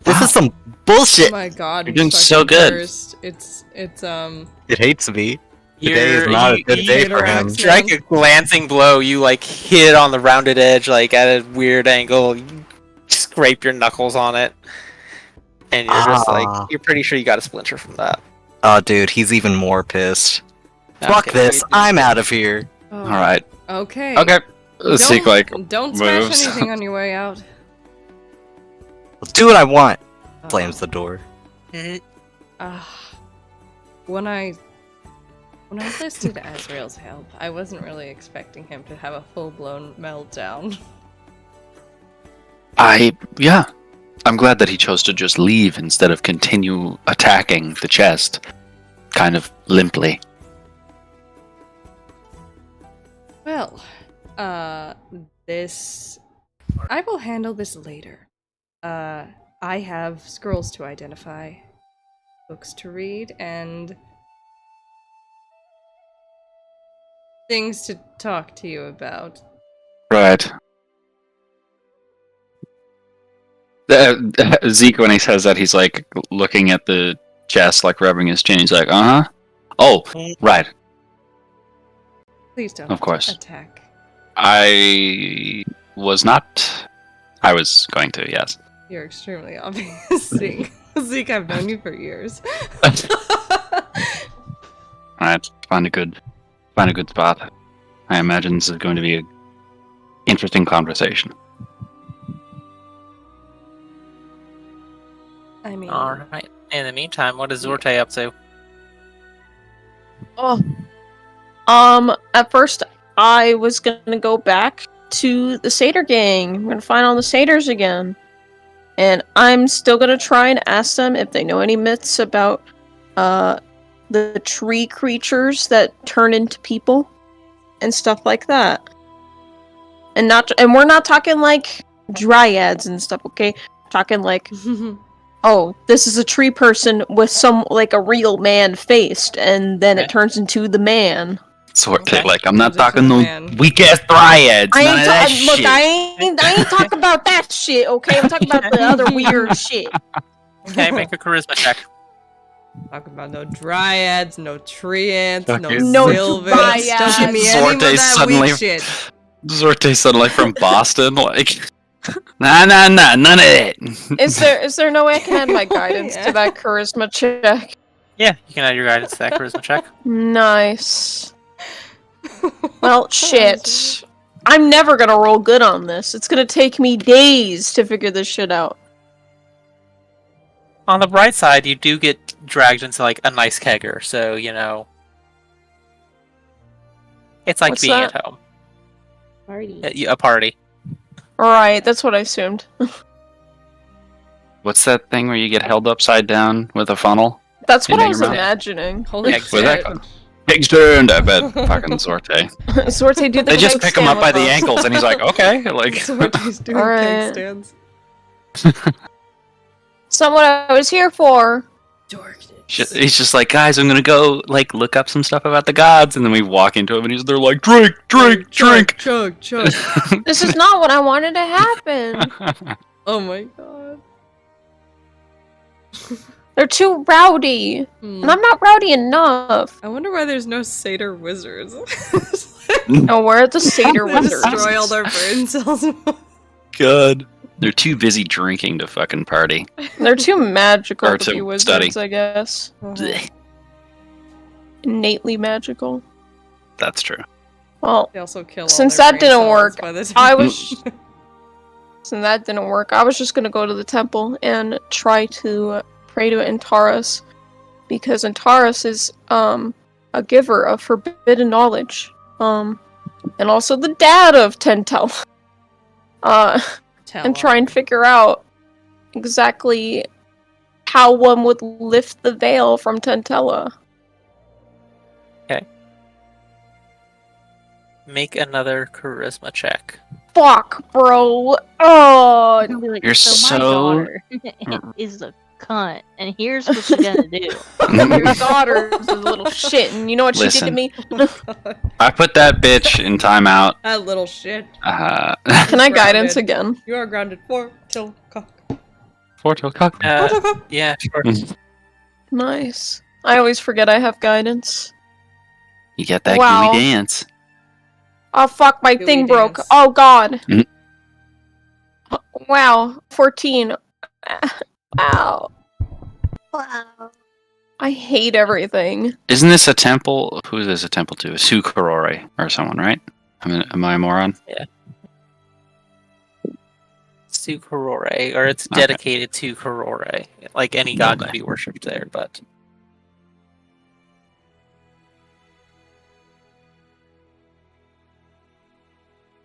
This Wow. is some Oh bullshit. my god, You're he's doing so fucking good. cursed. It's It hates me. Today is not a good you day for him. strike a glancing blow. You like hit it on the rounded edge, like at a weird angle. You scrape your knuckles on it, and you're just like, you're pretty sure you got a splinter from that. Oh, dude, he's even more pissed. Fuck Okay, this. you- I'm out of here. Oh, All right. Okay. Okay. Zeke like Don't smash moves. anything on your way out. Let's do what I want. Slams the door. When I listed Azrael's help, I wasn't really expecting him to have a full-blown meltdown. I'm glad that he chose to just leave instead of continue attacking the chest, kind of limply. Well, this... I will handle this later. I have scrolls to identify, books to read, and things to talk to you about. Right. Zeke, when he says that, he's like looking at the chest, like rubbing his chin. He's like, "Uh-huh. Oh, right. Please don't Of course. attack. I was not. I was going to, yes." You're extremely obvious, Zeke. Zeke, I've known you for years. Alright, find a good spot. I imagine this is going to be an interesting conversation. I mean, All right. In the meantime, what is Zorte up to? At first I was gonna go back to the Satyr gang. I'm gonna find all the satyrs again. And I'm still gonna try and ask them if they know any myths about the tree creatures that turn into people and stuff like that. And we're not talking like dryads and stuff, okay? We're talking like, oh, this is a tree person with some like a real man faced, and then it turns into the man. Sort Okay. of like, I'm not Turns into talking a no man. weak ass dryads. I None ain't of that look, shit. I ain't talking about that shit, okay? I'm talking about the other weird shit. Okay, make a charisma check. talking about no dryads, no tree ants, no Okay. No sylvans. dryads. Don't give me any of Zorte that suddenly- weak shit. Zorte suddenly from Boston, like, nah, none of it. Is there no way I can add my guidance Yeah. to that charisma check? Yeah, you can add your guidance to that charisma check. Nice. Well, shit. I'm never gonna roll good on this. It's gonna take me days to figure this shit out. On the bright side, you do get dragged into like a nice kegger, so you know it's like What's being that? at home. Party. A party. Alright, that's what I assumed. What's that thing where you get held upside down with a funnel? That's what In I your was mouth. imagining. Holy Yeah, shit. Where's that going? Pig's turned, I bet. Fucking Zorte. Sorte, do the They just keg pick him stand up by with the us. ankles, and he's like, okay. Like, Zorte's doing Alright. keg stands. It's not what I was here for. he's just like, guys, I'm gonna go, like, look up some stuff about the gods. And then we walk into him, and they're like, drink. Chug. This is not what I wanted to happen. Oh my god. They're too rowdy. Hmm. And I'm not rowdy enough. I wonder why there's no satyr wizards. Oh, where are the satyr wizards? Destroy all their brain cells. God. They're too busy drinking to fucking party. They're too magical Or to to be wizards, study. I guess. Blech. Innately magical. That's true. Well, They also kill all Since their that brain didn't cells work, by the time- I was... Since that didn't work, I was just gonna go to the temple and try to pray to Antares. Because Antares is, a giver of forbidden knowledge. And also the dad of Tentel. Tell And 'em. try and figure out exactly how one would lift the veil from Tentella. Make another charisma check. Fuck, bro. Oh, I'll be like, You're my so- daughter is a cunt, and here's what you're gonna do. Your daughter is a little shit, and you know what she did to me? I put that bitch in timeout. That little shit. Can I guidance again? You are grounded. 4 till cock. 4 till cock. Yeah, sure. Nice. I always forget I have guidance. You get that Wow. gooey dance. Oh fuck, my Gooey thing broke. dance. Oh god. Mhm. Wow, 14. Ow. Wow. I hate everything. Isn't this a temple? Who is this a temple to? Sukurore or someone, right? Am I a moron? Sukurore, or it's Okay. dedicated to Kurore. Like any god Okay. can be worshipped there, but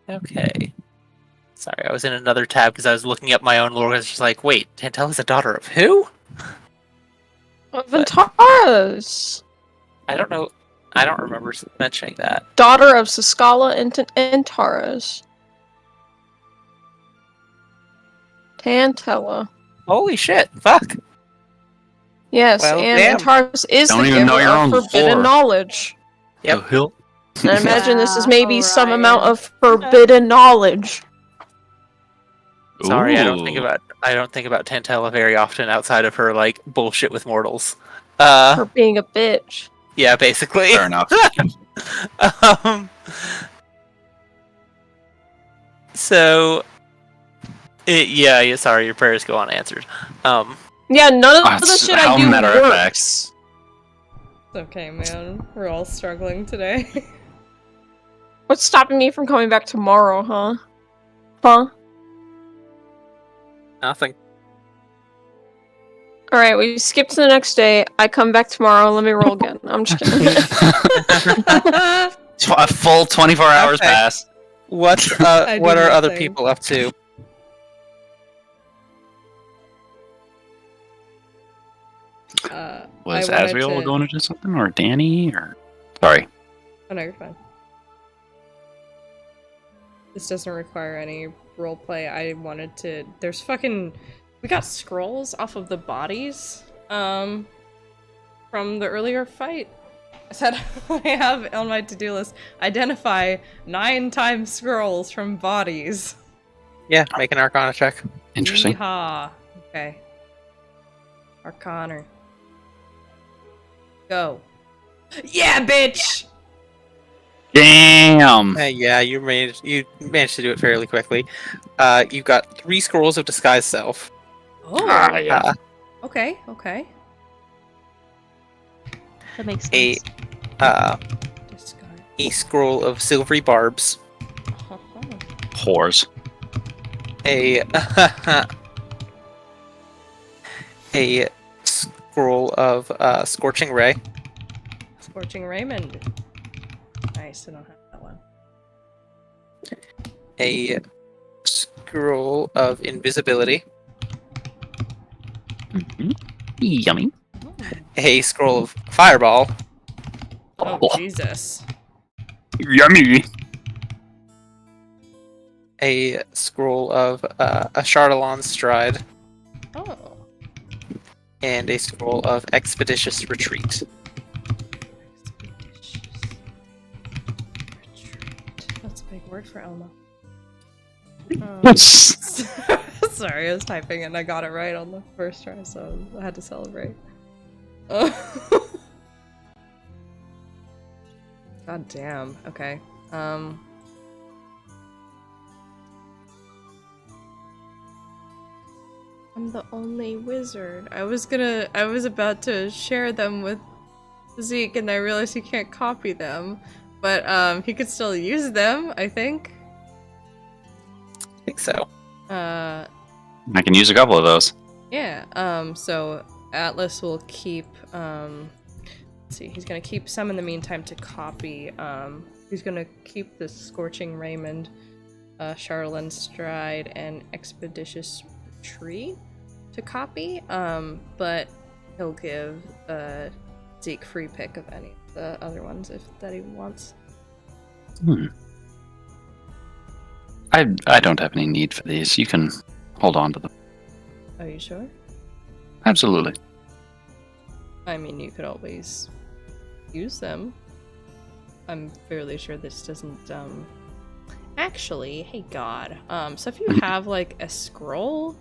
okay. Sorry, I was in another tab because I was looking up my own lore. It's just like, wait, Tantel is a daughter of who? Ventaras. I don't know. I don't remember mentioning that. Daughter of Siskala and Taras. Tantella. Holy shit! Fuck. Yes, Well, and damn. Taras is Don't the even know giver your of own forbidden lore. knowledge. Yep. The hill. And I imagine this is maybe some Alright. amount of forbidden knowledge. Sorry, I don't think Ooh. about Tantella very often outside of her like bullshit with mortals. For being a bitch. Yeah, basically. Fair enough. um, so, yeah. Sorry, your prayers go unanswered. Yeah, none of the That's shit how I do matter of fact. works. It's okay, man. We're all struggling today. What's stopping me from coming back tomorrow, huh? Huh? Nothing. Alright, we skip to the next day. I come back tomorrow. Let me roll again. I'm just kidding. A full 24 hours Okay. pass. What I do what are other nothing. people up to? Was I wanted Asriel to- going to do something, or Danny, or sorry? Oh no, you're fine. This doesn't require any roleplay. I wanted to. There's fucking. We got scrolls off of the bodies, from the earlier fight. I said I have on my to-do list. Identify 9 times scrolls from bodies. Yeah, make an Arcana check. Interesting. Yeehaw. Okay. Arcana. Go. Yeah, bitch. Damn. Yeah, you managed to do it fairly quickly. You got 3 scrolls of disguise self. Oh. Yeah. Okay. Okay. That makes A sense. Disguise. a scroll of silvery barbs. Whores. A a scroll of scorching ray. Scorching Raymond. Nice, I don't have that one. A scroll of invisibility. Mhm. Yummy. A scroll of fireball. Oh, Oh. Jesus. Yummy. A scroll of a Chardalon's stride. Oh. And a scroll of expeditious retreat. That's a big word for Elma. Yes. Sorry, I was typing and I got it right on the first try, so I had to celebrate. God damn. Okay. I'm the only wizard. I was about to share them with Zeke and I realized he can't copy them. But he could still use them, I think. I think so. Uh I can use a couple of those. Yeah, so Atlas will keep, let's see, he's gonna keep some in the meantime to copy, he's gonna keep the Scorching Raymond, Charlene Stride, and Expeditious Retreat to copy, but he'll give, Zeke free pick of any of the other ones if that he wants. I don't have any need for these. You can hold on to them. Are you sure? Absolutely. I mean, you could always use them. I'm fairly sure this doesn't, Actually, hey God, so if you have, like, a scroll,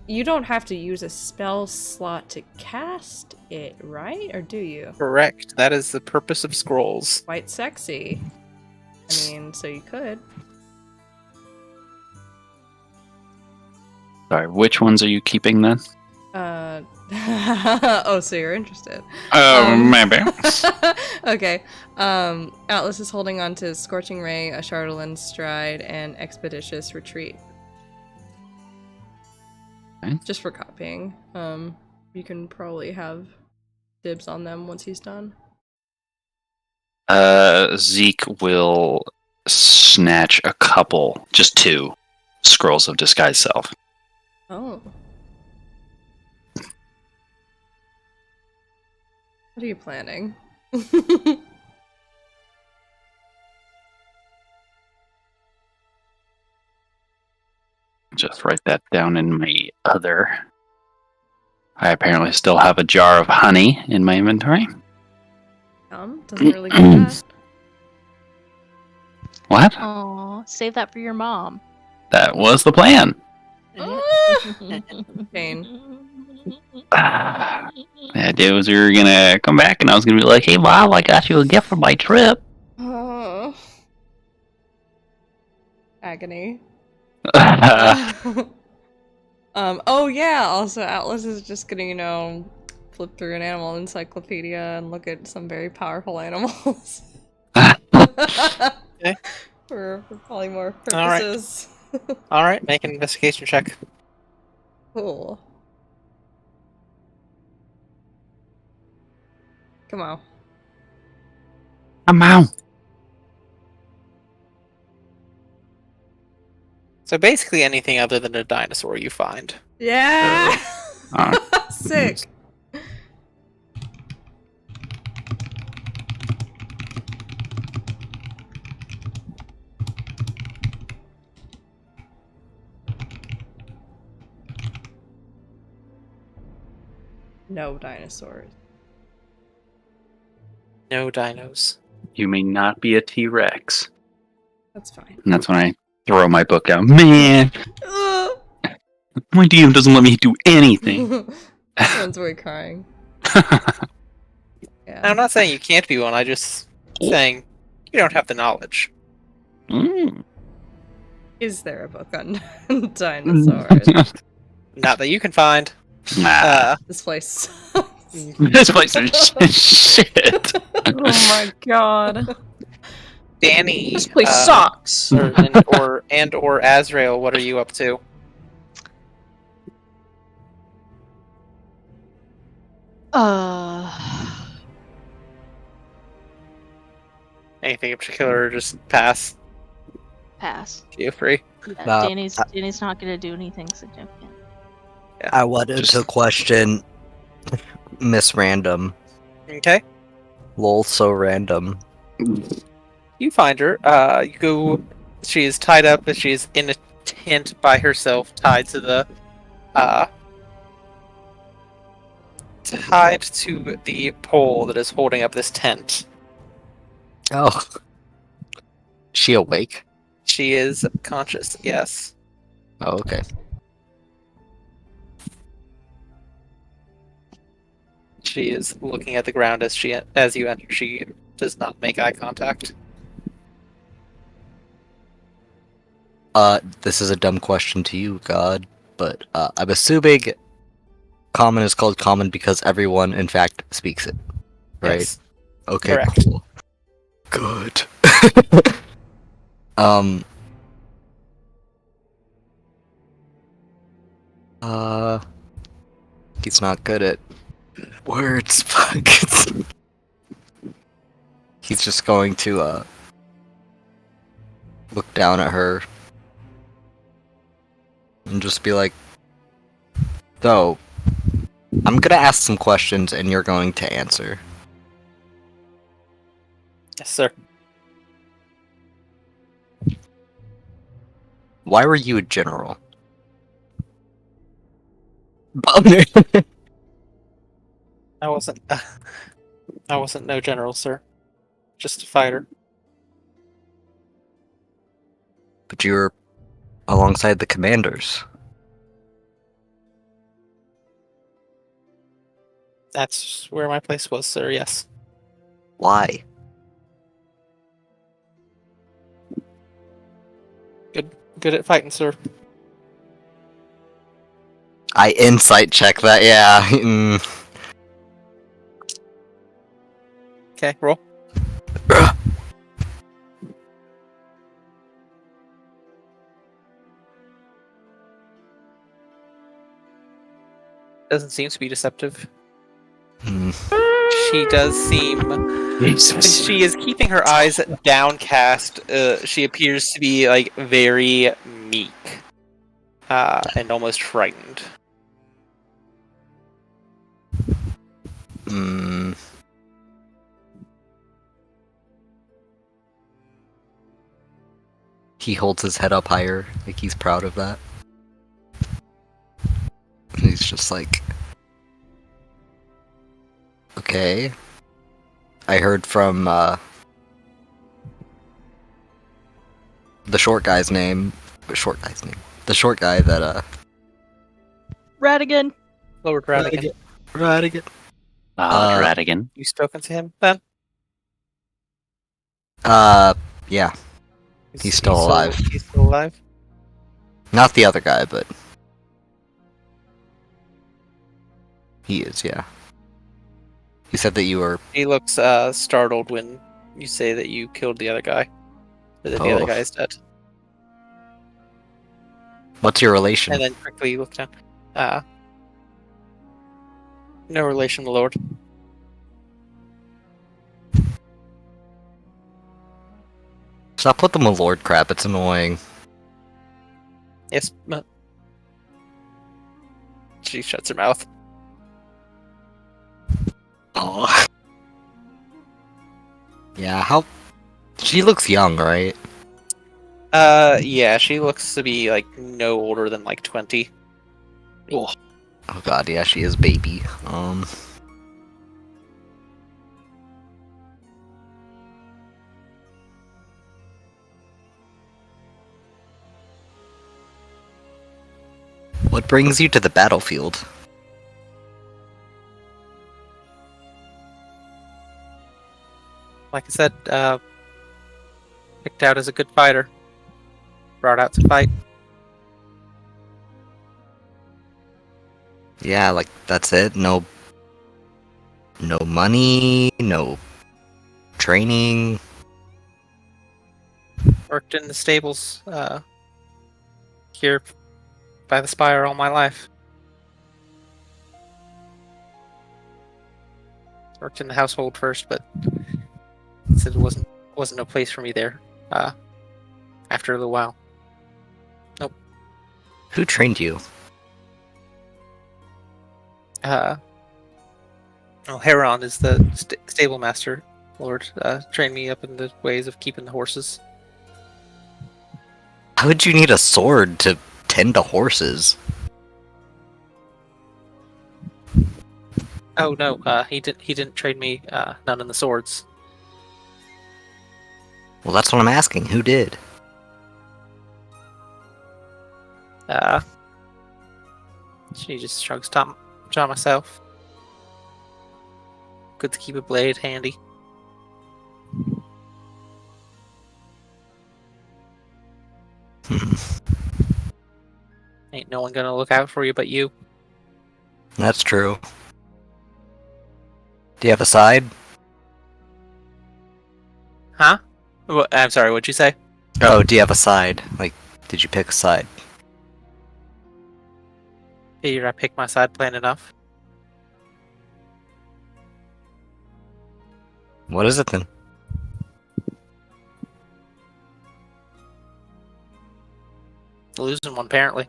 you don't have to use a spell slot to cast it, right? Or do you? Correct. That is the purpose of scrolls. Quite sexy. I mean, so you could. Sorry, which ones are you keeping then? Oh, so you're interested. Maybe. Okay. Atlas is holding on to Scorching Ray, a Charlatan Stride, and Expeditious Retreat. Okay. Just for copying. You can probably have dibs on them once he's done. Zeke will snatch a couple, just 2, scrolls of disguise self. Oh. What are you planning? Just write that down in my other. I apparently still have a jar of honey in my inventory. Doesn't really get that. What? Aw, save that for your mom. That was the plan. Pain. The idea was we were gonna come back and I was gonna be like, hey Mom, I got you a gift for my trip. Agony. Oh yeah, also Atlas is just gonna, flip through an animal encyclopedia and look at some very powerful animals. Okay. For polymorph All right. purposes. Alright, make an investigation check. Cool. Come on. I'm out. So basically anything other than a dinosaur you find. Yeah! Uh, Sick. No dinosaurs. No dinos. You may not be a T-Rex. That's fine. And that's when I throw my book down. Man, my DM doesn't let me do anything. Someone's way crying. Yeah. I'm not saying you can't be one, I just saying you don't have the knowledge. Mm. Is there a book on dinosaurs? Not that you can find. Nah. This place. This place is shit. Oh my god. Danny. This place sucks. or Azrael, what are you up to? Anything in particular, or just pass? Pass. Feel free. Yeah, Danny's not gonna do anything significant. Yeah. I wanted to question Miss Random. Okay. Lol, so random. You find her. You go. She is tied up, and she is in a tent by herself, tied to the pole that is holding up this tent. Oh. She awake? She is conscious. Yes. Oh, okay. She is looking at the ground as you enter. She does not make eye contact. This is a dumb question to you, God, but I'm assuming common is called common because everyone, in fact, speaks it, right? Yes. Okay, Correct. cool. Good. He's not good at words, fuck. He's just going to, look down at her and just be like, so, I'm gonna ask some questions and you're going to answer. Yes, sir. Why were you a general? Boner. I wasn't. I wasn't no general, sir. Just a fighter. But you were alongside the commanders. That's where my place was, sir. Yes. Why? Good at fighting, sir. I insight check that, yeah. Mm. Okay, roll. Doesn't seem to be deceptive. Hmm. She does seem. Jesus. She is keeping her eyes downcast. She appears to be like very meek, and almost frightened. Hmm. He holds his head up higher, like he's proud of that. And he's just like, okay. I heard from the short guy's name. The short guy that Radigan. Lord Radigan. Radigan. Radigan. You spoken to him then? Yeah. He's still alive. He's still alive. Not the other guy, but he is, yeah. He said that you were. He looks startled when you say that you killed the other guy. Or that the other Oh. guy is dead. What's your relation? And then quickly look down. No relation, my lord. Stop with the Malord crap, it's annoying. Yes. She shuts her mouth. Oh. Yeah, how. She looks young, right? Yeah, she looks to be like no older than like 20. Oh god, yeah, she is baby. What brings you to the battlefield? Like I said, picked out as a good fighter. Brought out to fight. Yeah, like, that's it? No money, no training. Worked in the stables here by the Spire all my life. Worked in the household first, but said it wasn't no place for me there. After a little while. Nope. Who trained you? Heron is the stable master. Lord, trained me up in the ways of keeping the horses. How would you need a sword to tend to horses? Oh no, he didn't train me none in the swords. Well, that's what I'm asking. Who did? She just shrugs Tom myself. Good to keep a blade handy. Ain't no one gonna look out for you but you. That's true. Do you have a side? Huh? I'm sorry, what'd you say? Oh, do you have a side? Like, did you pick a side? Figured I picked my side plain enough. What is it then? Losing one, apparently.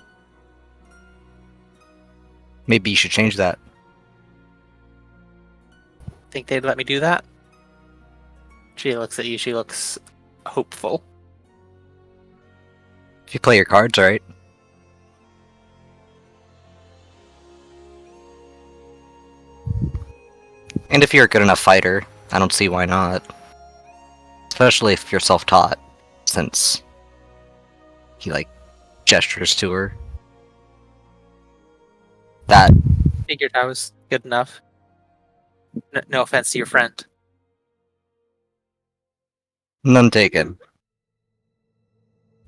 Maybe you should change that. Think they'd let me do that? She looks at you, she looks hopeful. If you play your cards right. And if you're a good enough fighter, I don't see why not. Especially if you're self-taught, since he, like, gestures to her. That... Figured I was good enough. No offense to your friend. None taken.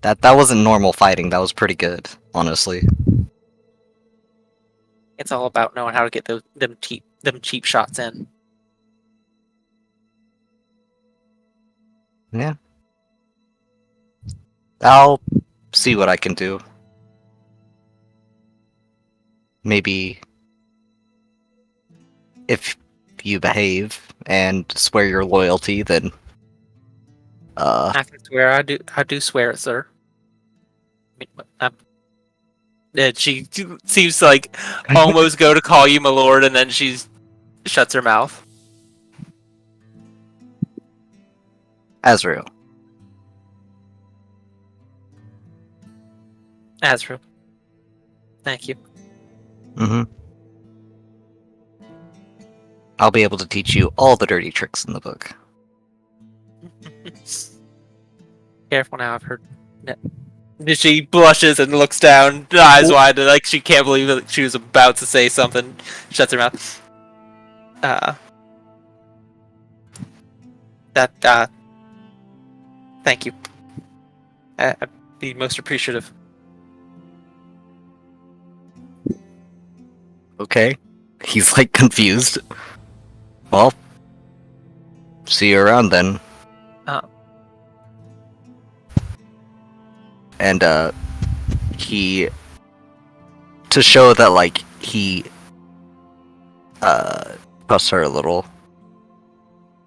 That wasn't normal fighting, that was pretty good, honestly. It's all about knowing how to get them cheap shots in. Yeah. I'll see what I can do. Maybe if you behave and swear your loyalty, then I can swear. I do swear it, sir. She seems to, like, almost go to call you my lord, and then she shuts her mouth. Azrael. Azrael. Thank you. Mm-hmm. I'll be able to teach you all the dirty tricks in the book. Careful now, I've heard. She blushes and looks down, eyes wide, like she can't believe that she was about to say something. Shuts her mouth. Thank you. I'd be most appreciative. Okay. He's, like, confused. Well, see you around then. And, he... To show that, like, he... trusts her a little.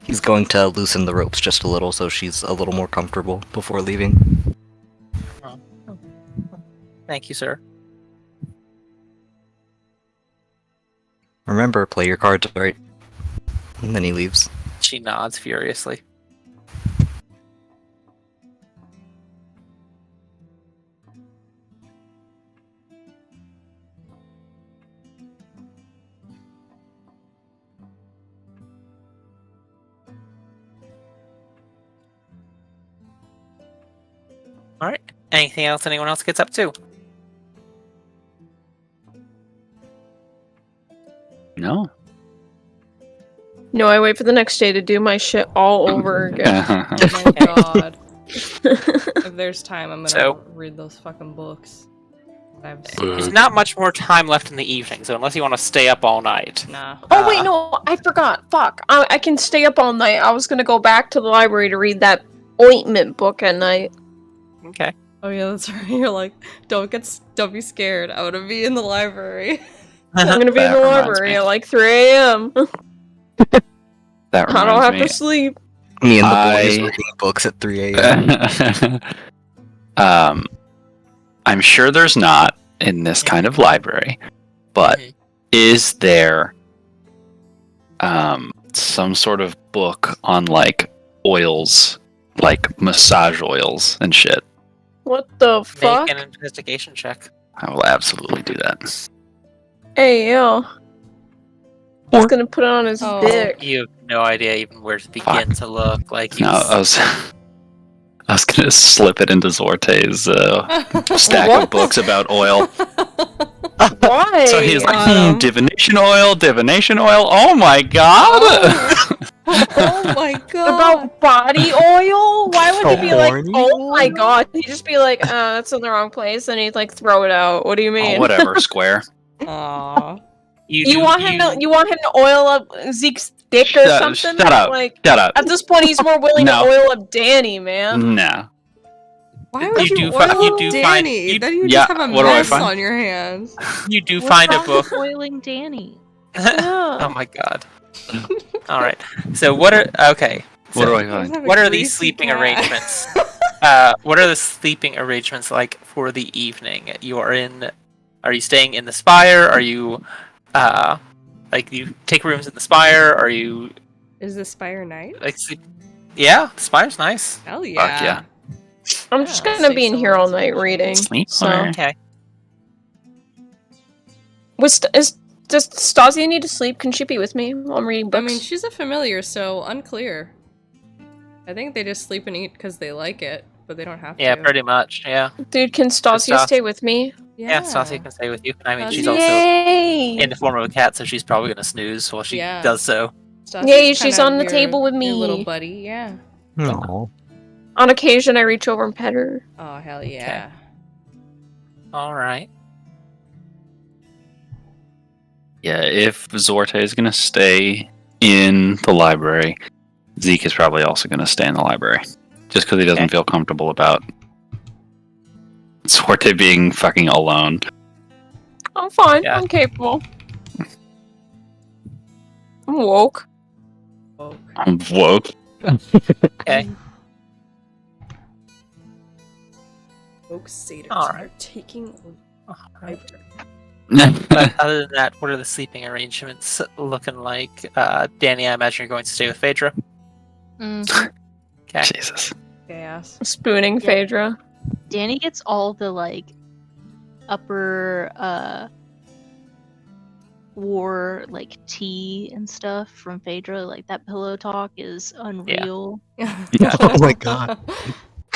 He's going to loosen the ropes just a little so she's a little more comfortable before leaving. Thank you, sir. Remember, play your cards right. And then he leaves. She nods furiously. Alright. Anything else anyone else gets up to? No. No, I wait for the next day to do my shit all over again. Oh my god. If there's time, I'm gonna read those fucking books. There's not much more time left in the evening, so unless you want to stay up all night. Nah. Oh wait, no, I forgot. Fuck. I can stay up all night. I was gonna go back to the library to read that ointment book at night. Okay. Oh yeah, that's right. You're like, don't be scared. I want to be in the library. I'm gonna be in the library at like 3 a.m. That I don't have reminds me. to sleep. Me and the boys reading books at 3 a.m. I'm sure there's not in this kind of library, but is there some sort of book on, like, oils, like massage oils and shit? What the fuck? Make an investigation check. I will absolutely do that. Hey, yo. He's gonna put it on his dick. You have no idea even where to begin to look. Like, No, I was gonna slip it into Zorte's stack of books about oil. Why? So he's like, divination oil. Oh my god! Oh my god! About body oil? Why would he be like, horny. oh my god? He'd just be like, that's in the wrong place, and he'd like throw it out. What do you mean? Oh, whatever, Square. Aww. You want him to oil up Zeke's dick or something? Shut up. Like, Shut up. at this point, he's more willing to oil up Danny, man. No. Why would you do oil you do Danny? find- Then you yeah, just have a what do I mess find? on your hands. You do What's find a wrong book. with boiling Danny? Oh my god. Alright. So what are okay. What So do I find? what are these sleeping arrangements? What are the sleeping arrangements like for the evening? Are you staying in the spire? Are you like you take rooms in the spire? Are you Is the spire nice? like yeah, the spire's nice. Hell yeah. Fuck yeah. I'm just gonna be in here all night reading. Sleep So, on. Okay. is Does Stasia need to sleep? Can she be with me while I'm reading I books? mean, she's a familiar, so unclear. I think they just sleep and eat because they like it, but they don't have Yeah, to. pretty much. Yeah. Dude, can Stasia Stas- stay with me? Yeah, Stasia can stay with you. I mean, she's Stasia- also Yay! in the form of a cat, so she's probably gonna snooze while she Yeah. does so. Stasia's Yay, kind she's of on the your- table with your little me. buddy, yeah. No. On occasion, I reach over and pet her. Oh, hell yeah. All right. Yeah, if Zorte is going to stay in the library, Zeke is probably also going to stay in the library. Just because he doesn't feel comfortable about Zorte being fucking alone. I'm fine. Yeah. I'm capable. I'm woke. I'm woke. Okay. Oak satyrs All are right. taking over. But other than that, what are the sleeping arrangements looking like? Danny, I imagine you're going to stay with Phaedra. Mhm. Okay. Jesus. Chaos. Spooning Yeah. Phaedra. Danny gets all the like upper war like tea and stuff from Phaedra. Like that pillow talk is unreal. Oh my god.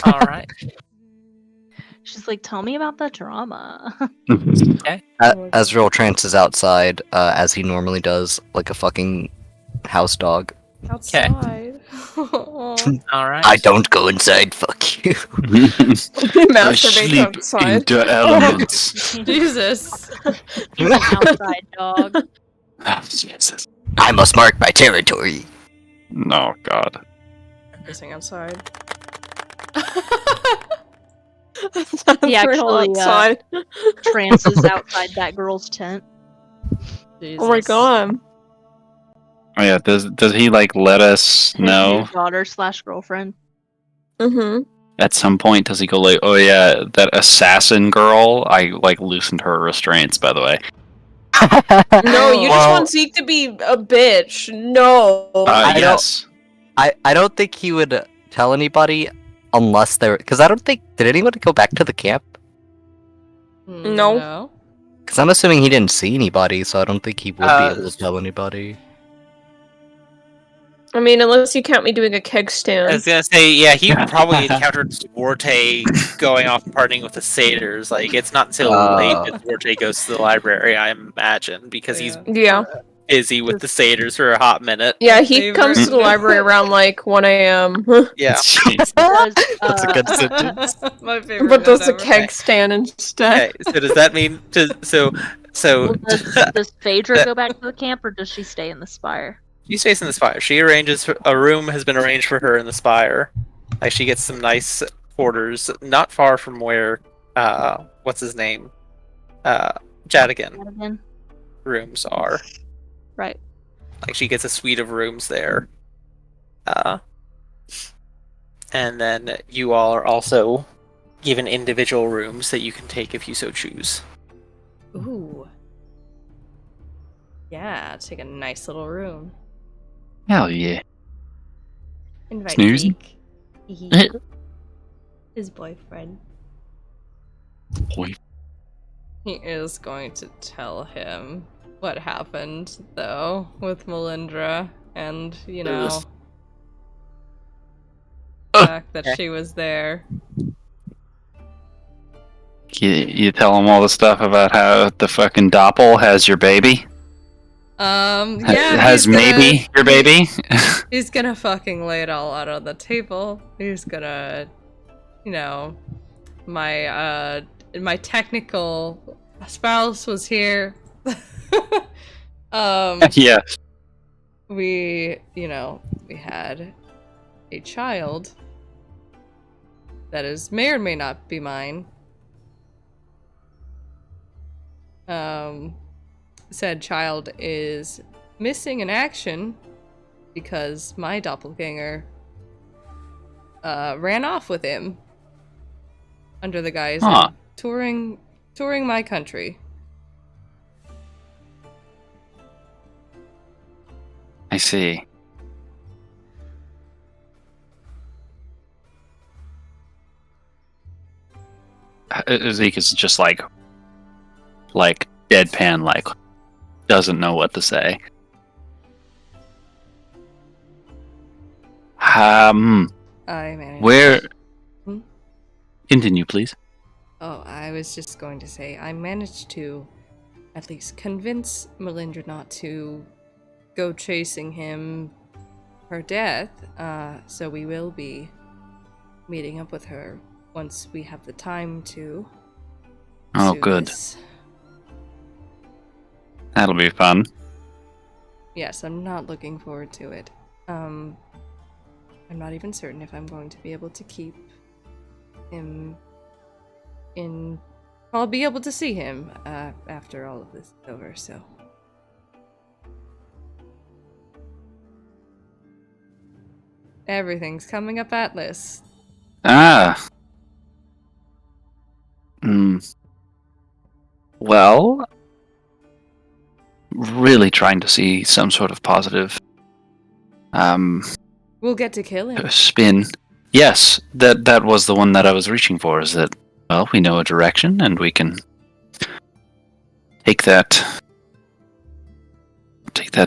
All right. She's like, tell me about the drama. Azrael trances outside, as he normally does, like a fucking house dog. Outside. Aw. All right. I don't go inside, fuck you. Masturbate outside. the elements. Jesus. He's an outside dog. Jesus. I must mark my territory. Oh, God. Pissing outside. He actually outside. trances outside that girl's tent. Oh my god. Oh, yeah, does he, like, let us His know? new daughter/girlfriend. Mm-hmm. At some point, does he go, like, oh, yeah, that assassin girl? I, like, loosened her restraints, by the way. No, you just Well- want Zeke to be a bitch. No. I don't- Yes. I don't think he would tell anybody unless they're... Because I don't think... Did anyone go back to the camp? No. Because I'm assuming he didn't see anybody, so I don't think he would be able to tell anybody. I mean, unless you count me doing a keg I stand. was gonna say, yeah, he probably encountered Duarte going off and partying with the satyrs. Like, it's not until late that Duarte goes to the library, I imagine, because he's Yeah. busy with the satyrs for a hot minute. Yeah, he Favorite. comes to the library around like 1 a.m. Yeah. Jeez. Does, That's a good sentence. My favorite. but does note a ever. keg stand instead. Okay, so does that mean so well, does Phaedra go back to the camp, or does she stay in the spire? she stays in the spire. She arranges a room has been arranged for her in the spire. Like, she gets some nice quarters, not far from where what's his name, Jadigan Again? rooms are. Right. Like, she gets a suite of rooms there. And then you all are also given individual rooms that you can take if you so choose. Ooh. Yeah, take a nice little room. Hell yeah. Invite Snoozing? Zeke. His boyfriend. Boy. He is going to tell him what happened, though, with Melindra, and, you know, the fact that she was there. You tell him all the stuff about how the fucking Doppel has your baby? Yeah, has he's gonna- maybe your baby? He's gonna fucking lay it all out on the table. He's gonna, you know, my technical spouse was here. Yeah. We had a child that is may or may not be mine. Said child is missing in action because my doppelganger ran off with him under the guise Huh. of touring my country. I see. Zeke is just like deadpan, like, doesn't know what to say. Um, I managed. where? Hmm? Continue, please. Oh, I was just going to say, I managed to at least convince Melinda not to go chasing him her death, so we will be meeting up with her once we have the time to Oh, do good. this. That'll be fun. Yes, I'm not looking forward to it. I'm not even certain if I'm going to be able to keep him in... I'll be able to see him after all of this is over, so... Everything's coming up Atlas. Ah. Well, really trying to see some sort of positive We'll get to kill him. spin. Yes, that was the one that I was reaching for, is that, well, we know a direction and we can take that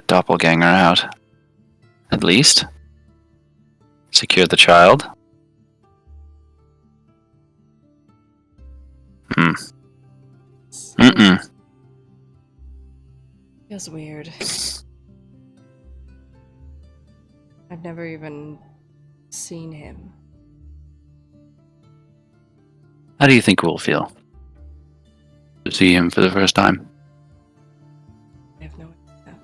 doppelganger out. At least. Secure the child. Mm-mm. Feels weird. I've never even seen him. How do you think we'll feel to see him for the first time? I have no idea.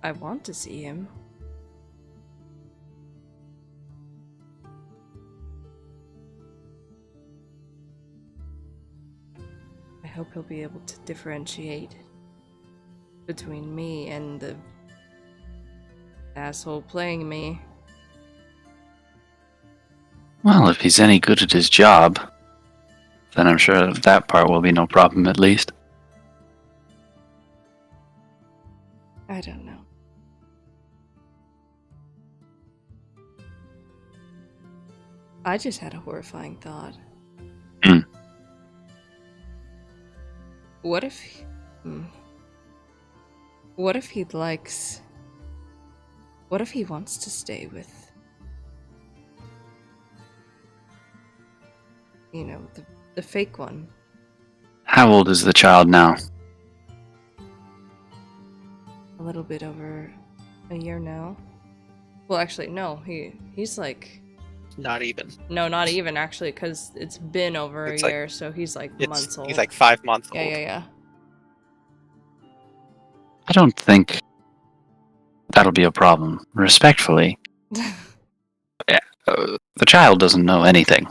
I want to see him. I hope he'll be able to differentiate between me and the asshole playing me. Well, if he's any good at his job, then I'm sure that part will be no problem at least. I don't know. I just had a horrifying thought. Hmm. What if... What if he likes... What if he wants to stay with... You know, the fake one? How old is the child now? A little bit over a year now. Well, actually, no. He's like... Not even. No, not even, actually, because it's been over It's a like- year, so he's like months old. He's like 5 months old. Yeah. I don't think that'll be a problem. Respectfully, the child doesn't know anything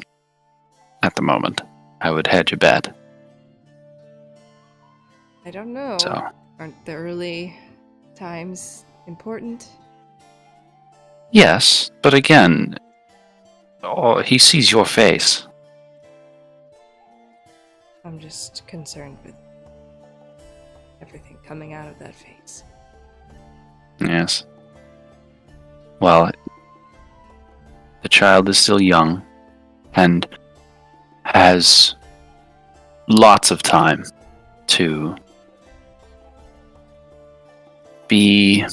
at the moment. I would hedge a bet. I don't know. So, Aren't the early times important? yes, but again, he sees your face. I'm just concerned with everything coming out of that face. Yes. Well, the child is still young and has lots of time to be...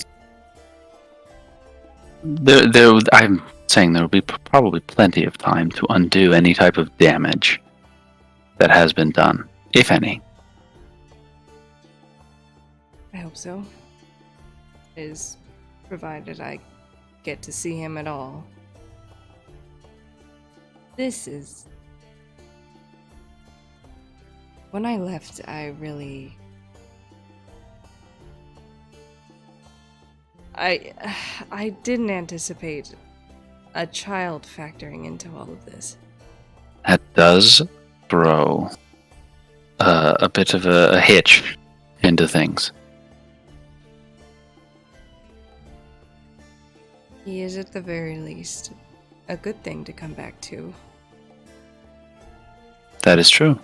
I'm saying there will be probably plenty of time to undo any type of damage that has been done, if any. I hope so. Is provided I get to see him at all. This is... When I left, I really... I didn't anticipate a child factoring into all of this. That does throw a bit of a hitch into things. He is at the very least a good thing to come back to, That is true.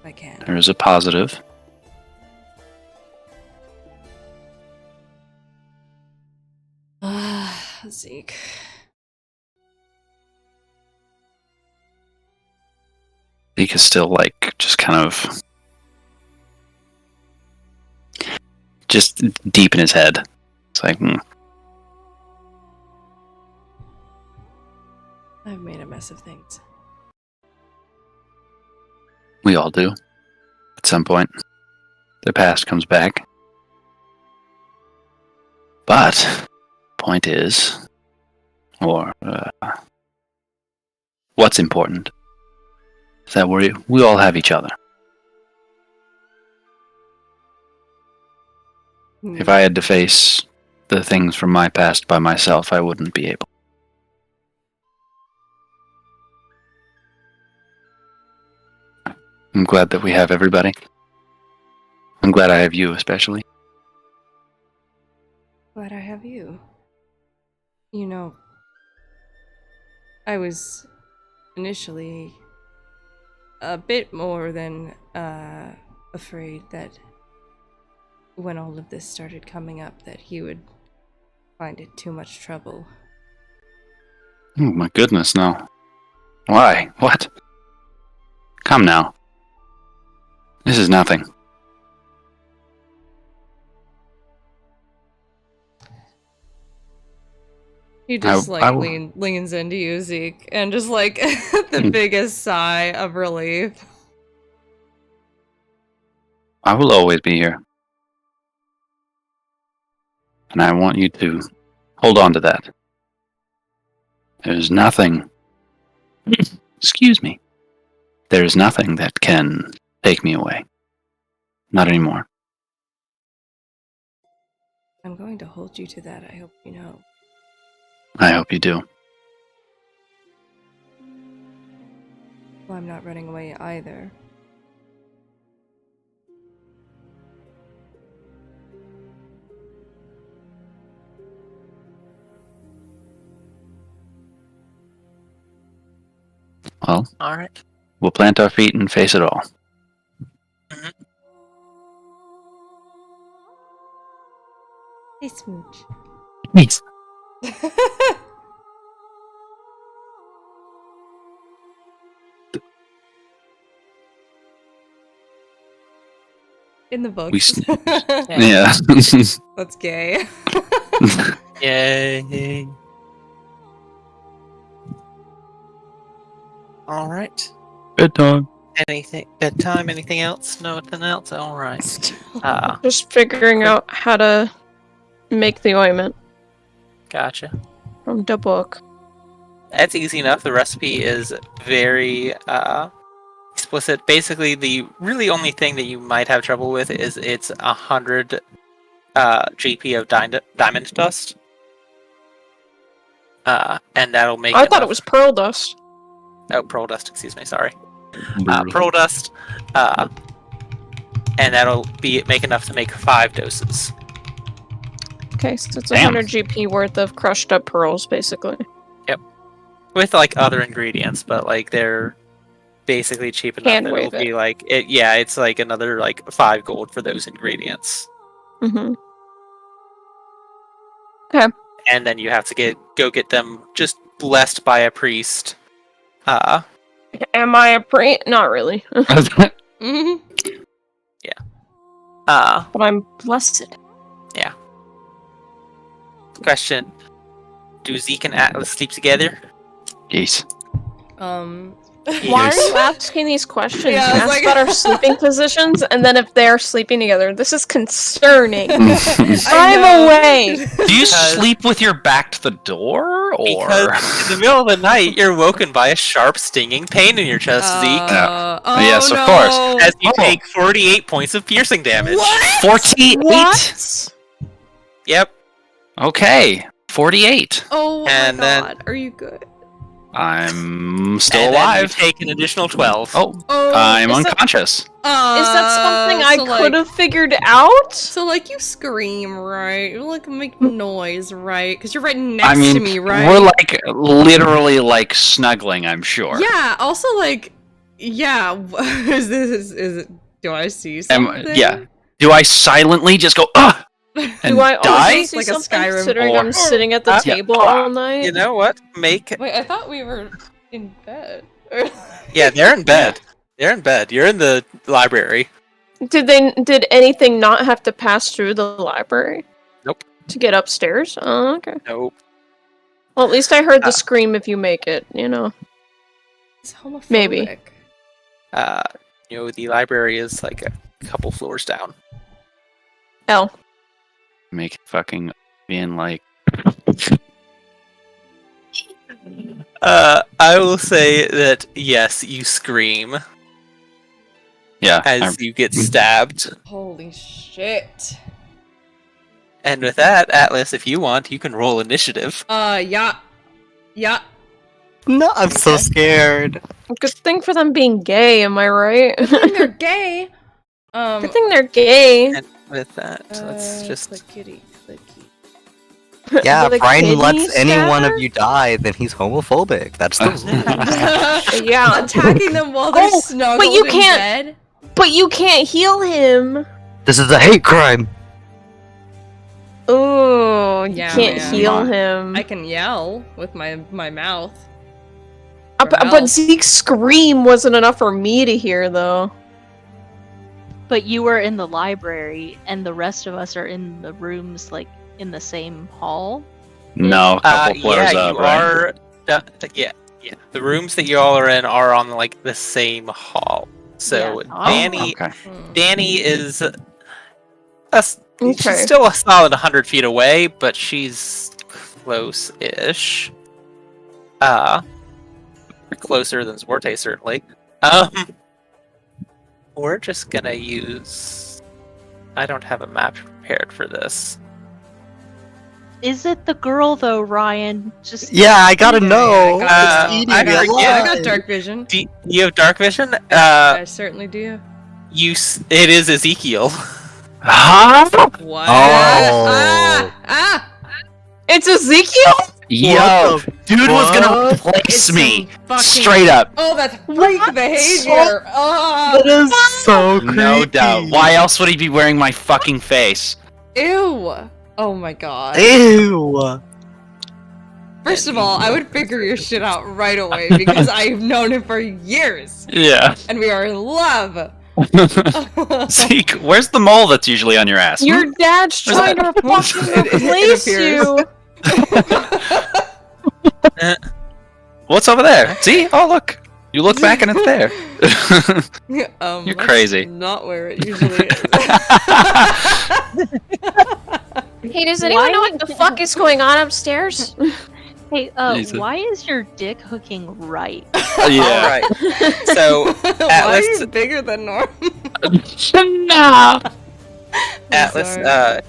if I can. There is a positive. Zeke. Zeke, Zeke is still like just kind of just deep in his head. It's like, I've made a mess of things. we all do. At some point, the past comes back. But point is, or what's important is that we all have each other. If I had to face the things from my past by myself, I wouldn't be able. I'm glad that we have everybody. I'm glad I have you, especially. Glad I have you. You know, I was initially a bit more than afraid that when all of this started coming up that he would find it too much trouble. Oh my goodness, no. Why? What? Come now. This is nothing. He just leans into you, Zeke, and just like the biggest sigh of relief. I will always be here. And I want you to hold on to that. There's nothing. Excuse me. There's nothing that can take me away. Not anymore. I'm going to hold you to that, I hope you know. I hope you do. Well, I'm not running away either. Well, Alright. we'll plant our feet and face it all. Hey, Smooch. Please. In the books. Yeah. That's gay. Yay. Alright. Bedtime. Bedtime, anything else? Nothing else? Alright. Just figuring out how to make the ointment Gotcha. from the book. That's easy enough. The recipe is very explicit. Basically, the really only thing that you might have trouble with is it's 100 GP of diamond dust. And that'll make I thought it was pearl dust. Oh, pearl dust, excuse me, sorry. Pearl dust, and that'll make enough to make 5 doses. Okay, so it's 100 GP worth of crushed up pearls, basically. Yep. With, like, other ingredients, but, like, they're basically cheap enough that it'll be, like, it's, like, another, like, 5 gold for those ingredients. Mm-hmm. Okay. And then you have to go get them just blessed by a priest. Am I a priest? Not really. Mm-hmm. Yeah. But I'm blessed. Yeah. Question: do Zeke and Atlas sleep together? Yes. Why are you asking these questions? Yeah, You ask about our sleeping positions, and then if they're sleeping together, this is concerning. I'm away. Do you sleep with your back to the door, or? Because in the middle of the night, you're woken by a sharp, stinging pain in your chest, Zeke. Yes, of course. As you take 48 points of piercing damage. What? 48? What? Yep. Okay. 48. Oh And my then- god, are you good? I'm still And then you alive. take an additional 12. Oh, Oh, I'm is that- unconscious. Is that something I so could have figured out? So, like, you scream, right? You, like, make noise, right? Because you're right next I mean, to me, right? we're like literally like snuggling, I'm sure. Yeah, also, like, yeah, is it, do I see something? Yeah. Do I silently just go, ugh? And Do I also die? see Like a something Skyrim considering or- I'm sitting at the table all night? You know what? Wait, I thought we were in bed. Yeah, they're in bed. They're in bed. You're in the library. Did anything not have to pass through the library? Nope. To get upstairs? Oh, okay. Nope. Well, at least I heard the scream if you make it, you know. It's homophobic. Maybe. The library is like a couple floors down. L. Make it fucking being like. I will say that yes, you scream Yeah. as you get stabbed. Holy shit. And with that, Atlas, if you want, you can roll initiative. Yeah. No, I'm so scared. Good thing for them being gay, am I right? Good thing they're gay. Good thing they're gay. And with that, let's just Clickety. Yeah, Will if the Ryan kitty lets any stab one her? of you die, then he's homophobic. That's the Yeah. Attacking them while they're snuggled but you in can't- bed. But you can't heal him. This is a hate crime. Oh, you Yeah, can't man. heal him. I can yell with my mouth. But Zeke's scream wasn't enough for me to hear, though. But you were in the library, and the rest of us are in the rooms, like, in the same hall. No, a couple floors yeah, up, you right? are. Yeah. The rooms that you all are in are on like the same hall. So Yeah. Danny, Okay. Danny is Okay. she's still a solid 100 feet away, but she's close-ish. Closer than Zwarte, certainly. We're just gonna use. I don't have a map prepared for this. Is it the girl though, Ryan? Just Yeah, I gotta know. yeah, It's eating I me got- alive. Yeah, I got dark vision. Do you have dark vision? I certainly do. It is Ezekiel. Huh? What? Oh. It's Ezekiel? Yo, dude was gonna What? replace me. Fucking... Straight up. Oh, that's freak behavior. Oh, That is so creepy. No doubt. Why else would he be wearing my fucking face? ew. Oh my god. Ew. First of all, I would figure your shit out right away because I've known him for years Yeah. and we are in love. Zeke, where's the mole that's usually on your ass? Your dad's trying to fucking replace you. What's over there? See? Oh, look. You look back and it's there. You're You're crazy. Not where it usually is. Hey, does anyone know what the fuck is going on upstairs? Hey, Jesus. why is your dick hooking right? Yeah. All right. So Why are Atlas, you bigger than normal? No. Atlas, sorry.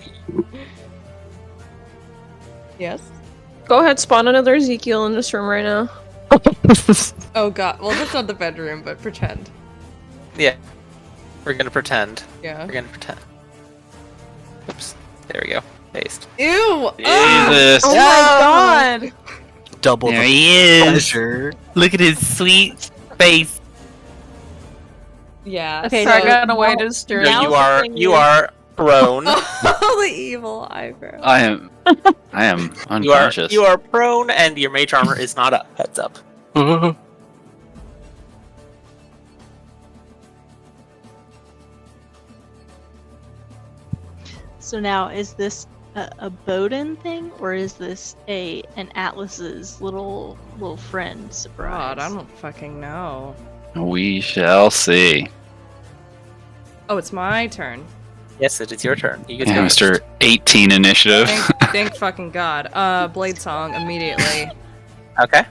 Yes. Go ahead, spawn another Ezekiel in this room right now. Oh god. Well, that's not the bedroom, but pretend. we're gonna pretend. Yeah. We're gonna pretend. Oops. There we go. Paste. Ew. Jesus. Oh my god! Double There the he is. pleasure. Look at his sweet face. Yeah. Okay, so so Dragon away to stir. So you are prone. Oh, the evil eyebrow. I am unconscious. You are prone, and your mage armor is not up. Heads up. So now, is this a Bowden thing, or is this an Atlas's little friend surprise? God, I don't fucking know. We shall see. Oh, it's my turn. Yes, it is your turn. You get Yeah, to go Mr. 18 initiative. Thank fucking god. Blade Song immediately. Okay.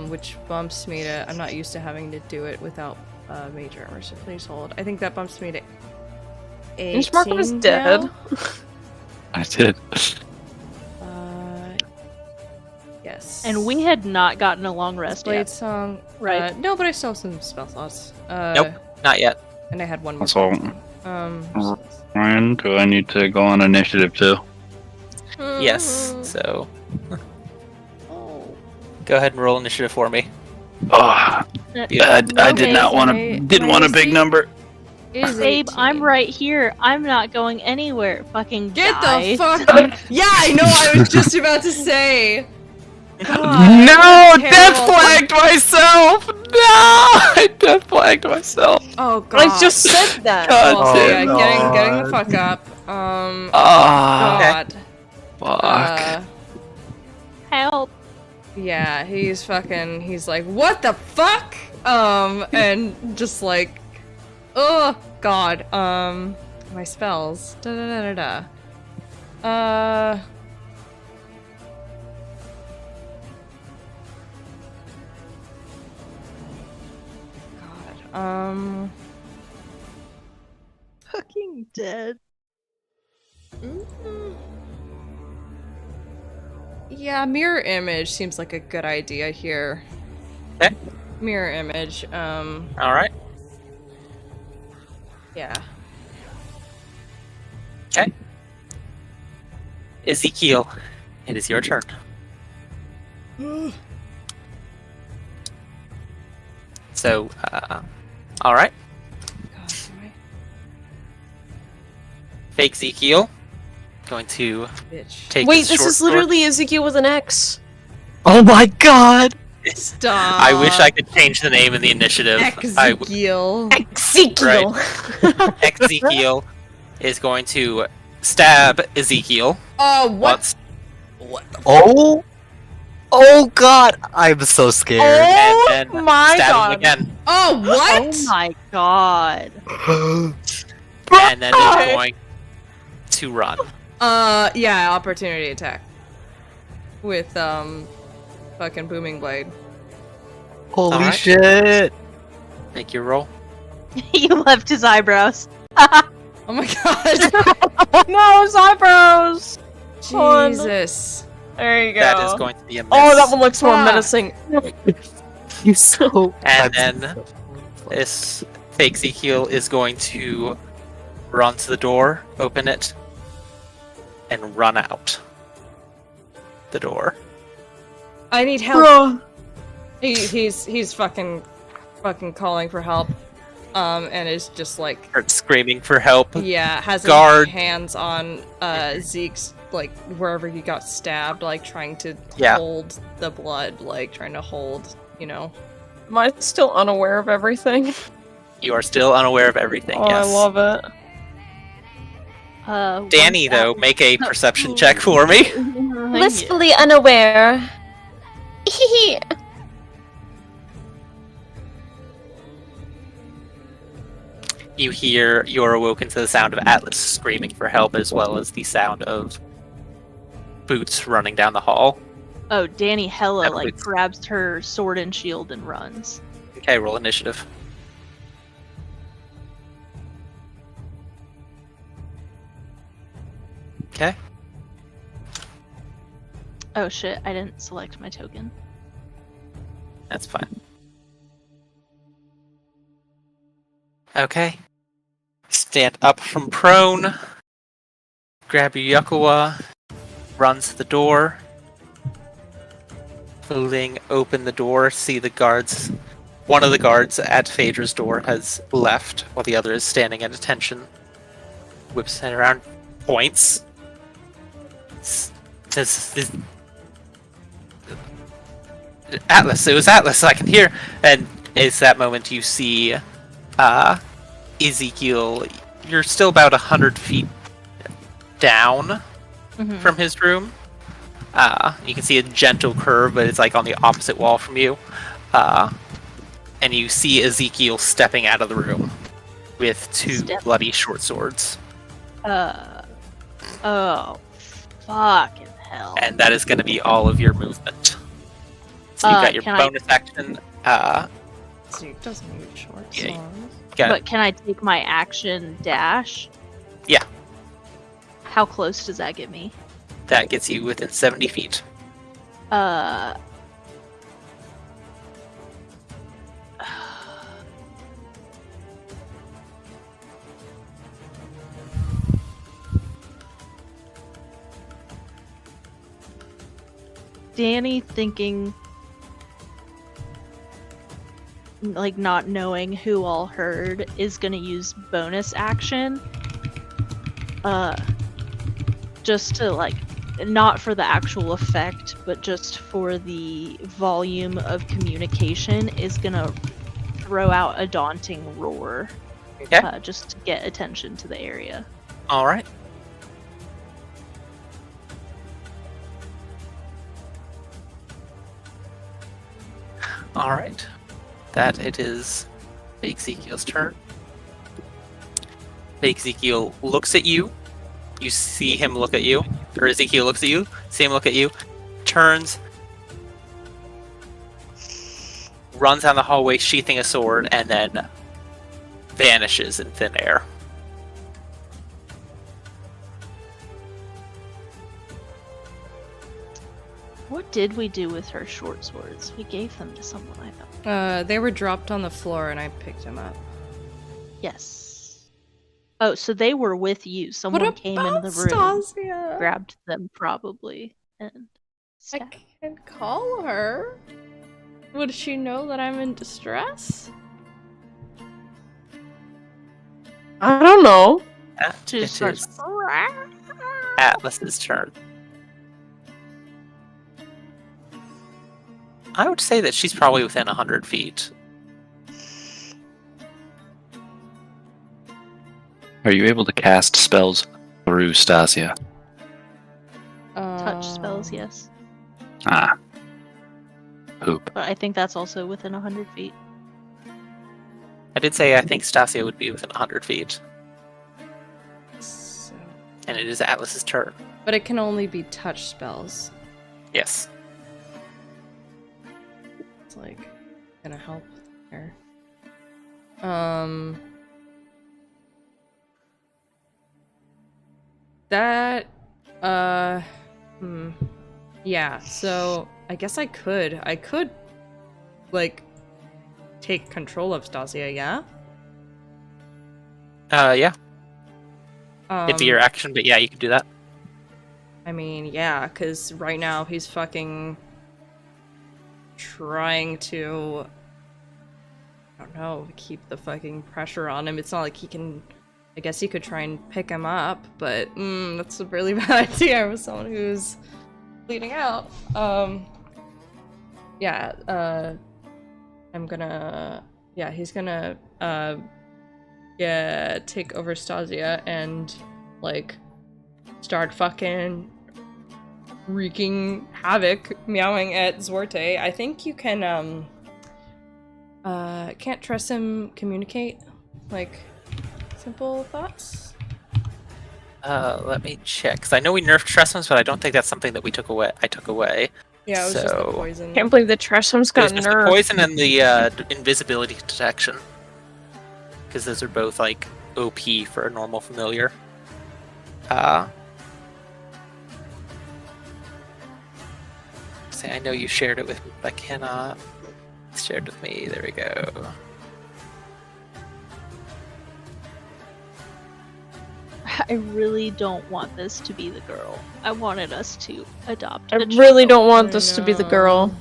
Which bumps me to. I'm not used to having to do it without major armor, so please hold. I think that bumps me to 18 Is Marco was dead? now. I did. Yes. And we had not gotten a long rest Blade yet. Song. Right. No, but I still have some spell slots. Nope. Not yet. And I had one more. So, Blade Song. Ryan, do I need to go on initiative too? Yes. So Oh. go ahead and roll initiative for me. Oh, I did not want my- to. Didn't my want a big AC number. Is Babe, 18. I'm right here. I'm not going anywhere. Fucking Get die. the fuck! Yeah, I know. I was just about to say. God, No, what a death terrible- flagged myself. I death flagged myself. Oh god. I just said that. God Well, damn. yeah, getting the fuck up. Ah, God. fuck. Help. Yeah, he's like, what the fuck? And just like, oh god. My spells. Da da da da da. God. Fucking dead. Yeah, mirror image seems like a good idea here. Okay. Mirror image. All right. Yeah. Okay. Ezekiel, it is your turn. So, all right. God, Fake Ezekiel, going to bitch. take. Wait, his this short is literally Ezekiel with an X. Oh my god! sword. Stop. I wish I could change the name in the initiative. Ezekiel. Ezekiel. Ezekiel is going to stab Ezekiel. Oh, what? Once, Oh! Oh god! I'm so scared. Oh and then my stab god. him again, Oh, what? Oh my god. and then is Okay. going to run. Yeah, opportunity attack. With, fucking booming blade. Holy Alright. shit! Make your roll. You left his eyebrows. Oh my god. No, his eyebrows. Fun. Jesus. There you go. That is going to be a miss. Oh, that one looks more Fuck. menacing. He's so. And I'm then so- this fake Ezekiel is going to run to the door, open it, and run out the door. I need help. He's fucking calling for help. And is just like, Starts screaming for help. yeah, has his Guard. hands on Zeke's, like, wherever he got stabbed, like, trying to Yeah. hold the blood, like, trying to hold, you know. Am I still unaware of everything? You are still unaware of everything. Oh, Yes. I love it. Danny, though, make a perception check for me. Blissfully unaware. You're awoken to the sound of Atlas screaming for help, as well as the sound of boots running down the hall. Oh, Danny hella That like was- grabs her sword and shield and runs. Okay, roll initiative. Okay. Oh shit, I didn't select my token. That's fine. Okay. Stand up from prone. Grab your Yakuwa. Run to the door. Fling open the door. See the guards. One of the guards at Phaedra's door has left, while the other is standing at attention. Whips it around. Points. Says, Atlas, it was Atlas, I can hear. And it's that moment you see Ezekiel. You're still about 100 feet down from his room. You can see a gentle curve, but it's like on the opposite wall from you. And you see Ezekiel stepping out of the room with two bloody short swords. Oh, fucking hell. And that is going to be all of your movement. So you've got your can bonus action. Zeke doesn't need short Yeah. swords. But can I take my action dash? Yeah. How close does that get me? That gets you within 70 feet. Danny thinking, like, not knowing who all heard, is gonna use bonus action. Just to, like, not for the actual effect, but just for the volume of communication, is gonna throw out a daunting roar. Okay. Just to get attention to the area. All right. All right. That it is Fake Ezekiel's turn. Fake Ezekiel looks at you. You see him look at you. Or Ezekiel looks at you. See him look at you. Turns. Runs down the hallway sheathing a sword and then vanishes in thin air. What did we do with her short swords? We gave them to someone, I thought. They were dropped on the floor and I picked them up. Yes. Oh, so they were with you. Someone came into the room, Stasia? grabbed them probably, and I stabbed. can call her. Would she know that I'm in distress? I don't know. She It just starts. is Atlas's turn. I would say that she's probably within 100 feet. Are you able to cast spells through Stasia? Touch spells, yes. Ah. Poop. But I think that's also within 100 feet. I did say I think Stasia would be within 100 feet. So, And it is Atlas's turn. but it can only be touch spells. Yes. It's like gonna help her. That yeah, so I guess I could like take control of Stasia, yeah? Yeah. It'd be your action, but yeah, you can do that. I mean, yeah, because right now he's fucking trying to, I don't know, keep the fucking pressure on him. It's not like he can, I guess he could try and pick him up, but that's a really bad idea with someone who's bleeding out. Yeah, I'm gonna, yeah, he's gonna, yeah, take over Stasia and, like, start fucking wreaking havoc, meowing at Zwarte. I think you can, can't Tressym communicate? Like, simple thoughts? Let me check, because I know we nerfed Tressym's, but I don't think that's something that we took away. I took away. Yeah, it was just the So- poison. Can't believe the Tressym's got There's just the nerfed. poison and the invisibility detection. Because those are both, like, OP for a normal familiar. Say, I know you shared it with me, but I cannot. It's shared with me. There we go. I really don't want this to be the girl. I wanted us to adopt. I a really child. don't want this to be the girl.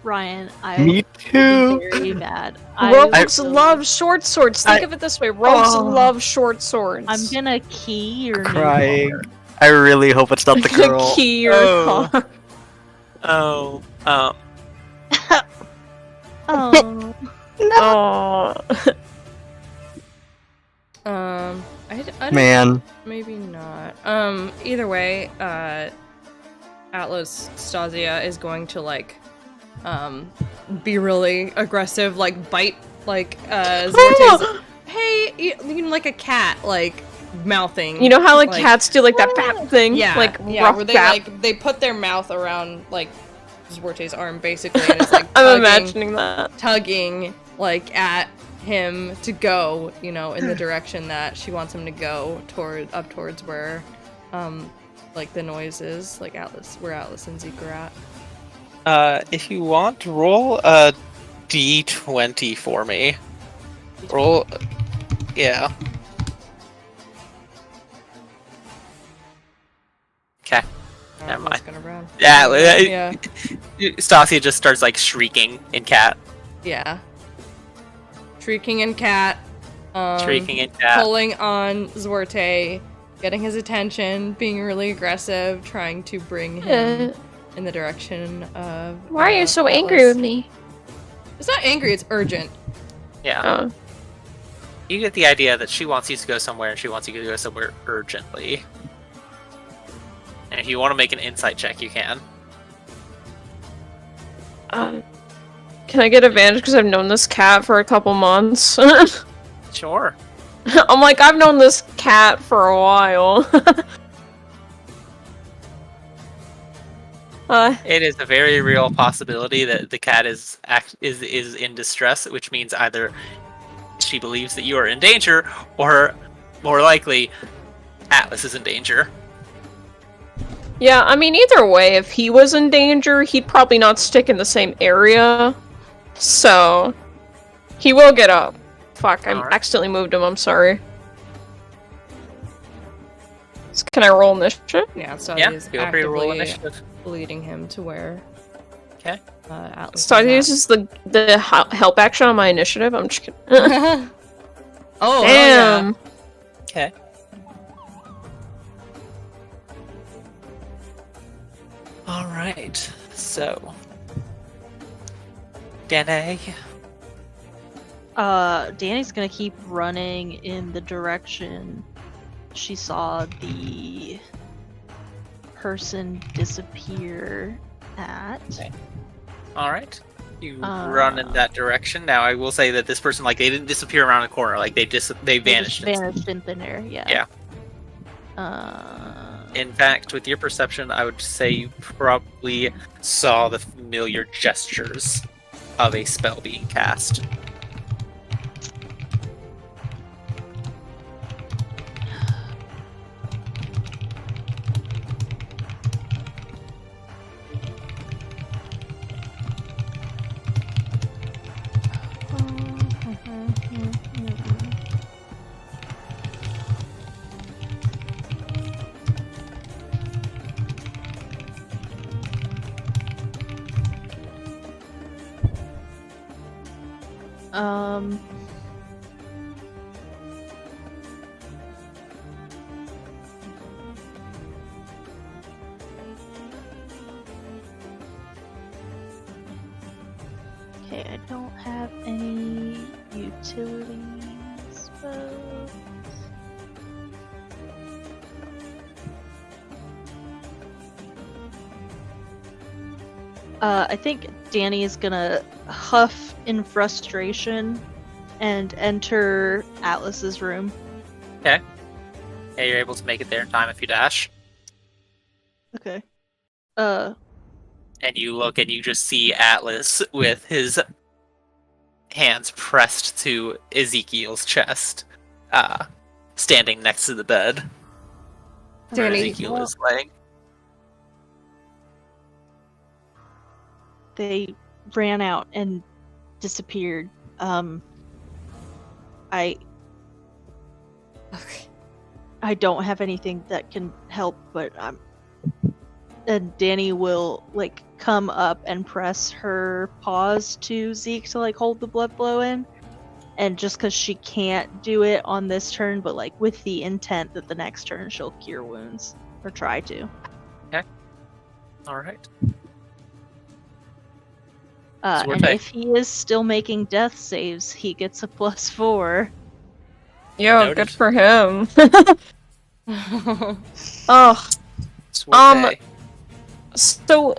Ryan, I Me would too. be very mad. Rogues I- love short swords. Think of it this way: rogues love short swords. I'm gonna key your Crying. new car. I really hope it's not the girl. Key your Oh. car. Oh, Oh. Oh. I don't, Man. maybe not. Either way, Atlas Stasia is going to, like, be really aggressive, like, bite, like, Zwarte's, hey, you know, like a cat, like, mouthing. You know how like cats do like that fap thing? Yeah, Like yeah, rough where they, fap. like, they put their mouth around, like, Zwarte's arm, basically, and it's, like, I'm imagining that. tugging, like, at him to go, you know, in the direction that she wants him to go, up towards where, like, the noise is, like, where Atlas and Zeke are at. if you want, roll a d20 for me. Roll, yeah. Okay. Never mind. Gonna run. Yeah, Yeah. Stasia just starts like shrieking in cat. Yeah. Shrieking and cat. Shrieking in cat. Pulling on Zwarte getting his attention, being really aggressive, trying to bring him in the direction of. Why are you so Atlas. angry with me? It's not angry. It's urgent. Yeah. You get the idea that she wants you to go somewhere, and she wants you to go somewhere urgently. And if you want to make an insight check, you can. Can I get advantage because I've known this cat for a couple months? Sure. I'm like, I've known this cat for a while. It is a very real possibility that the cat is in distress, which means either she believes that you are in danger, or more likely, Atlas is in danger. Yeah, I mean, either way, if he was in danger, he'd probably not stick in the same area. So, he will get up. Fuck, I accidentally moved him, I'm sorry. Can I roll initiative? Yeah, so he's feel free to roll initiative. Leading him to where. Okay. Atlas. So this is the help action on my initiative. I'm just kidding. Oh, damn. Yeah. Okay. All right. So, Danny. Danny's gonna keep running in the direction she saw the person disappear at. Okay. All right. You run in that direction. Now, I will say that this person, like, they didn't disappear around a corner. Like, they vanished. They vanished in thin air. Yeah. In fact, with your perception, I would say you probably saw the familiar gestures of a spell being cast. Okay, I don't have any utility spells. I think Danny is gonna huff in frustration and enter Atlas's room. Okay. Yeah, you're able to make it there in time if you dash. Okay. And you look and you just see Atlas with his hands pressed to Ezekiel's chest, standing next to the bed. Where Danny, Ezekiel is laying. They ran out and disappeared. I don't have anything that can help, but and Danny will like come up and press her paws to Zeke to like hold the blood flow in, and just because she can't do it on this turn, but like with the intent that the next turn she'll cure wounds or try to. Okay. All right. And if he is still making death saves, he gets a +4. Yo, Noted. good for him. Oh. So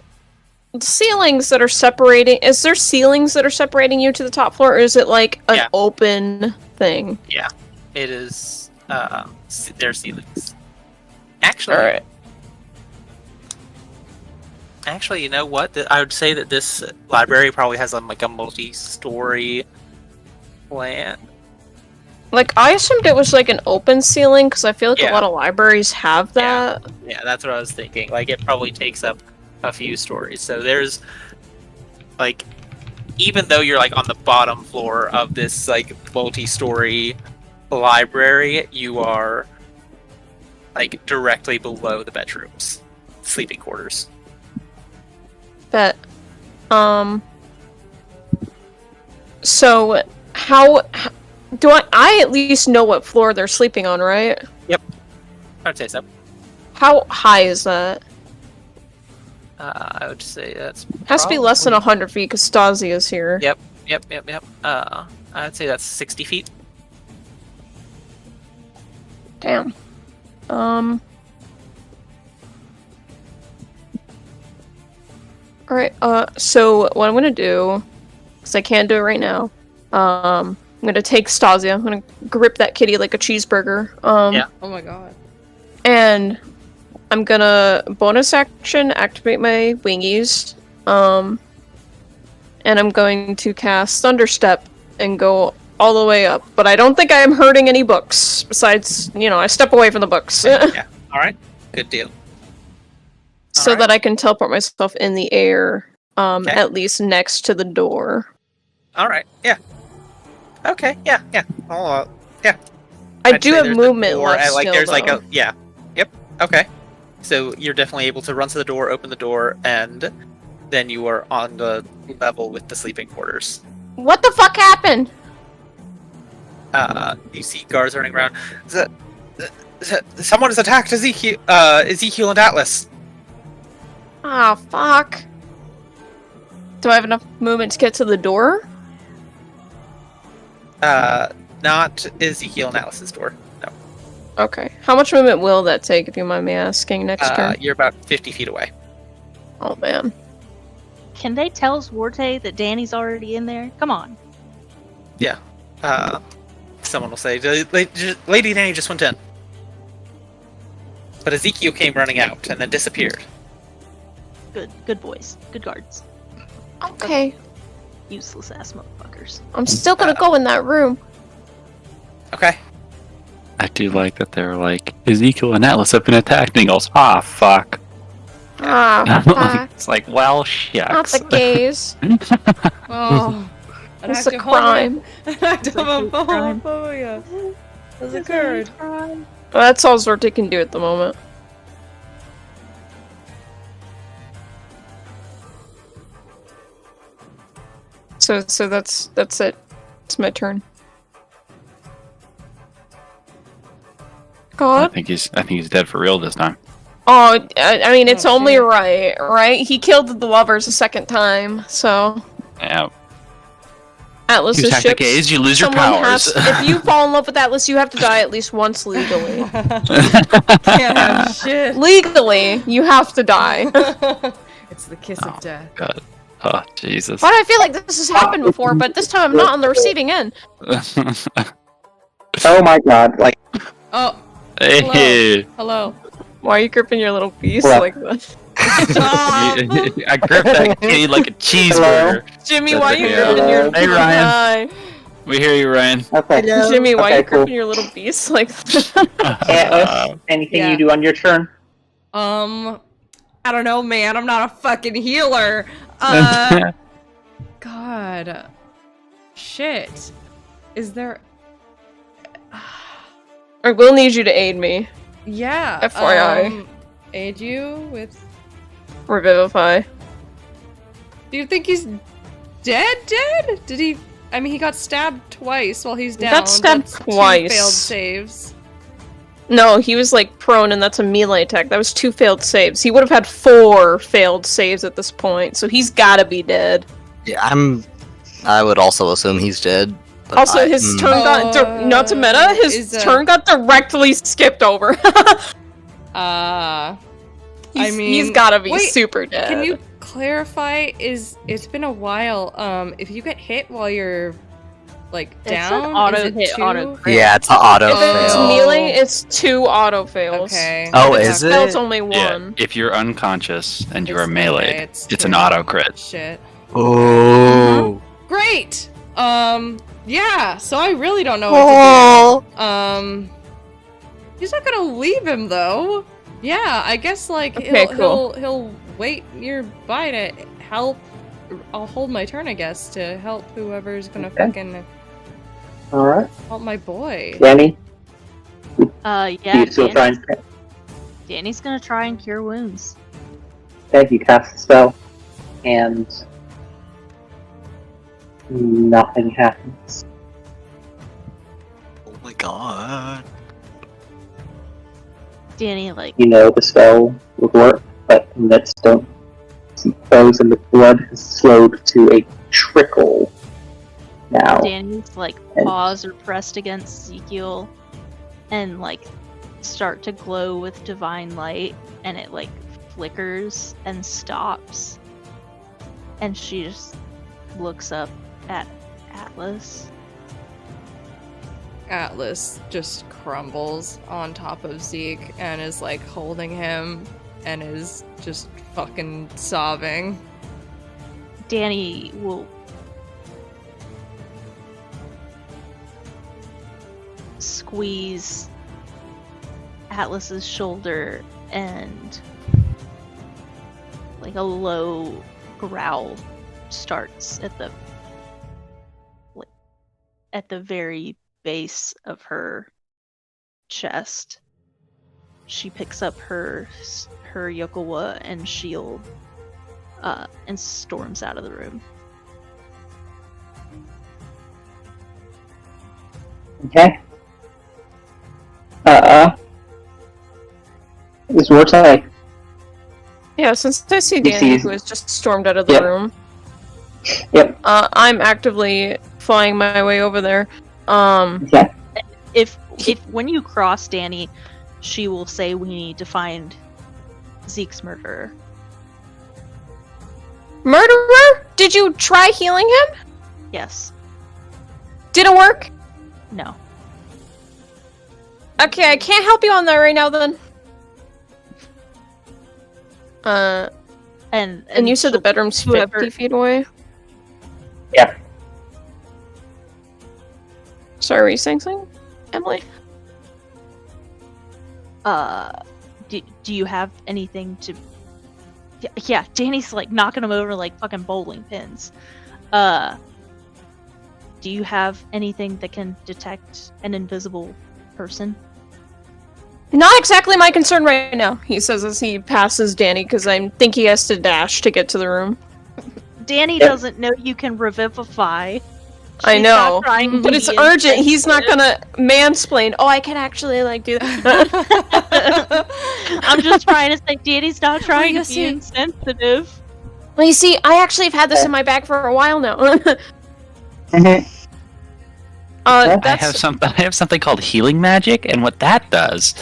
the ceilings that are separating, is there ceilings that are separating you to the top floor, or is it like an open thing? Yeah, it is. Their ceilings. Actually, all right. Actually, you know what? I would say that this library probably has like a multi-story plan. Like, I assumed it was like an open ceiling, because I feel like a lot of libraries have that. Yeah, that's what I was thinking. Like, it probably takes up a few stories. So there's, like, even though you're like on the bottom floor of this like multi-story library, you are like directly below the bedrooms, sleeping quarters. Bet. So how do I at least know what floor they're sleeping on, right? Yep. I'd say so. How high is that? I would say that's Has to be less than 100 feet because Stasia's here. Yep. I'd say that's 60 feet. Damn. Alright, so what I'm gonna do, because I can't do it right now, I'm gonna take Stasia, I'm gonna grip that kitty like a cheeseburger, Yeah. Oh my god. and I'm gonna bonus action activate my wingies, and I'm going to cast Thunderstep and go all the way up, but I don't think I am hurting any books, besides, I step away from the books. Yeah. Alright. Good deal. So Alright. that I can teleport myself in the air, Okay. at least next to the door. Alright, yeah. Okay, yeah. Oh, yeah. I I'd do say have there's a movement door, left like still, there's like though. a yeah. Yep. Okay. So you're definitely able to run to the door, open the door, and then you are on the level with the sleeping quarters. What the fuck happened? You see guards running around. Someone has attacked Ezekiel and Atlas. Ah, fuck. Do I have enough movement to get to the door? Not Ezekiel and Atlas's door. No. Okay. How much movement will that take, if you mind me asking, next turn? You're about 50 feet away. Oh, man. Can they tell Zwarte that Danny's already in there? Come on. Yeah. Someone will say, Lady Danny just went in. But Ezekiel came running out and then disappeared. Good boys. Good guards. Okay. Useless ass motherfuckers. I'm still gonna go in that room. Okay. I do like that they're like, Ezekiel and Atlas have been attacked, and he goes, ah, fuck. Ah, fuck. It's like, well, Not shucks. the gays. Oh. It's a crime. An act of homophobia has occurred. Well, that's all Zorte can do at the moment. So that's it. It's my turn. I God. think he's dead for real this time. Oh, I mean, it's Oh, only shit. right? He killed the lovers a second time, so Yeah. Atlas's You attack the ships. gays, you lose your Someone powers. if you fall in love with Atlas, you have to die at least once legally. Can't have shit. Legally, you have to die. It's the kiss of death. God. Oh, Jesus. Why do I feel like this has happened before, but this time I'm not on the receiving end? Oh my god, like, Oh, Hey. hello. Why are you gripping your little beast Hello. like that? Stop! I gripped that kitty like a cheeseburger. Jimmy, That's why are you okay. gripping your Hey, Ryan. Hi. We hear you, Ryan. okay. Jimmy, why are you Okay, cool. gripping your little beast like that? Atlas, anything Yeah. you do on your turn? I don't know, man. I'm not a fucking healer. God. Shit. Is there... I will need you to aid me. Yeah. FYI. Aid you with... Revivify. Do you think he's dead? Did he... I mean, he got stabbed twice while he's He down. got stabbed That's twice. 2 failed saves. No, he was like prone, and that's a melee attack. That was 2 failed saves. He would have had 4 failed saves at this point, so he's gotta be dead. Yeah, I would also assume he's dead. But Also, his turn got not to meta. His turn got directly skipped over. I he's mean, gotta be wait, super dead. Can you clarify? It's been a while. If you get hit while you're like It's an down, auto is it hit, 2? auto crit. Yeah, it's an auto If it's fail. melee, it's 2 auto fails. Okay. Oh, If is it's fail, it? it's only 1. Yeah, if you're unconscious and you are It's- meleeed, okay, it's an 2. auto crit. Shit. Oh. Great. Yeah. So I really don't know Oh. what to do. He's not gonna leave him though. Yeah, I guess like Okay, cool. he'll wait nearby to help. I'll hold my turn, I guess, to help whoever's gonna Okay. fucking Alright. help my boy. Danny, Yeah, you still Danny's, trying? Danny's gonna try and cure wounds. Okay, you cast the spell, and nothing happens. Oh my god. Danny, like, you know the spell would work, but let's don't suppose, and the blood has slowed to a trickle now. Danny's like paws are pressed against Ezekiel and like start to glow with divine light, and it like flickers and stops, and she just looks up at Atlas. Atlas just crumbles on top of Zeke and is like holding him and is just fucking sobbing. Danny will squeeze Atlas's shoulder, and like a low growl starts at the very base of her chest. She picks up her yokowa and shield and storms out of the room. Okay. Is Wartime? Yeah, since I see Danny, who has just stormed out of the room. Yep. I'm actively flying my way over there. Okay. If when you cross Danny, she will say we need to find Zeke's murderer. Murderer? Did you try healing him? Yes. Didn't work? No. Okay, I can't help you on that right now then. And you said the bedroom's 50 feet away? Yeah. Sorry, were you saying something, Emily? Do you have anything to... Yeah, Danny's like knocking him over like fucking bowling pins. Do you have anything that can detect an invisible person? Not exactly my concern right now, he says as he passes Danny, because I think he has to dash to get to the room. Danny doesn't know you can revivify. I know, but it's urgent. He's not gonna mansplain. Oh, I can actually like do that. I'm just trying to say Danny's not trying to be insensitive. Well, you see, I actually have had this in my bag for a while now. I have something called healing magic, and what that does.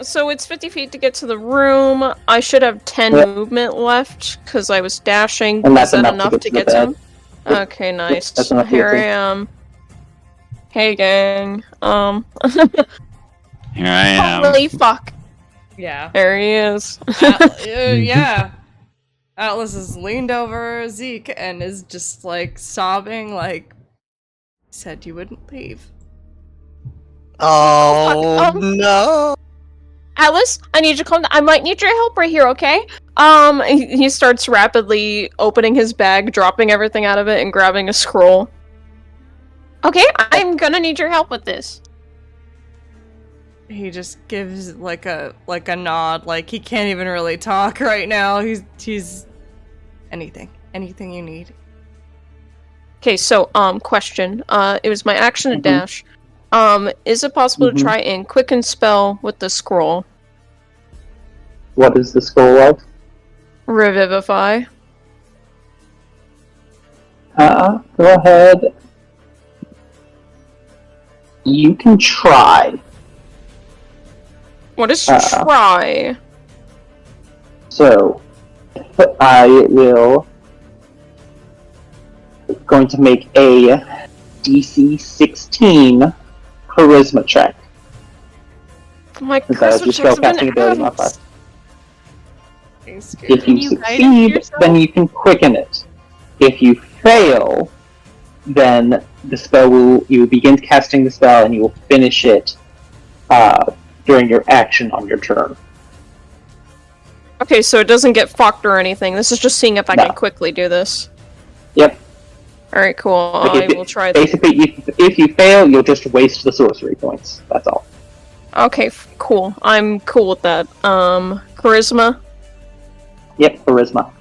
So it's 50 feet to get to the room. I should have 10 movement left because I was dashing. And is that enough to get to him? Okay, nice. Here I am. Hey, gang. Here I am. Holy fuck. Yeah. There he is. Yeah. Atlas has leaned over Zeke and is just like sobbing, like, said you wouldn't leave. Oh, no. Atlas, I need you to calm down. I might need your help right here, okay? He starts rapidly opening his bag, dropping everything out of it, and grabbing a scroll. Okay, I'm gonna need your help with this. He just gives like a nod, like he can't even really talk right now. He's anything you need. Okay, so question. It was my action to dash. Is it possible to try and quicken spell with the scroll? What is the scroll of? Revivify. Go ahead. You can try. What is try? So, I will going to make a DC 16 charisma check. My charisma check's been out. If you succeed, then you can quicken it. If you fail, then the spell you will begin casting the spell and you will finish it during your action on your turn. Okay, so it doesn't get fucked or anything. This is just seeing if I can quickly do this. Yep. Alright, cool. I will try that. Basically, if you fail, you'll just waste the sorcery points. That's all. Okay, cool. I'm cool with that. Charisma? Yep, charisma.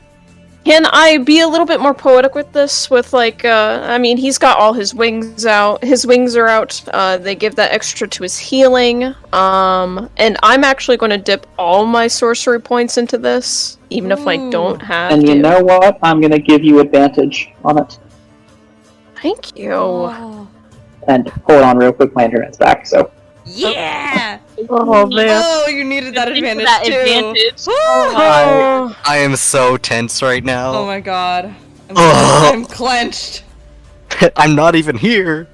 Can I be a little bit more poetic with this? With like, I mean, he's got all his wings out. His wings are out. They give that extra to his healing. And I'm actually going to dip all my sorcery points into this, even if I don't have And to. you know what? I'm going to give you advantage on it. Thank you. Oh. And hold on real quick, my internet's back, so... Yeah! Oh man. Oh, you needed that advantage that too. advantage. I am so tense right now. Oh my god. Ugh. I'm clenched. I'm not even here.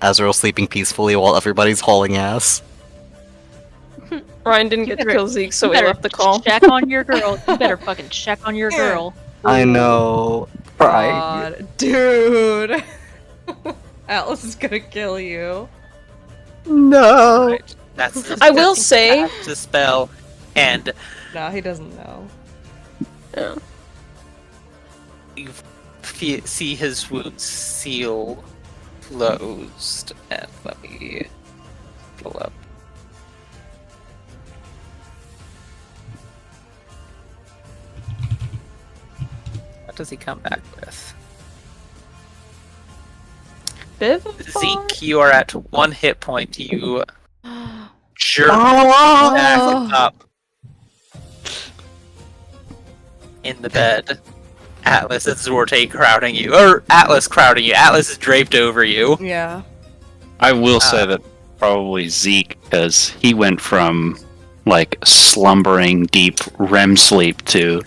Azrael sleeping peacefully while everybody's hauling ass. Ryan didn't get to kill Zeke, so we left the call. Check on your girl. You better fucking check on your girl. I know. Right. God, dude. Atlas is gonna kill you. No. That's I will say the spell, and No, he doesn't know. Yeah. you see his wounds seal closed. And let me pull up. What does he come back with? Zeke, you are at 1 hit point. You jerk back up in the bed. Atlas and Zorte crowding you. Or Atlas crowding you. Atlas is draped over you. Yeah. I will say that probably Zeke, because he went from like slumbering deep REM sleep to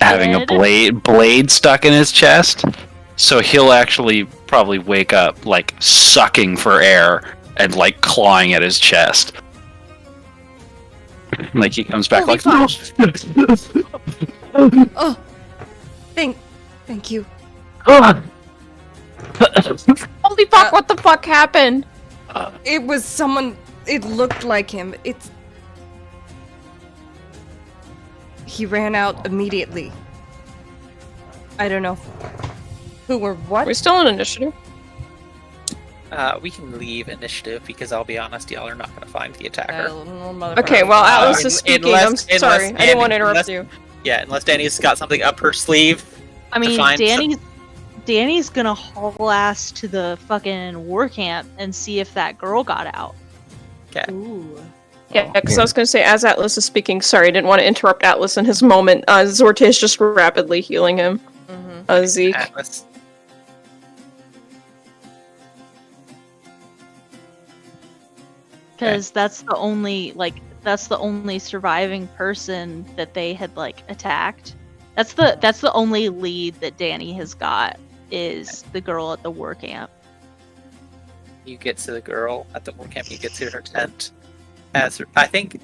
having a blade stuck in his chest. So he'll actually probably wake up like sucking for air and like clawing at his chest. Like he comes back like, Oh, thank you. Holy fuck, what the fuck happened? It was someone. It looked like him. He ran out immediately. I don't know who or what. We're still in initiative. We can leave initiative because I'll be honest, y'all are not going to find the attacker. Okay, well, Atlas is speaking. I'm sorry. I didn't want to interrupt you. Yeah, unless Danny's got something up her sleeve. I mean, Danny's gonna haul ass to the fucking war camp and see if that girl got out. Okay. Ooh. Yeah, because I was going to say, as Atlas is speaking, sorry, I didn't want to interrupt Atlas in his moment. Zorte is just rapidly healing him. Zeke. Atlas. Because that's the only surviving person that they had like attacked. That's the only lead that Danny has got is the girl at the war camp. You get to the girl at the war camp. You get to her tent. I think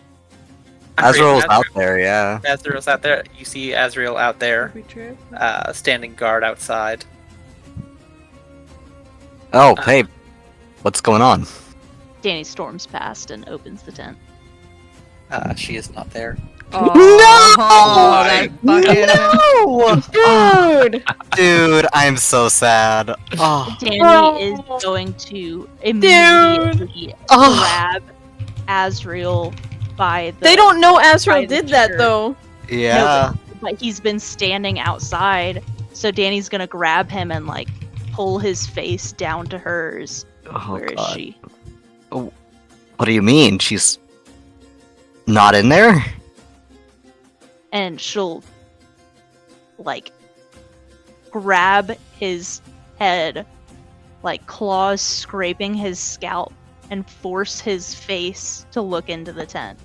Azrael's out there, yeah. Azrael's out there. You see Azrael out there, standing guard outside. Oh, hey, what's going on? Danny storms past and opens the tent. She is not there. Oh, No! Dude! Dude, I'm so sad. Oh. Danny is going to immediately grab Azrael by the... They don't know Azrael did that, though. Yeah. No, but he's been standing outside, so Danny's gonna grab him and, like, pull his face down to hers. Oh, Where is she? Oh, what do you mean? She's not in there? And she'll, like, grab his head, like claws scraping his scalp, and force his face to look into the tent.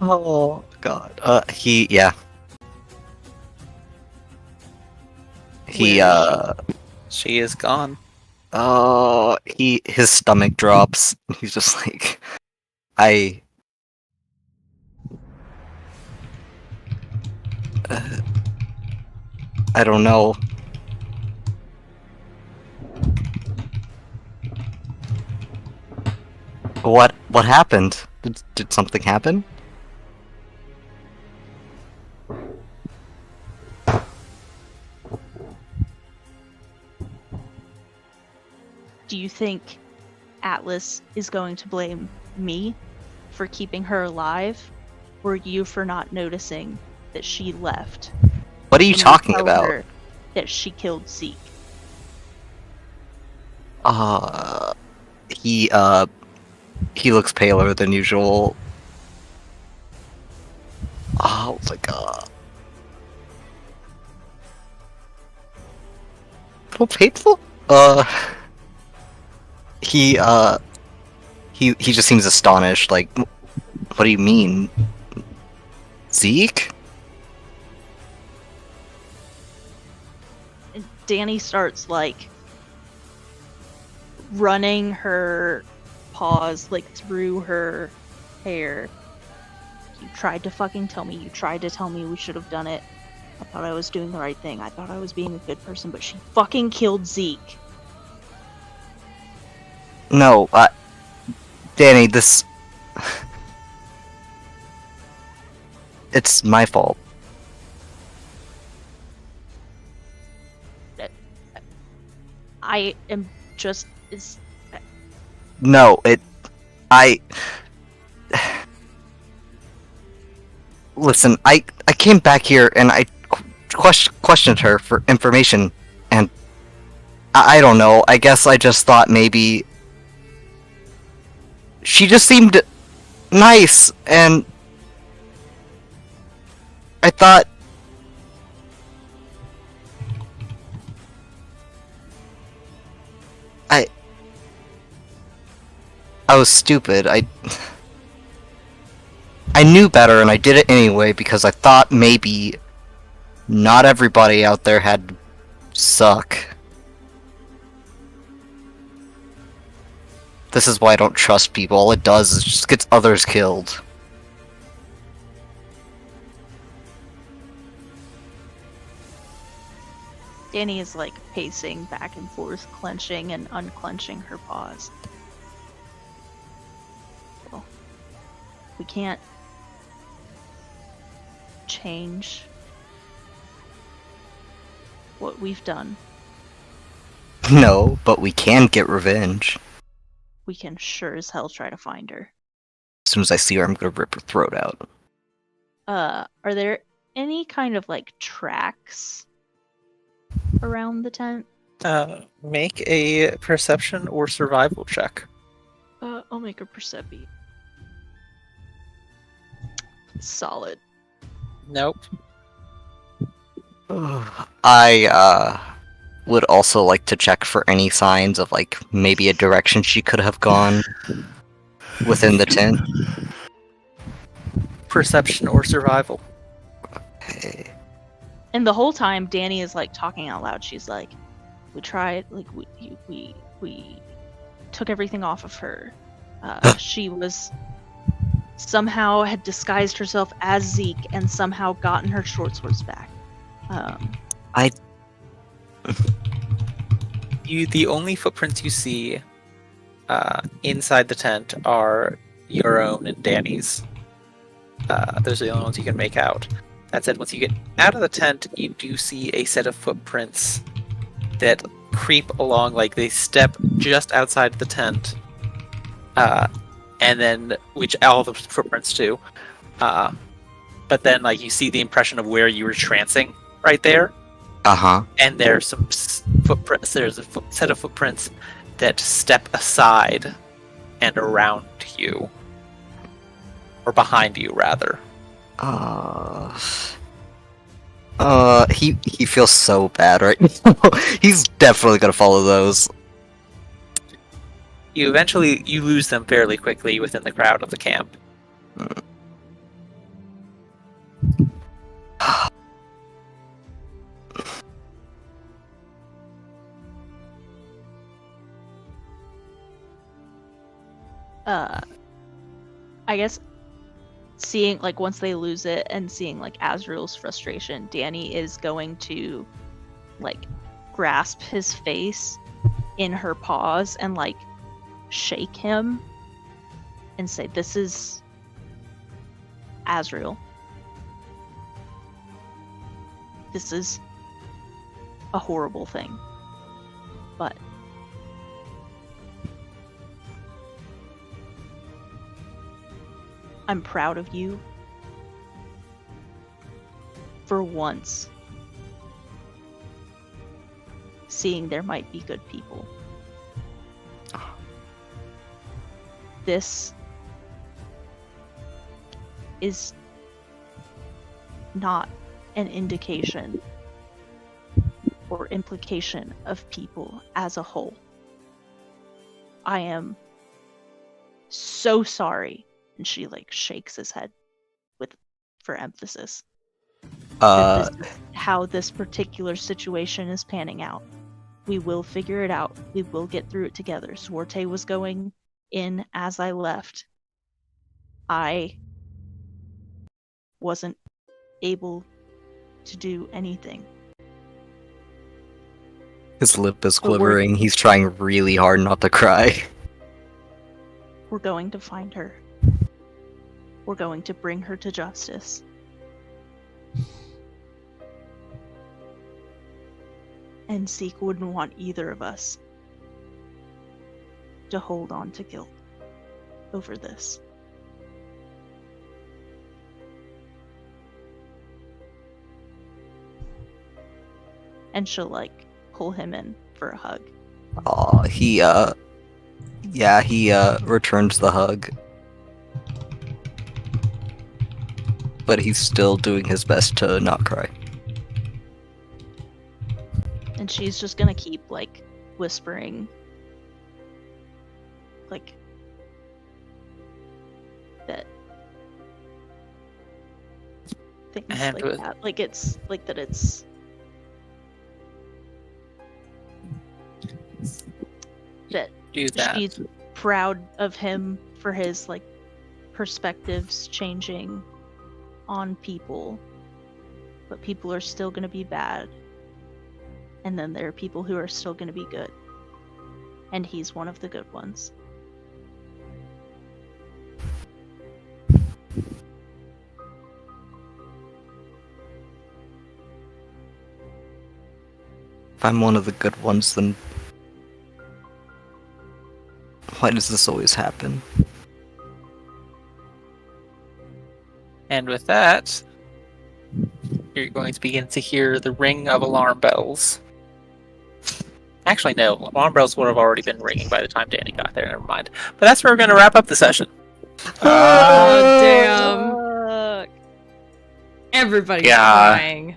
Oh, God. Yeah. She is gone. Oh, his stomach drops. He's just like, I don't know. What happened? Did something happen? Do you think Atlas is going to blame me for keeping her alive, or you for not noticing that she left? What are you and talking tell about? her that she killed Zeke. He looks paler than usual. Oh my god. So painful? He just seems astonished, like, what do you mean? Zeke? And Danny starts, like, running her paws, like, through her hair. You tried to fucking tell me. You tried to tell me we should have done it. I thought I was doing the right thing. I thought I was being a good person, but she fucking killed Zeke. No, Danny, this... It's my fault. I am just... No, Listen, I came back here and I questioned her for information, and I don't know, I guess I just thought maybe... She just seemed nice, and I thought... I was stupid. I knew better and I did it anyway because I thought maybe not everybody out there had to suck. This is why I don't trust people. All it does is just gets others killed. Danny is, like, pacing back and forth, clenching and unclenching her paws. We can't change what we've done. No, but we can get revenge. We can sure as hell try to find her. As soon as I see her, I'm gonna rip her throat out. Are there any kind of, like, tracks around the tent? Make a perception or survival check. I'll make a percepi. Solid. Nope. I would also like to check for any signs of, like, maybe a direction she could have gone within the tent. Perception or survival. Okay. And the whole time, Danny is, like, talking out loud. She's like, we tried, like, we took everything off of her. She was somehow had disguised herself as Zeke and somehow gotten her short swords back. The only footprints you see inside the tent are your own and Danny's. Those are the only ones you can make out. That said, once you get out of the tent, you do see a set of footprints that creep along, like they step just outside the tent, and then which all the footprints do. But then, like, you see the impression of where you were trancing right there. And there's some footprints. There's a set of footprints that step aside and around you, or behind you, rather. He feels so bad right now. He's definitely gonna follow those. You lose them fairly quickly within the crowd of the camp. I guess seeing, like, once they lose it and seeing, like, Azrael's frustration, Danny is going to, like, grasp his face in her paws and, like, shake him and say, "This is Azrael. This is a horrible thing. But I'm proud of you for once seeing there might be good people. This is not an indication or implication of people as a whole. I am so sorry. And she shakes his head for emphasis. This is how this particular situation is panning out. We will figure it out. We will get through it together. Swarte was going in as I left. I wasn't able to do anything. His lip is quivering. He's trying really hard not to cry. We're going to find her. We're going to bring her to justice. And Zeke wouldn't want either of us to hold on to guilt over this. And she'll pull him in for a hug. Aw, he returns the hug. But he's still doing his best to not cry. And she's just gonna keep whispering that things And with- that. It's that it's that Do that. she's proud of him for his perspectives changing on people, but people are still going to be bad, and then there are people who are still going to be good, and he's one of the good ones. If I'm one of the good ones, then why does this always happen? And with that, you're going to begin to hear the ring of alarm bells. Actually, no. Alarm bells would have already been ringing by the time Danny got there. Never mind. But that's where we're going to wrap up the session. Oh, damn. Everybody's crying.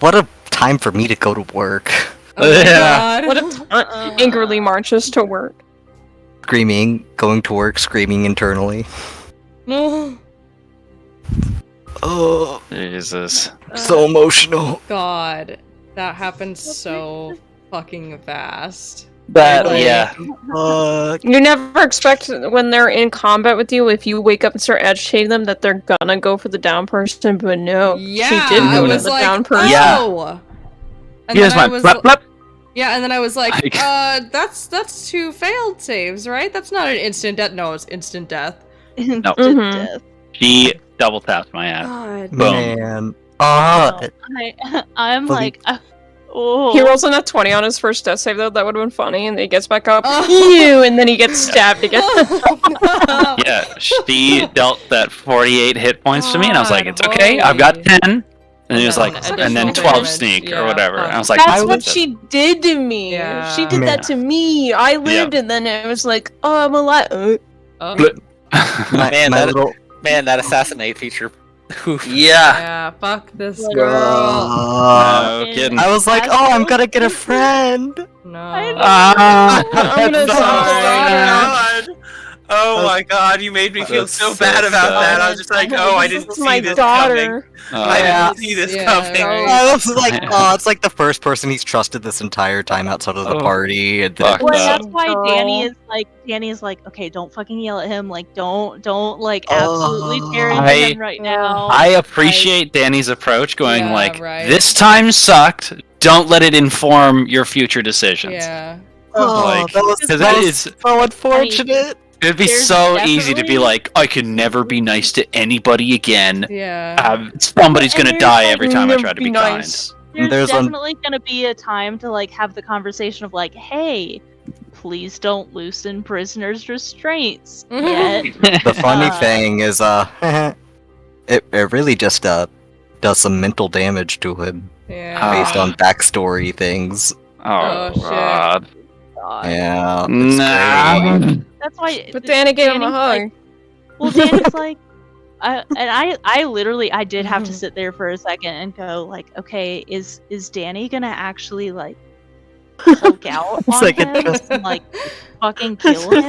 What a time for me to go to work. Oh my God. What a angrily marches to work. Screaming, going to work, screaming internally. No. Oh, Jesus. so emotional. God, that happened so fucking fast. Yeah. You never expect when they're in combat with you, if you wake up and start agitating them, that they're gonna go for the down person, but no. Yeah, she did I go was to the like, down person. oh! And Here's then I my was blap, blap. yeah, and then I was like, that's 2 failed saves, right? That's not an instant death. No, it's instant death. No. Death. She double tapped my ass. God. Boom. Man. I'm Believe- oh. He rolls in a 20 on his first death save, though. That would have been funny. And then he gets back up. Oh. Ew! And then he gets stabbed again. Yeah, she dealt that 48 hit points to me, and I was like, it's okay, I've got 10. And he was like, and then 12 sneak or whatever. And I was like, That's what she did to me. Yeah. She did that to me. I lived, and then it was like, oh, I'm alive. Man, that assassinate feature. Yeah, fuck this girl. No kidding. I was like, oh, I'm gonna get a friend. No. I'm gonna God. Oh my God, you made me feel so bad about that. I was just like, oh, I didn't see this coming. I didn't see this coming. I was like, oh, it's like the first person he's trusted this entire time outside of the party. And then, Well, that's why Danny is like, okay, don't fucking yell at him. Don't absolutely tear into him right now. I appreciate Danny's approach, going right. this time sucked. Don't let it inform your future decisions. Yeah. oh, that was so unfortunate. It'd be There's so easy to be definitely- like, I can never be nice to anybody again. Yeah. Somebody's gonna And die there's, every time I try to be nice. kind. There's There's definitely gonna be a time to have the conversation of hey, please don't loosen prisoners' restraints yet. The funny Uh, thing is, it really just does some mental damage to him Yeah. based on backstory things. Oh, shit. God. God. Yeah, it's Nah. great. That's why. But Danny gave him a Danny's hug. like- well, Danny's like, I literally, I did have to sit there for a second and go, like, okay, is Danny gonna actually like Hulk out It's on like a him just- and like fucking kill him?